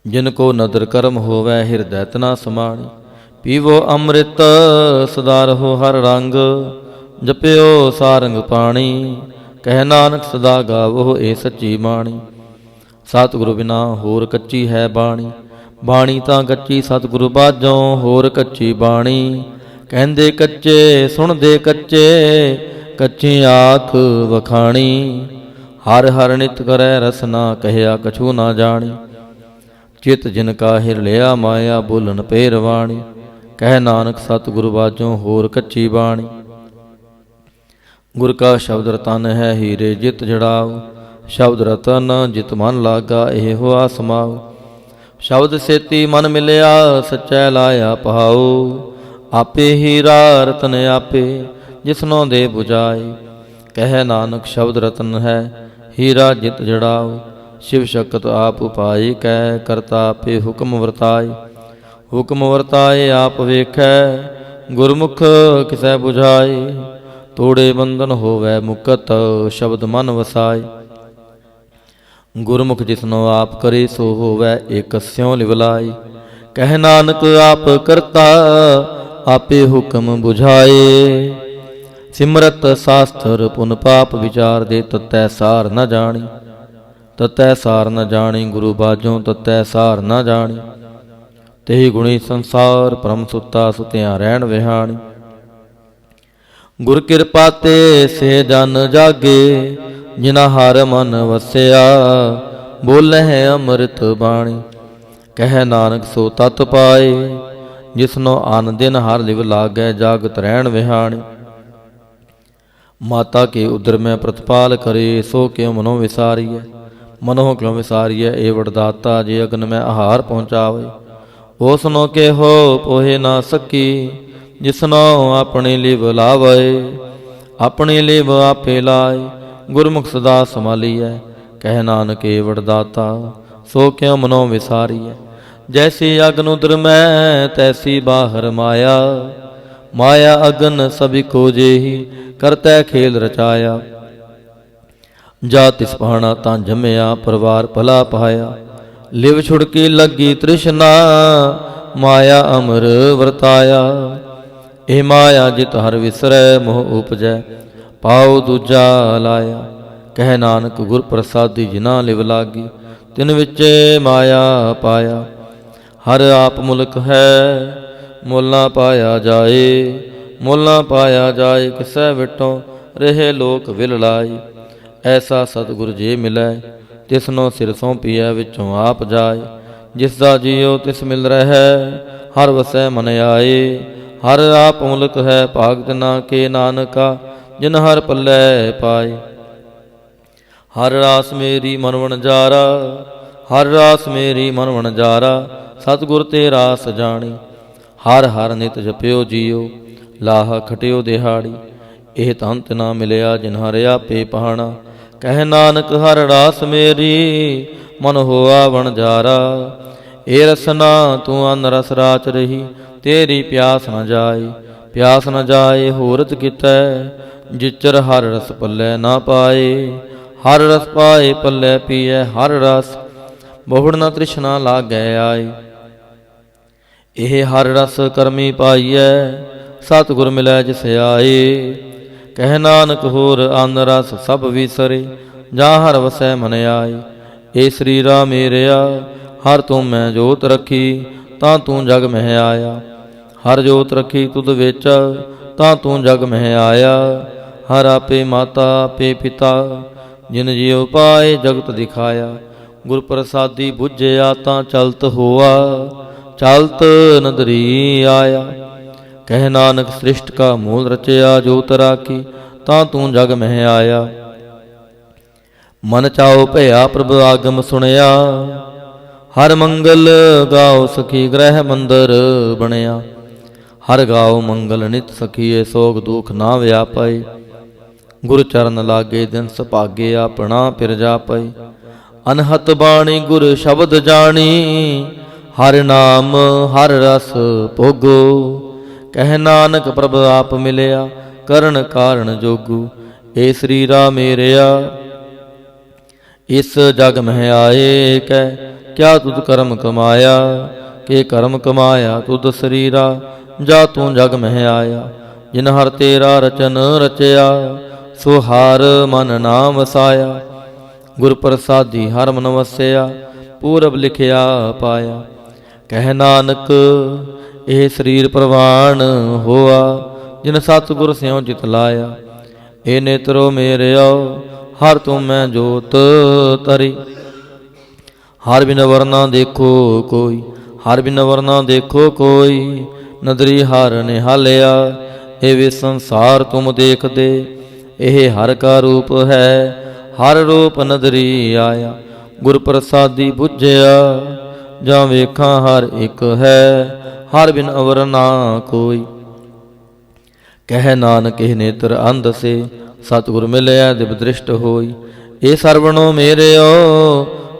ਜਿਨ ਕੋ ਨਦਰ ਕਰਮ ਹੋਵੈ, ਹਿਰਦੈ ਤਨਾ ਸਮਾਣੀ। ਪੀਵੋ ਅੰਮ੍ਰਿਤ ਸਦਾ ਰਹੋ ਹਰ ਰੰਗ, ਜਪਿਓ ਸਾਰੰਗ ਪਾਣੀ। ਕਹਿ ਨਾਨਕ ਸਦਾ ਗਾਵੋ ਏ ਸੱਚੀ ਬਾਣੀ। ਸਤਿਗੁਰੂ ਬਿਨਾ ਹੋਰ ਕੱਚੀ ਹੈ ਬਾਣੀ, ਬਾਣੀ ਤਾਂ ਕੱਚੀ ਸਤਿਗੁਰੂ ਬਾਝੋਂ, ਹੋਰ ਕੱਚੀ ਬਾਣੀ। ਕਹਿੰਦੇ ਕੱਚੇ ਸੁਣਦੇ ਕੱਚੇ, ਕੱਚੀ ਆਖ ਵਖਾਣੀ। ਹਰ ਹਰ ਨਿਤ ਕਰੈ ਰਸਨਾ, ਕਹਿਆ ਕਛੂ ਨਾ ਜਾਣੀ। ਚਿਤ ਜਿਨ ਕਾ ਹਿਰ ਲਿਆ ਮਾਇਆ, ਬੋਲਣ ਪੇਰ ਵਾਣੀ। ਕਹਿ ਨਾਨਕ ਸਤਿਗੁਰੂ ਬਾਝੋਂ, ਹੋਰ ਕੱਚੀ ਬਾਣੀ। ਗੁਰ ਕਾ ਸ਼ਬਦ ਰਤਨ ਹੈ, ਹੀਰੇ ਜਿਤ ਜੜਾਓ। ਸ਼ਬਦ ਰਤਨ ਜਿਤ ਮਨ ਲਾਗਾ, ਇਹ ਹੋਆ ਸਮਾਉ। ਸ਼ਬਦ ਸੇਤੀ ਮਨ ਮਿਲਿਆ, ਸੱਚੈ ਲਾਇਆ ਪਹਾਉ। ਆਪੇ ਹੀਰਾ ਰਤਨ ਆਪੇ, ਜਿਸਨੋਂ ਦੇ 부ਜਾਏ। ਕਹਿ ਨਾਨਕ ਸ਼ਬਦ ਰਤਨ ਹੈ, ਹੀਰਾ ਜਿਤ ਜੜਾਓ। ਸ਼ਿਵ ਸ਼ਕਤ ਆਪ ਉਪਾਈ, ਕਹਿ ਕਰਤਾ ਆਪੇ ਹੁਕਮ ਵਰਤਾਏ। ਹੁਕਮ ਵਰਤਾਏ ਆਪ ਵੇਖੈ, ਗੁਰਮੁਖ ਕਿਸੈ 부ਝਾਏ। ਤੋੜੇ ਬੰਧਨ ਹੋਵੈ ਮੁਕਤ, ਸ਼ਬਦ ਮਨ ਵਸਾਏ। ਗੁਰਮੁਖ ਜਿਸਨੋ ਆਪ ਕਰੇ, ਸੋ ਹੋਵੈ ਏਕ ਸਿਉ ਲਿਵਲਾਈ। ਕਹਿ ਨਾਨਕ ਆਪ ਕਰਤਾ, ਆਪੇ ਹੁਕਮ 부ਝਾਏ। ਸਿਮਰਤ ਸਾਸਤਰ ਪੁਨ ਪਾਪ ਵਿਚਾਰ ਦੇ, ਤਤੈ ਸਾਰ ਨ ਜਾਣੀ। ਤਤੈ ਸਾਰ ਨ ਜਾਣੀ, ਗੁਰੂ ਬਾਝੋਂ ਤਤੈ ਸਾਰ ਨ ਜਾਣੀ। ਤੇਹੀ ਗੁਣੀ ਸੰਸਾਰ, ਪਰਮ ਸੁੱਤਾ ਸੁਤਿਆਂ ਰਹਿਣ ਵਿਹਾਣੀ। ਗੁਰ ਕਿਰਪਾ ਤੇ ਸੇ ਜਨ ਜਾਗੇ, ਜਿਨਾ ਹਰ ਮਨ ਵਸਿਆ। ਬੋਲਹਿ ਅੰਮ੍ਰਿਤ ਬਾਣੀ, ਕਹਿ ਨਾਨਕ ਸੋ ਤਤ ਪਾਏ। ਜਿਸਨੋ ਅਨ ਦਿਨ ਹਰ ਲਿਵ ਲਾਗੈ, ਜਾਗਤ ਰਹਿਣ ਵਿਹਾਣੀ। ਮਾਤਾ ਕੇ ਉਦਰ ਮੈਂ ਪ੍ਰਤਪਾਲ ਕਰੇ, ਸੋ ਕਿਉ ਮਨੋ ਵਿਸਾਰੀਐ। ਮਨੋ ਕਿਉ ਵਿਸਾਰੀਐ, ਏ ਵਡਦਾਤਾ ਜੇ ਅਗਨ ਮੈਂ ਆਹਾਰ ਪਹੁੰਚਾਵੇ। ਉਸਨੋ ਕਿਹੋ ਪੋਹੇ ਨਾ ਸਕੀ, ਜਿਸਨੋ ਆਪਣੀ ਲਿਵ ਲਾਵੇ। ਆਪਣੀ ਲਿਵ ਆਪੇ ਲਾਏ, ਗੁਰਮੁਖ ਸਦਾ ਸੰਭਾਲੀਐ। ਕਹਿ ਨਾਨਕ ਏ ਵਡਦਾਤਾ, ਸੋ ਕਿਉ ਮਨੋ ਵਿਸਾਰੀਐ। ਜੈਸੀ ਅਗਨ ਉਦਰ ਮੈਂ, ਤੈਸੀ ਬਾਹਰ ਮਾਇਆ। ਮਾਇਆ ਅਗਨ ਸਭਿ ਕੋ ਜੇਹੀ, ਕਰਤੈ ਖੇਲ ਰਚਾਇਆ। ਜਾ ਤਿਸ ਪਾਣਾ ਤਾਂ ਜੰਮਿਆ, ਪਰਿਵਾਰ ਭਲਾ ਪਾਇਆ। ਲਿਵ ਛੁੜਕੀ ਲੱਗੀ ਤ੍ਰਿਸ਼ਨਾ, ਮਾਇਆ ਅਮਰ ਵਰਤਾਇਆ। ਇਹ ਮਾਇਆ ਜਿਤ ਹਰ ਵਿਸਰੈ ਮੋਹ ਉਪਜੈ, ਪਾਉ ਦੂਜਾ ਲਾਇਆ। ਕਹਿ ਨਾਨਕ ਗੁਰ ਪ੍ਰਸਾਦੀ ਜਿਨਾ ਲਿਵ ਲਾਗੀ, ਤਿਨ ਵਿੱਚੇ ਮਾਇਆ ਪਾਇਆ। ਹਰ ਆਪ ਮੁਲਕ ਹੈ ਮੁੱਲ ਨਾ ਪਾਇਆ ਜਾਏ, ਮੁੱਲ ਨਾ ਪਾਇਆ ਜਾਏ ਕਿਸੈ ਵਿਟੋਂ ਰਹੇ ਲੋਕ ਵਿਲ ਲਾਈ। ਐਸਾ ਸਤਿਗੁਰ ਜੇ ਮਿਲੈ ਤਿਸਨੋ ਸਿਰ ਸੌਂਪੀਐ, ਵਿੱਚੋਂ ਆਪ ਜਾਏ। ਜਿਸ ਦਾ ਜੀਉ ਤਿਸ ਮਿਲ ਰਹਿ, ਹਰ ਵਸੈ ਮਨ ਆਏ। ਹਰ ਆਪ ਮੁਲਕ ਹੈ ਭਾਗ ਤਿਨਾ ਕੇ, ਨਾਨਕਾ ਜਿਨ ਹਰ ਪੱਲੇ ਪਾਏ। ਹਰ ਰਾਸ ਮੇਰੀ ਮਨ ਵਣਜਾਰਾ, ਹਰ ਰਾਸ ਮੇਰੀ ਮਨ ਵਣਜਾਰਾ, ਸਤਿਗੁਰ ਤੇ ਰਾਸ ਜਾਣੀ। ਹਰ ਹਰ ਨਿਤ ਜਪਿਓ ਜੀਓ, ਲਾਹ ਖਟਿਓ ਦਿਹਾੜੀ। ਇਹ ਤੰਤ ਨਾ ਮਿਲਿਆ ਜਿਨ ਹਰ ਆਪੇ ਪਹਾਣਾ। ਕਹਿ ਨਾਨਕ ਹਰ ਰਾਸ ਮੇਰੀ ਮਨ ਹੋਆ ਵਣਜਾਰਾ। ਇਹ ਰਸਨਾ ਤੂੰ ਅਨ ਰਸ ਰਾਚ ਰਹੀ, ਤੇਰੀ ਪਿਆਸ ਨ ਜਾਏ। ਪਿਆਸ ਨ ਜਾਏ ਹੋਰਤ ਕੀਤੈ, ਜਿਚਰ ਹਰ ਰਸ ਪੱਲੇ ਨਾ ਪਾਏ। ਹਰ ਰਸ ਪਾਏ ਪੱਲੇ ਪੀਐ ਹਰ ਰਸ, ਬਹੁੜ ਨ ਤ੍ਰਿਸ਼ਨਾ ਲਾਗੈ ਆਏ। ਇਹ ਹਰ ਰਸ ਕਰਮੀ ਪਾਈਐ, ਸਤਿਗੁਰ ਮਿਲੈ ਜਿਸ ਆਏ। ਕਹਿ ਨਾਨਕ ਹੋਰ ਅਨ ਰਸ ਸਭ ਵਿਸਰੇ, ਜਾਂ ਹਰ ਵਸੈ ਮਨ ਆਏ। ਏ ਸਰੀਰਾ ਮੇਰਿਆ ਹਰ ਤੂੰ ਮੈਂ ਜੋਤ ਰੱਖੀ, ਤਾਂ ਤੂੰ ਜਗ ਮਹਿ ਆਇਆ। ਹਰ ਜੋਤ ਰੱਖੀ ਤੁਧ ਵਿੱਚ, ਤਾਂ ਤੂੰ ਜਗ ਮਹਿ ਆਇਆ। ਹਰ ਆਪੇ ਮਾਤਾ ਆਪੇ ਪਿਤਾ, ਜਿਨ ਜਿਉ ਪਾਏ ਜਗਤ ਦਿਖਾਇਆ। ਗੁਰ ਪ੍ਰਸਾਦੀ ਬੁੱਝਿਆ ਤਾਂ ਚਲਤ ਹੋਆ, ਚਲਤ ਨਦਰੀ ਆਇਆ। ਕਹਿ ਨਾਨਕ ਸ੍ਰਿਸ਼ਟ ਕਾ ਮੂਲ ਰਚਿਆ, ਜੋਤ ਰਾਖੀ ਤਾਂ ਤੂੰ ਜਗ ਮਹਿ ਆਇਆ। ਮਨ ਚਾਉ ਭਇਆ ਪ੍ਰਭ ਆਗਮ ਸੁਣਿਆ, ਹਰ ਮੰਗਲ ਗਾਓ ਸਖੀ ਗ੍ਰਹਿ ਮੰਦਰ ਬਣਿਆ। ਹਰ ਗਾਓ ਮੰਗਲ ਨਿਤ ਸਖੀਏ, ਸੋਗ ਦੁਖ ਨਾ ਵਿਆਪੈ। ਗੁਰ ਚਰਨ ਲਾਗੇ ਦਿਨ ਸੁਭਾਗੇ, ਆਪਣਾ ਫਿਰ ਜਾਪੈ। ਅਨਹਤ ਬਾਣੀ ਗੁਰ ਸ਼ਬਦ ਜਾਣੀ, ਹਰ ਨਾਮ ਹਰ ਰਸ ਭੋਗੋ। ਕਹਿ ਨਾਨਕ ਪ੍ਰਭ ਆਪ ਮਿਲਿਆ, ਕਰਨ ਕਾਰਨ ਜੋਗੂ। ਏ ਸਰੀਰਾ ਮੇਰਿਆ ਇਸ ਜਗ ਮਹਿ ਆਏ। ਕਹਿ ਕਿਆ ਤੁਧ ਕਰਮ ਕਮਾਇਆ, ਕਿ ਕਰਮ ਕਮਾਇਆ ਤੁਧ ਸਰੀਰਾ, ਜਾ ਤੂੰ ਜਗ ਮਹਿ ਆਇਆ। ਜਿਨ ਹਰ ਤੇਰਾ ਰਚਨ ਰਚਿਆ, ਸੋ ਹਰ ਮਨ ਨਾ ਵਸਾਇਆ। ਗੁਰ ਪ੍ਰਸਾਦੀ ਹਰ ਮਨ ਵਸਿਆ, ਪੂਰਬ ਲਿਖਿਆ ਪਾਇਆ। ਕਹਿ ਨਾਨਕ ਇਹ ਸਰੀਰ ਪ੍ਰਵਾਨ ਹੋਆ, ਜਿਨ ਸਤਿਗੁਰ ਸਿਉ ਜਿਤ ਲਾਇਆ। ਏ ਨੇਤਰੋ ਮੇਰਿਓ ਹਰ ਤੂੰ ਮੈਂ ਜੋਤ ਤਰੀ, ਹਰ ਬਿਨ ਵਰਨਾ ਦੇਖੋ ਕੋਈ, ਹਰ ਬਿਨ ਵਰਨਾ ਦੇਖੋ ਕੋਈ। ਨਦਰੀ ਹਰ ਨਿਹਾਲਿਆ, ਇਹ ਵੇ ਸੰਸਾਰ ਤੁਮ ਦੇਖਦੇ। ਇਹ ਹਰ ਕਾ ਰੂਪ ਹੈ, ਹਰ ਰੂਪ ਨਦਰੀ ਆਇਆ। ਗੁਰ ਪ੍ਰਸਾਦੀ ਬੁੱਝਿਆ, ਜਾਂ ਵੇਖਾਂ ਹਰ ਇੱਕ ਹੈ, ਹਰ ਬਿਨ ਅਵਰ ਨਾ ਕੋਈ। ਕਹਿ ਨਾਨਕ ਇਹ ਨੇਤਰ ਅੰਧ ਸੇ, ਸਤਿਗੁਰ ਮਿਲਿਆ ਦਿਵ ਦ੍ਰਿਸ਼ਟ ਹੋਈ। ਇਹ ਸਰਵਣੋ ਮੇਰਿਓ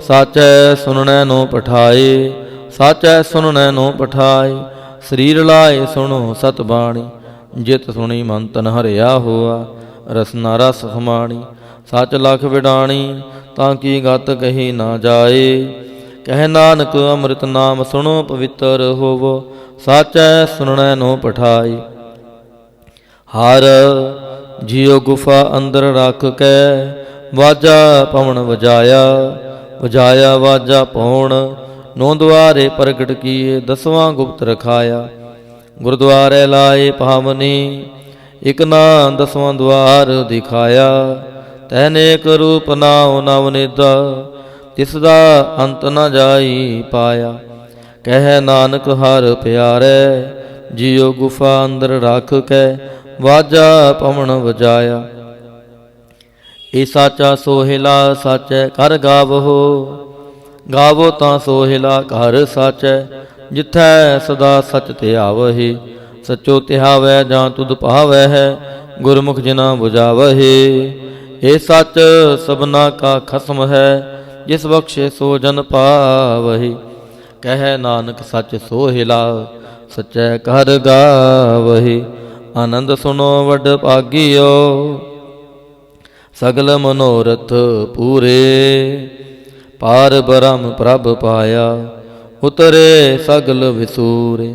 ਸਾਚੈ ਸੁਣਨੈ ਨੋ ਪਠਾਏ, ਸਾਚੈ ਸੁਣਨੈ ਨੋ ਪਠਾਏ। ਸਰੀਰ ਲਾਏ ਸੁਣੋ ਸਤ ਬਾਣੀ, ਜਿਤ ਸੁਣੀ ਮਨ ਤਨ ਹਰਿਆ ਹੋਆ। ਰਸਨਾ ਰਸ ਸਮਾਣੀ, ਸੱਚ ਲਖ ਵਿਡਾਣੀ, ਤਾਂ ਕੀ ਗਤ ਕਹੀ ਨਾ ਜਾਏ। ਕਹਿ ਨਾਨਕ ਅੰਮ੍ਰਿਤ ਨਾਮ ਸੁਣੋ ਪਵਿੱਤਰ ਹੋਵੋ, ਸਾਚੈ ਸੁਣਨੈ ਨੋ ਪਠਾਈ। ਹਰ ਜਿਉ ਗੁਫਾ ਅੰਦਰ ਰੱਖ ਕੇ, ਵਾਜਾ ਪਵਨ ਵਜਾਇਆ। ਵਜਾਇਆ ਵਾਜਾ ਪਉਣ, ਨੌ ਦੁਆਰੇ ਪ੍ਰਗਟ ਕੀਏ, ਦਸਵਾਂ ਗੁਪਤ ਰਖਾਇਆ। ਗੁਰਦੁਆਰੇ ਲਾਏ ਪਾਵਨੀ, ਇਕ ਨਾ ਦਸਵਾਂ ਦੁਆਰ ਦਿਖਾਇਆ। ਤੈਨੇਕ ਰੂਪ ਨਾਉ ਨਵਨਿਦਾ, ਤਿਸ ਦਾ ਅੰਤ ਨ ਜਾਈ ਪਾਇਆ। ਕਹਿ ਨਾਨਕ ਹਰ ਪਿਆਰੇ, ਜਿਉ ਗੁਫਾ ਅੰਦਰ ਰੱਖ ਕੇ, ਵਾਜਾ ਪਵਨ ਵਜਾਇਆ। ਇਹ ਸਾਚਾ ਸੋਹਿਲਾ ਸਾਚੈ ਕਰ ਗਾਵੋ, ਗਾਵੋ ਤਾਂ ਸੋਹਿਲਾ ਘਰ ਸਾਚੈ। ਜਿਥੈ ਸਦਾ ਸਚ ਧਿਆਵਹਿ, ਸਚੋ ਧਿਆਵੈ ਜਾਂ ਤੁਧ ਭਾਵੈ ਹੈ। ਗੁਰਮੁਖ ਜਿਨਾ ਬੁਝਾਵਹਿ, ਇਹ ਸੱਚ ਸਭਨਾ ਕਾ ਖਸਮ ਹੈ। ਜਿਸ ਬਖਸ਼ੇ ਸੋ ਜਨ ਪਾਵਹਿ। ਕਹਿ ਨਾਨਕ ਸੱਚ ਸੋਹਿਲਾ, ਸਚੈ ਕਰ ਗਾਵਹਿ। ਆਨੰਦ ਸੁਨੋ ਵੱਡ ਭਾਗਿਓ, ਸਗਲ ਮਨੋਰਥ ਪੂਰੇ। ਪਾਰ ਬ੍ਰਹਮ ਪ੍ਰਭ ਪਾਇਆ, ਉਤਰੇ ਸਗਲ ਵਿਸੂਰੇ।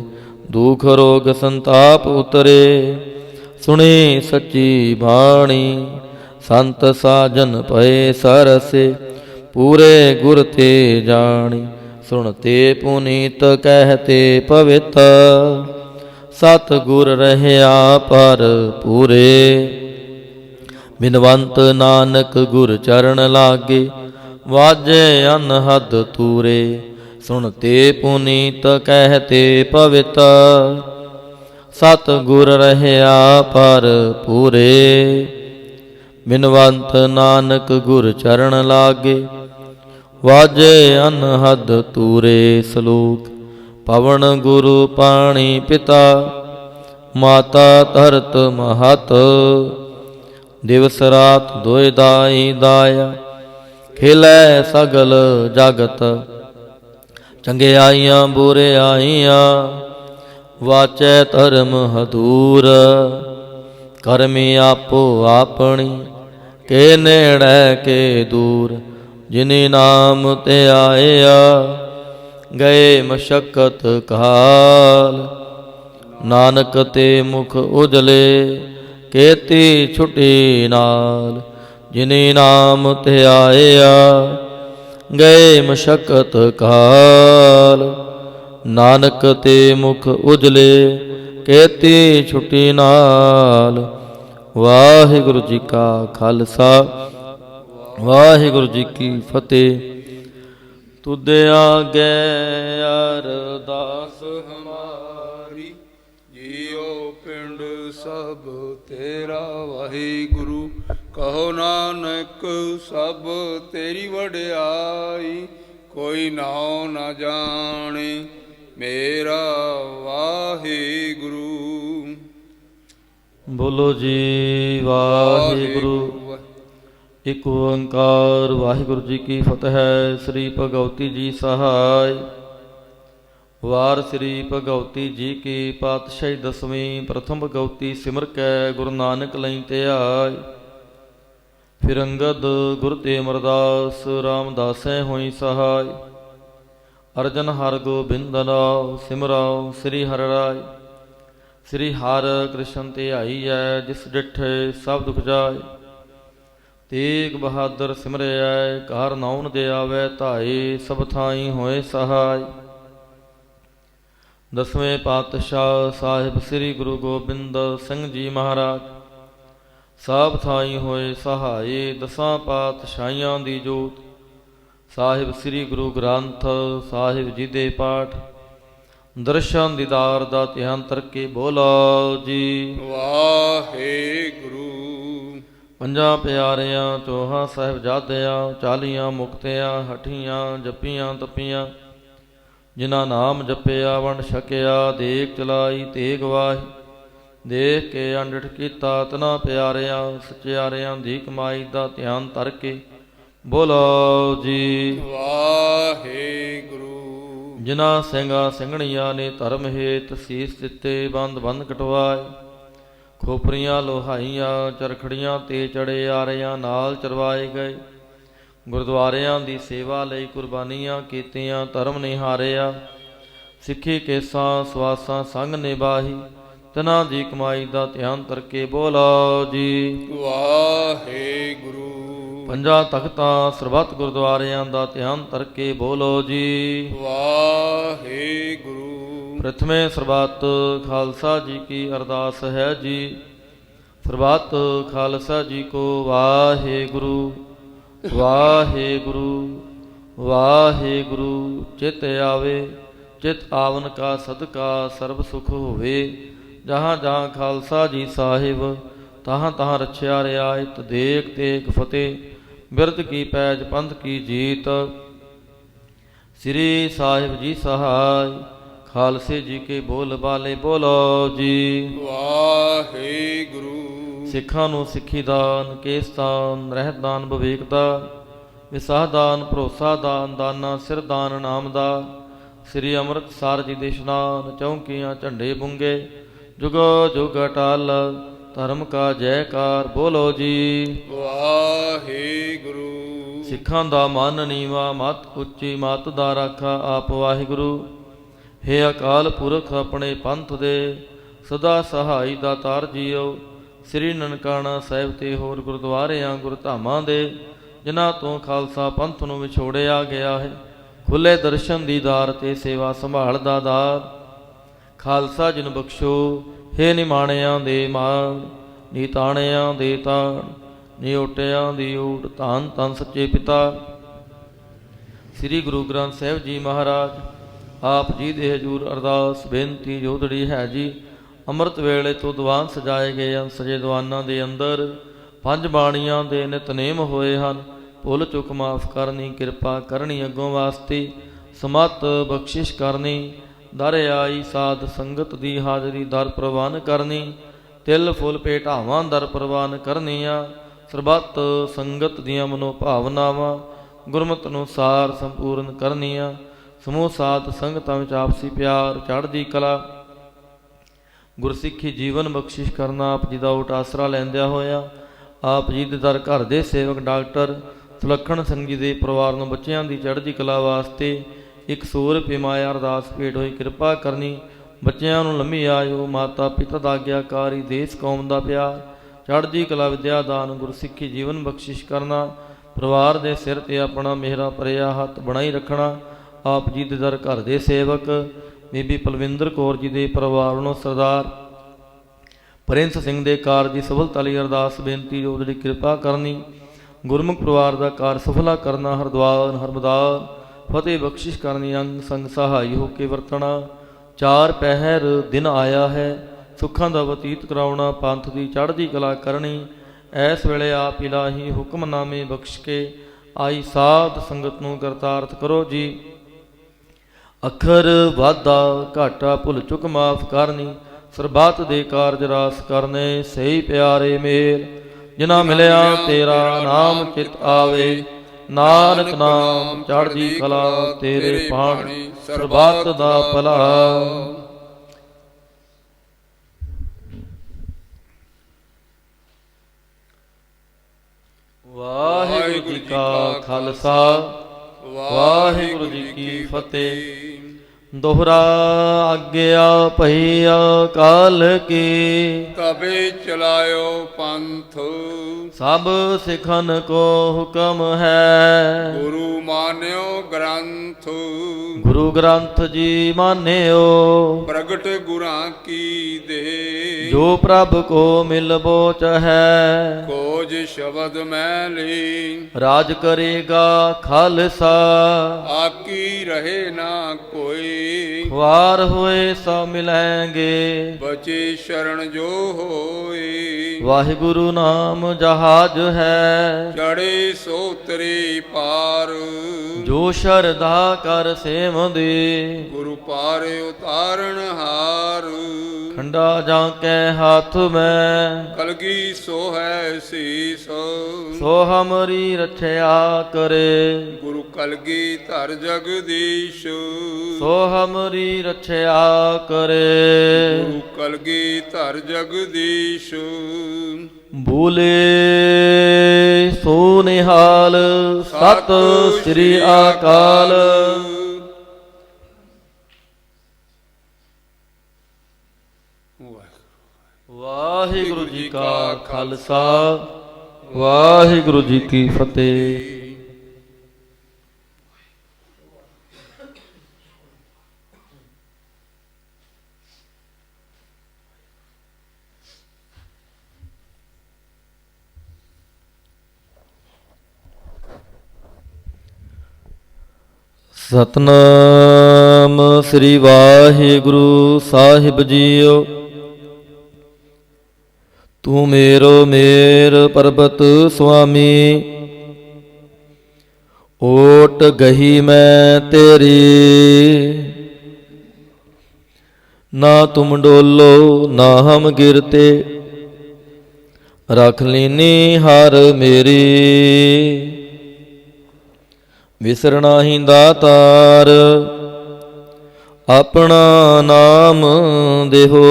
ਦੁਖ ਰੋਗ ਸੰਤਾਪ ਉਤਰੇ। ਸੁਣੀ ਸੱਚੀ ਬਾਣੀ ਸੰਤ ਸਾਜਨ ਭਏ ਸਰਸੇ, ਪੂਰੇ ਗੁਰ ਤੇ ਜਾਣੀ। ਸੁਣਤੇ ਪੁਨੀਤ ਕਹਿਤੇ ਪਵਿੱਤ, ਸਤ ਗੁਰ ਰਹਿਆ ਪਰ ਪੂਰੇ। ਬਿਨਵੰਤ ਨਾਨਕ ਗੁਰ ਚਰਨ ਲਾਗੇ, ਵਾਜੇ ਅਨਹਦ ਤੂਰੇ। ਸੁਣਤੇ ਪੁਨੀਤ ਕਹਿਤੇ ਪਵਿੱਤ, ਸਤ ਗੁਰ ਰਹਿਆ ਪਰ ਪੂਰੇ। ਬਿਨਵੰਤ ਨਾਨਕ ਗੁਰ ਚਰਨ ਲਾਗੇ, ਵਾਜੇ ਅਨਹਦ ਤੂਰੇ। ਸ਼ਲੋਕ। ਪਵਨ ਗੁਰੂ ਪਾਣੀ ਪਿਤਾ, ਮਾਤਾ ਧਰਤ ਮਹਤ। ਦਿਵਸ ਰਾਤ ਦੋਇ ਦਾਈ ਦਾਇਆ, ਖਿਲੈ ਸਗਲ ਜਗਤ। ਚੰਗਿਆਈਆਂ ਬੁਰਿਆਈਆਂ, ਵਾਚੈ ਧਰਮ ਹਦੂਰ। ਕਰਮੀ ਆਪੋ ਆਪਣੀ, ਕੇ ਨੇੜੇ ਕੇ ਦੂਰ। ਜਿਨੀ ਨਾਮ ਤੇ ਆਇਆ, ਗਏ ਮਸ਼ਕਤ ਕਾਲ। ਨਾਨਕ ਤੇ ਮੁਖ ਉਜਲੇ, ਕੀਤੀ ਛੁਟੀ ਨਾਲ। ਜਿਨੀ ਨਾਮ ਤੇ ਆਇਆ, ਗਏ ਮਸ਼ਕਤ ਕਾਲ। ਨਾਨਕ ਤੇ ਮੁਖ ਉਜਲੇ, ਕੀਤੀ ਛੁਟੀ ਨਾਲ। ਵਾਹਿਗੁਰੂ ਜੀ ਕਾ ਖਾਲਸਾ, ਵਾਹਿਗੁਰੂ ਜੀ ਕੀ ਫਤਿਹ। ਤੁਧ ਆਗੇ ਅਰਦਾਸ ਹਮਾਰੀ, ਜੀਉ ਪਿੰਡ ਸਭ ਤੇਰਾ ਵਾਹਿਗੁਰੂ। ਕਹੋ ਨਾਨਕ ਸਭ ਤੇਰੀ ਵਡਿਆਈ, ਕੋਈ ਨਾਉ ਨਾ ਜਾਣੇ ਮੇਰਾ ਵਾਹਿਗੁਰੂ। ਬੋਲੋ ਜੀ ਵਾਹਿਗੁਰੂ। ਇਕ ਓੰਕਾਰ ਵਾਹਿਗੁਰੂ ਜੀ ਕੀ ਫਤਿਹ। ਸ੍ਰੀ ਭਗਵਤੀ ਜੀ ਸਹਾਇ। ਵਾਰ ਸ੍ਰੀ ਭਗਵਤੀ ਜੀ ਕੀ ਪਾਤਸ਼ਾਹੀ ਦਸਵੀਂ। ਪ੍ਰਥਮ ਭਗਵਤੀ ਸਿਮਰ ਕੈ ਗੁਰੂ ਨਾਨਕ ਲਈ ਤੇ ਆਏ। ਫਿਰ ਅੰਗਦ ਗੁਰ ਤੇ ਅਮਰਦਾਸ, ਰਾਮਦਾਸੈ ਹੋਈ ਸਹਾਇ। ਅਰਜਨ ਹਰ ਗੋਬਿੰਦ ਨਾਉ, ਸਿਮਰਾਉ ਸ੍ਰੀ ਹਰਿ ਰਾਇ। ਸ੍ਰੀ ਹਰਿ ਕ੍ਰਿਸ਼ਨ ਧਿਆਈਐ, ਜਿਸ ਡਿਠੇ ਸਭ ਦੁਖ ਜਾਏ। ਤੇਗ ਬਹਾਦਰ ਸਿਮਰਿਐ, ਘਰ ਨਾਉਨ ਦੇ ਆਵੈ ਧਾਏ। ਸਭ ਥਾਈ ਹੋਏ ਸਹਾਇ। ਦਸਵੇਂ ਪਾਤਸ਼ਾਹ ਸਾਹਿਬ ਸ੍ਰੀ ਗੁਰੂ ਗੋਬਿੰਦ ਸਿੰਘ ਜੀ ਮਹਾਰਾਜ, ਸਭ ਥਾਈ ਹੋਏ ਸਹਾਏ। ਦਸਾਂ ਪਾਤਸ਼ਾਹੀਆਂ ਦੀ ਜੋਤ ਸਾਹਿਬ ਸ੍ਰੀ ਗੁਰੂ ਗ੍ਰੰਥ ਸਾਹਿਬ ਜੀ ਦੇ ਪਾਠ, ਦਰਸ਼ਨ ਦੀਦਾਰ ਦਾ ਧਿਆਨ ਤਰਕੇ ਬੋਲੋ ਜੀ ਵਾਹਿਗੁਰੂ। ਪੰਜਾਂ ਪਿਆਰਿਆਂ, ਚੌਹਾਂ ਸਾਹਿਬਜ਼ਾਦਿਆਂ, 40 ਮੁਕਤਿਆਂ, ਹਠੀਆਂ ਜਪੀਆਂ ਤਪੀਆਂ। ਜਿਨ੍ਹਾਂ ਨਾਮ ਜਪਿਆ ਵੰਡ ਛਕਿਆ, ਦੇਖ ਚਲਾਈ ਤੇਗ ਵਾਹੀ। ਦੇਖ ਕੇ ਅੰਡਿਠ ਕੀਤਾ ਤਨਾ ਪਿਆਰਿਆਂ, ਸਚਿਆਰਿਆਂ ਦੀ ਕਮਾਈ ਦਾ ਧਿਆਨ ਧਰ ਕੇ ਬੋਲੋ ਜੀ ਵਾਹਿਗੁਰੂ। ਜਿਨ੍ਹਾਂ ਸਿੰਘਾਂ ਸਿੰਘਣੀਆਂ ਨੇ ਧਰਮ ਹੇਤ ਸੀਸ ਦਿੱਤੇ, ਬੰਦ ਬੰਦ ਕਟਵਾਏ। ਖੋਪਰੀਆਂ ਲੋਹਾਈਆਂ, ਚਰਖੜੀਆਂ ਤੇ ਚੜੇ ਆਰਿਆਂ ਨਾਲ ਚਰਵਾਏ ਗਏ। ਗੁਰਦੁਆਰਿਆਂ ਦੀ ਸੇਵਾ ਲਈ ਕੁਰਬਾਨੀਆਂ ਕੀਤੀਆਂ, ਧਰਮ ਨਿਹਾਰਿਆ। ਸਿੱਖੀ ਕੇਸਾਂ ਸਵਾਸਾਂ ਸੰਗ ਨਿਭਾਹੀ, ਤਨਾਂ ਦੀ ਕਮਾਈ ਦਾ ਧਿਆਨ ਤਰਕੇ ਬੋਲੋ ਜੀ ਵਾਹਿਗੁਰੂ। ਪੰਜਾਂ ਤਖਤਾਂ ਸਰਬੱਤ ਗੁਰਦੁਆਰਿਆਂ ਦਾ ਧਿਆਨ ਤਰਕੇ ਬੋਲੋ ਜੀ ਵਾਹਿਗੁਰੂ। ਪ੍ਰਥਮੇ ਸਰਬੱਤ ਖਾਲਸਾ ਜੀ ਕੀ ਅਰਦਾਸ ਹੈ ਜੀ। ਸਰਬੱਤ ਖਾਲਸਾ ਜੀ ਕੋ ਵਾਹਿਗੁਰੂ ਵਾਹਿਗੁਰੂ ਵਾਹਿਗੁਰੂ। ਚਿਤ ਆਵੇ ਚਿਤ ਆਵਨ ਕਾ ਸਦਕਾ ਸਰਬ ਸੁਖ ਹੋਵੇ। ਜਹਾਂ ਜਹਾਂ ਖਾਲਸਾ ਜੀ ਸਾਹਿਬ, ਤਹਾਂ ਤਹਾਂ ਰਛਿਆ ਰਿਆਇਤ। ਦੇਖ ਤੇਗ ਫਤਿਹ, ਬਿਰਧ ਕੀ ਪੈਜ ਪੰਥ ਕੀ ਜੀਤ। ਸ੍ਰੀ ਸਾਹਿਬ ਜੀ ਸਹਾਇ। ਖਾਲਸੇ ਜੀ ਕੇ ਬੋਲ ਬਾਲੇ ਬੋਲੋ ਜੀ ਵਾਹਿਗੁਰੂ। ਸਿੱਖਾਂ ਨੂੰ ਸਿੱਖੀ ਦਾਨ, ਕੇਸ ਦਾਨ, ਰਹਿਤ ਦਾਨ, ਵਿਵੇਕ ਦਾਨ, ਵਿਸਾਹ ਦਾਨ, ਭਰੋਸਾ ਦਾਨ, ਦਾਨਾ ਸਿਰ ਦਾਨ, ਨਾਮ ਦਾ। ਸ੍ਰੀ ਅੰਮ੍ਰਿਤਸਰ ਜੀ ਦੇ ਇਸ਼ਨਾਨ, ਚੌਂਕੀਆਂ ਝੰਡੇ ਬੁੰਗੇ, ਜੁਗੋ ਜੁਗ ਅਟਲ। ਧਰਮ ਕਾ ਜੈਕਾਰ ਬੋਲੋ ਜੀ ਵਾਹਿਗੁਰੂ। ਸਿੱਖਾਂ ਦਾ ਮਨ ਨੀਵਾ, ਮਤ ਉੱਚੀ, ਮਤ ਦਾ ਰਾਖਾ ਆਪ ਵਾਹਿਗੁਰੂ। हे अकाल पुरख अपने पंथ दे सदा सहाई दातार जीओ। ਸ੍ਰੀ ਨਨਕਾਣਾ ਸਾਹਿਬ ਤੇ ਹੋਰ ਗੁਰਦੁਆਰਿਆਂ ਗੁਰਧਾਮਾਂ ਦੇ ਜਿਨ੍ਹਾਂ ਤੋਂ ਖਾਲਸਾ ਪੰਥ ਨੂੰ ਵਿਛੋੜਿਆ ਗਿਆ ਹੈ, ਖੁੱਲੇ ਦਰਸ਼ਨ ਦੀਦਾਰ ਤੇ ਸੇਵਾ ਸੰਭਾਲ ਦਾ ਦਾਤ ਖਾਲਸਾ ਜਿਨ ਬਖਸ਼ੋ। ਹੇ ਨਿਮਾਣਿਆਂ ਦੇ ਮਾਣ, ਨੀ ਤਾਣਿਆਂ ਦੇ ਤਾਣ, ਨੀ ਓਟਿਆਂ ਦੀ ਓਟ, ਧੰਨ ਧੰਨ ਸੱਚੇ ਪਿਤਾ ਸ੍ਰੀ ਗੁਰੂ ਗ੍ਰੰਥ ਸਾਹਿਬ ਜੀ ਮਹਾਰਾਜ। ਆਪ ਜੀ ਦੇ ਹਜ਼ੂਰ ਅਰਦਾਸ ਬੇਨਤੀ ਜੋਦੜੀ ਹੈ ਜੀ। ਅੰਮ੍ਰਿਤ ਵੇਲੇ ਤੋਂ ਦੀਵਾਨ ਸਜਾਏ ਗਏ ਹਨ। ਸਜੇ ਦੀਵਾਨਾਂ ਦੇ ਅੰਦਰ ਪੰਜ ਬਾਣੀਆਂ ਦੇ ਨਿਤਨੇਮ ਹੋਏ ਹਨ। ਭੁੱਲ ਚੁੱਕ ਮਾਫ ਕਰਨੀ, ਕਿਰਪਾ ਕਰਨੀ ਅੱਗੋਂ ਵਾਸਤੇ, ਸਮਤ ਬਖਸ਼ਿਸ਼ ਕਰਨੀ, ਦਰ ਆਈ ਸਾਧ ਸੰਗਤ ਦੀ ਹਾਜ਼ਰੀ ਦਰ ਪ੍ਰਵਾਨ ਕਰਨੀ, ਤਿਲ ਫੁੱਲ ਭੇਟਾਵਾਂ ਦਰ ਪ੍ਰਵਾਨ ਕਰਨੀਆਂ, ਸਰਬੱਤ ਸੰਗਤ ਦੀਆਂ ਮਨੋ ਭਾਵਨਾਵਾਂ ਗੁਰਮਤਿ ਅਨੁਸਾਰ ਸੰਪੂਰਨ ਕਰਨੀਆਂ। ਸਮੂਹ ਸਾਧ ਸੰਗਤਾਂ ਵਿੱਚ ਆਪਸੀ ਪਿਆਰ, ਚੜ੍ਹਦੀ ਕਲਾ, ਗੁਰਸਿੱਖੀ ਜੀਵਨ ਬਖਸ਼ਿਸ਼ ਕਰਨਾ। ਆਪ ਜੀ ਦਾ ਓਟ ਆਸਰਾ ਲੈਂਦਿਆਂ ਹੋਇਆ ਆਪ ਜੀ ਦੇ ਦਰ ਘਰ ਦੇ ਸੇਵਕ ਡਾਕਟਰ ਸੁਲੱਖਣ ਸਿੰਘ ਜੀ ਦੇ ਪਰਿਵਾਰ ਨੂੰ ਬੱਚਿਆਂ ਦੀ ਚੜ੍ਹਦੀ ਕਲਾ ਵਾਸਤੇ 100 ਰੁਪਏ ਮਾਇਆ ਅਰਦਾਸ ਭੇਟ ਹੋਈ ਕਿਰਪਾ ਕਰਨੀ। ਬੱਚਿਆਂ ਨੂੰ ਲੰਮੀ ਆਯੂ, ਮਾਤਾ ਪਿਤਾ ਦਾ ਆਗਿਆਕਾਰੀ, ਦੇਸ਼ ਕੌਮ ਦਾ ਪਿਆਰ, ਚੜ੍ਹਦੀ ਕਲਾ, ਵਿਦਿਆ ਦਾਨ, ਗੁਰਸਿੱਖੀ ਜੀਵਨ ਬਖਸ਼ਿਸ਼ ਕਰਨਾ। ਪਰਿਵਾਰ ਦੇ ਸਿਰ ਤੇ ਆਪਣਾ ਮਿਹਰਾ ਭਰਿਆ ਹੱਥ ਬਣਾਈ ਰੱਖਣਾ। ਆਪ ਜੀ ਦੇ ਦਰ ਘਰ ਦੇ ਸੇਵਕ ਬੀਬੀ ਪਲਵਿੰਦਰ ਕੌਰ ਜੀ ਦੇ ਪਰਿਵਾਰ ਨੂੰ ਸਰਦਾਰ ਪ੍ਰਿੰਸ ਸਿੰਘ ਦੇ ਕਾਰਜ ਦੀ ਸਫਲਤਾ ਲਈ ਅਰਦਾਸ ਬੇਨਤੀ ਜੋਦੜੀ ਕਿਰਪਾ ਕਰਨੀ। ਗੁਰਮੁਖ ਪਰਿਵਾਰ ਦਾ ਕਾਰ ਸਫਲਾ ਕਰਨਾ। ਹਰਦੁਆਰ ਹਰਮਦਾਨ ਫਤਿਹ ਬਖਸ਼ਿਸ਼ ਕਰਨੀ। ਅੰਗ ਸੰਗ ਸਹਾਈ ਹੋ ਕੇ ਵਰਤਣਾ। ਚਾਰ ਪਹਿਰ ਦਿਨ ਆਇਆ ਹੈ, ਸੁੱਖਾਂ ਦਾ ਬਤੀਤ ਕਰਾਉਣਾ, ਪੰਥ ਦੀ ਚੜ੍ਹਦੀ ਕਲਾ ਕਰਨੀ। ਐਸ ਵੇਲੇ ਆਪ ਇਲਾਹੀ ਹੁਕਮਨਾਮੇ ਬਖਸ਼ ਕੇ ਆਈ ਸਾਧ ਸੰਗਤ ਨੂੰ ਕਰਤਾਰਥ ਕਰੋ ਜੀ। ਅੱਖਰ ਵਾਧਾ ਘਾਟਾ ਭੁੱਲ ਚੁੱਕ ਮਾਫ ਕਰਨੀ। ਸਰਬੱਤ ਦੇ ਕਾਰਜ ਰਾਸ ਕਰਨੇ। ਸਹੀ ਪਿਆਰੇ ਮੇਲ ਜਿਨ੍ਹਾਂ ਮਿਲਿਆ ਤੇਰਾ ਨਾਮ ਚਿਤ ਆਵੇ। ਨਾਨਕ ਨਾਮ ਚੜ੍ਹਦੀ ਕਲਾ ਤੇਰੇ ਪਾਣੀ, ਸਰਬੱਤ ਦਾ ਭਲਾ। ਵਾਹਿਗੁਰੂ ਜੀ ਕਾ ਖਾਲਸਾ, ਵਾਹਿਗੁਰੂ ਜੀ ਕੀ ਫਤਿਹ। ਦੋਹਰਾ ਆਗਿਆ ਭਈ ਅਕਾਲ ਕੀ, ਤਬੇ ਚਲਾਇਓ ਪੰਥ ਸਭ ਸਿਖਨ ਕੋ ਹੁਕਮ ਹੈ। ਗੁਰੂ ਮਾਨਿਓ ਗ੍ਰੰਥ, ਗੁਰੂ ਗ੍ਰੰਥ ਜੀ ਮਾਨਿਓ। ਪ੍ਰਗਟ ਗੁਰਾਂ ਕੀ ਦੇ, ਜੋ ਪ੍ਰਭ ਕੋ ਮਿਲ ਬੋਚ ਹੈ। ਖੋਜ ਸ਼ਬਦ ਮੈਂ ਲਈ, ਰਾਜ ਕਰੇਗਾ ਖਾਲਸਾ। ਆਕੀ ਰਹੇ ਨਾ ਕੋਈ, ਖੁਆਰ ਹੋਏ ਸਭ ਮਿਲੈਂਗੇ। ਬਚੇ ਸ਼ਰਨ ਜੋ ਹੋਏ। ਵਾਹਿਗੁਰੂ ਨਾਮ ਜਹਾਜ ਹੈ, ਚੜੇ ਸੋ ਉਤਰੇ ਪਾਰ। ਜੋ ਸ਼ਰਧਾ ਕਰ ਸੇਵੰਦੇ। ਗੁਰੂ ਪਾਰ ਉਤਾਰਨ ਹਾਰ। ਖੰਡਾ ਜਾਂ ਕੈ ਹੱਥ ਮੈਂ, ਕਲਗੀ ਸੋ ਹੈ ਸੀਸ। ਸੋ ਹਮਰੀ ਰਛਿਆ ਕਰੇ। ਗੁਰੂ ਕਲਗੀ ਧਰ ਜਗਦੀਸ਼। ਸੋ ਹਮਰੀ ਰਛਿਆ ਕਰੇ। ਗੁਰੂ ਕਲਗੀ ਧਰ ਜਗਦੀਸ਼। ਬੋਲੇ ਸੋ ਨਿਹਾਲ, ਸਤਿ ਸ੍ਰੀ ਅਕਾਲ। ਵਾਹਿਗੁਰੂ ਜੀ ਕਾ ਖਾਲਸਾ, ਵਾਹਿਗੁਰੂ ਜੀ ਕੀ ਫਤਿਹ। ਸਤਨਾਮ ਸ੍ਰੀ ਵਾਹਿਗੁਰੂ ਸਾਹਿਬ ਜੀਓ। ਤੂੰ ਮੇਰੋ ਮੇਰ ਪਰਬਤ ਸੁਆਮੀ, ਓਟ ਗਹੀ ਮੈਂ ਤੇਰੀ। ਨਾ ਤੁਮ ਡੋਲੋ ਨਾ ਹਮ ਗਿਰਤੇ, ਰਖ ਲੀਨੀ ਹਰ ਮੇਰੀ। ਵਿਸਰਨਾ ਹੀ ਦਾਤਾਰ, ਆਪਣਾ ਨਾਮ ਦੇਹੋ।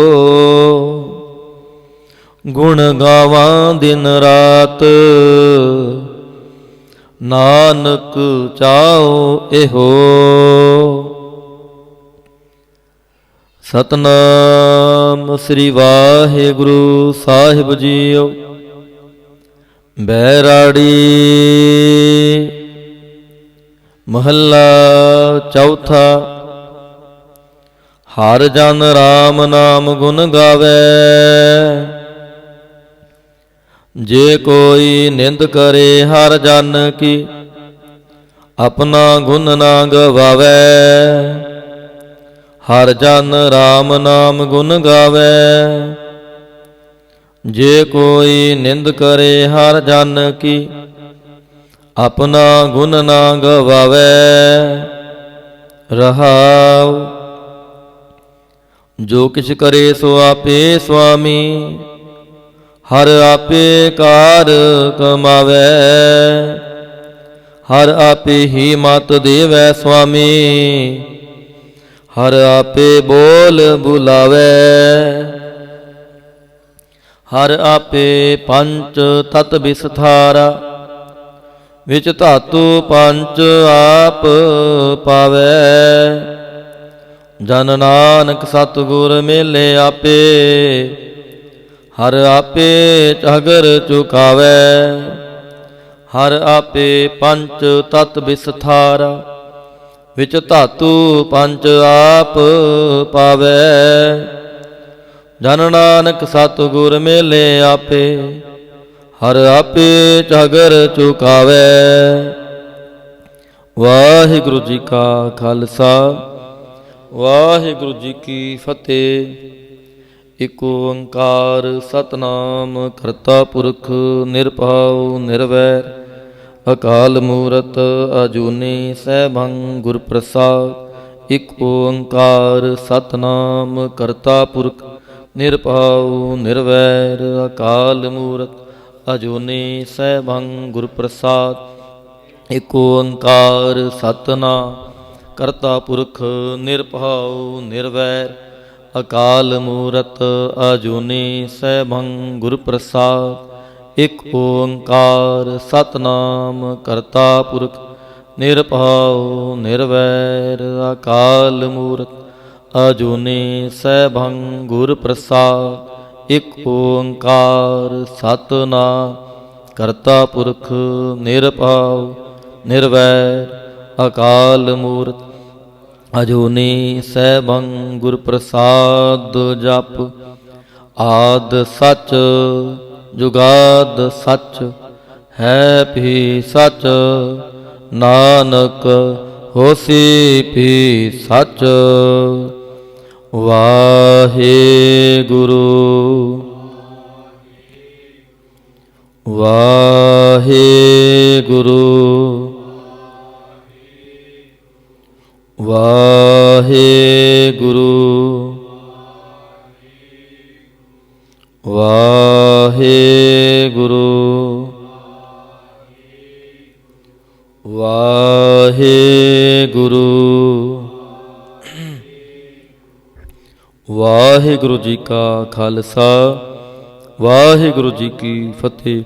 ਗੁਣ ਗਾਵਾਂ ਦਿਨ ਰਾਤ, ਨਾਨਕ ਚਾਓ ਇਹੋ। ਸਤਨਾਮ ਸ੍ਰੀ ਵਾਹਿਗੁਰੂ ਸਾਹਿਬ ਜੀਓ। ਬੈਰਾੜੀ ਮਹੱਲਾ ਚੌਥਾ। ਹਰ ਜਨ ਰਾਮ ਨਾਮ ਗੁਣ ਗਾਵੇ, ਜੇ ਕੋਈ ਨਿੰਦ ਕਰੇ ਹਰ ਜਨ ਕੀ, ਆਪਣਾ ਗੁਣ ਨਾ ਗਵਾਵੇ। ਹਰ ਜਨ ਰਾਮ ਨਾਮ ਗੁਣ ਗਾਵੇ, ਜੇ ਕੋਈ ਨਿੰਦ ਕਰੇ ਹਰ ਜਨ ਕੀ, ਆਪਣਾ ਗੁਣ ਨਾ ਗਵਾਵੇ। ਰਹਾਉ ਜੋ ਕਿਛ ਕਰੇ ਸੋ ਆਪੇ ਸੁਆਮੀ, ਹਰ ਆਪੇ ਕਾਰ ਕਮਾਵੇ। ਹਰ ਆਪੇ ਹੀ ਮਤ ਦੇਵੈ ਸੁਆਮੀ, ਹਰ ਆਪੇ ਬੋਲ ਬੁਲਾਵੇ। ਹਰ ਆਪੇ ਪੰਚ ਤਤ ਵਿਸਥਾਰਾ, ਵਿੱਚ ਧਾਤੂ ਪੰਚ ਆਪ ਪਾਵੇ। ਜਨ ਨਾਨਕ ਸਤਿਗੁਰ ਮੇਲੇ ਆਪੇ, ਹਰ ਆਪੇ ਝਗਰ ਚੁਕਾਵੇ। ਹਰ ਆਪੇ ਪੰਚ ਤਤ ਵਿਸਥਾਰਾ, ਵਿੱਚ ਧਾਤੂ ਪੰਚ ਆਪ ਪਾਵੇ। ਜਨ ਨਾਨਕ ਸਤਿਗੁਰ ਮੇਲੇ ਆਪੇ, ਹਰ ਆਪੇ ਝਗਰ ਚੁਕਾਵੇ। ਵਾਹਿਗੁਰੂ ਜੀ ਕਾ ਖਾਲਸਾ, ਵਾਹਿਗੁਰੂ ਜੀ ਕੀ ਫਤਿਹ। ਇਕ ਓੰਕਾਰ ਸਤਨਾਮ ਕਰਤਾ ਪੁਰਖ ਨਿਰਭਉ ਨਿਰਵੈਰ, ਅਕਾਲ ਮੂਰਤ ਅਜੂਨੀ ਸੈਭੰ ਗੁਰ ਪ੍ਰਸਾਦ। ਇਕ ਓੰਕਾਰ ਸਤਨਾਮ ਕਰਤਾ ਪੁਰਖ ਨਿਰਭਉ ਨਿਰਵੈਰ, ਅਕਾਲ ਮੂਰਤ ਅਜੂਨੀ ਸੈਭੰ ਗੁਰ ਪ੍ਰਸਾਦ। ਇਕ ਓੰਕਾਰ ਸਤਨਾਮ ਕਰਤਾ ਪੁਰਖ ਨਿਰਭਉ ਨਿਰਵੈਰ, ਅਕਾਲ ਮੂਰਤ ਅਜੂਨੀ ਸੈਭੰ ਗੁਰ ਪ੍ਰਸਾਦ। ਇਕ ਓੰਕਾਰ ਸਤਨਾਮ ਕਰਤਾ ਪੁਰਖ ਨਿਰਭਉ ਨਿਰਵੈਰ, ਅਕਾਲ ਮੂਰਤ ਅਜੂਨੀ ਸੈਭੰ ਗੁਰ ਪ੍ਰਸਾਦ। ਇਕ ਓੰਕਾਰ ਸਤਨਾਮ ਕਰਤਾ ਪੁਰਖ ਨਿਰਭਉ ਨਿਰਵੈਰ, ਅਕਾਲ ਮੂਰਤ ਅਜੂਨੀ ਸੈਭੰ ਗੁਰ ਪ੍ਰਸਾਦ। ਜਪ ਆਦ ਸਚ ਜੁਗਾਦ ਸਚ, ਹੈ ਭੀ ਸਚ ਨਾਨਕ ਹੋਸੀ ਭੀ ਸਚ। ਵਾਹਿਗੁਰੂ ਵਾਹਿਗੁਰੂ ਵਾਹਿਗੁਰੂ ਵਾਹਿਗੁਰੂ ਵਾਹਿਗੁਰੂ। ਵਾਹਿਗੁਰੂ ਜੀ ਕਾ ਖਾਲਸਾ, ਵਾਹਿਗੁਰੂ ਜੀ ਕੀ ਫਤਿਹ।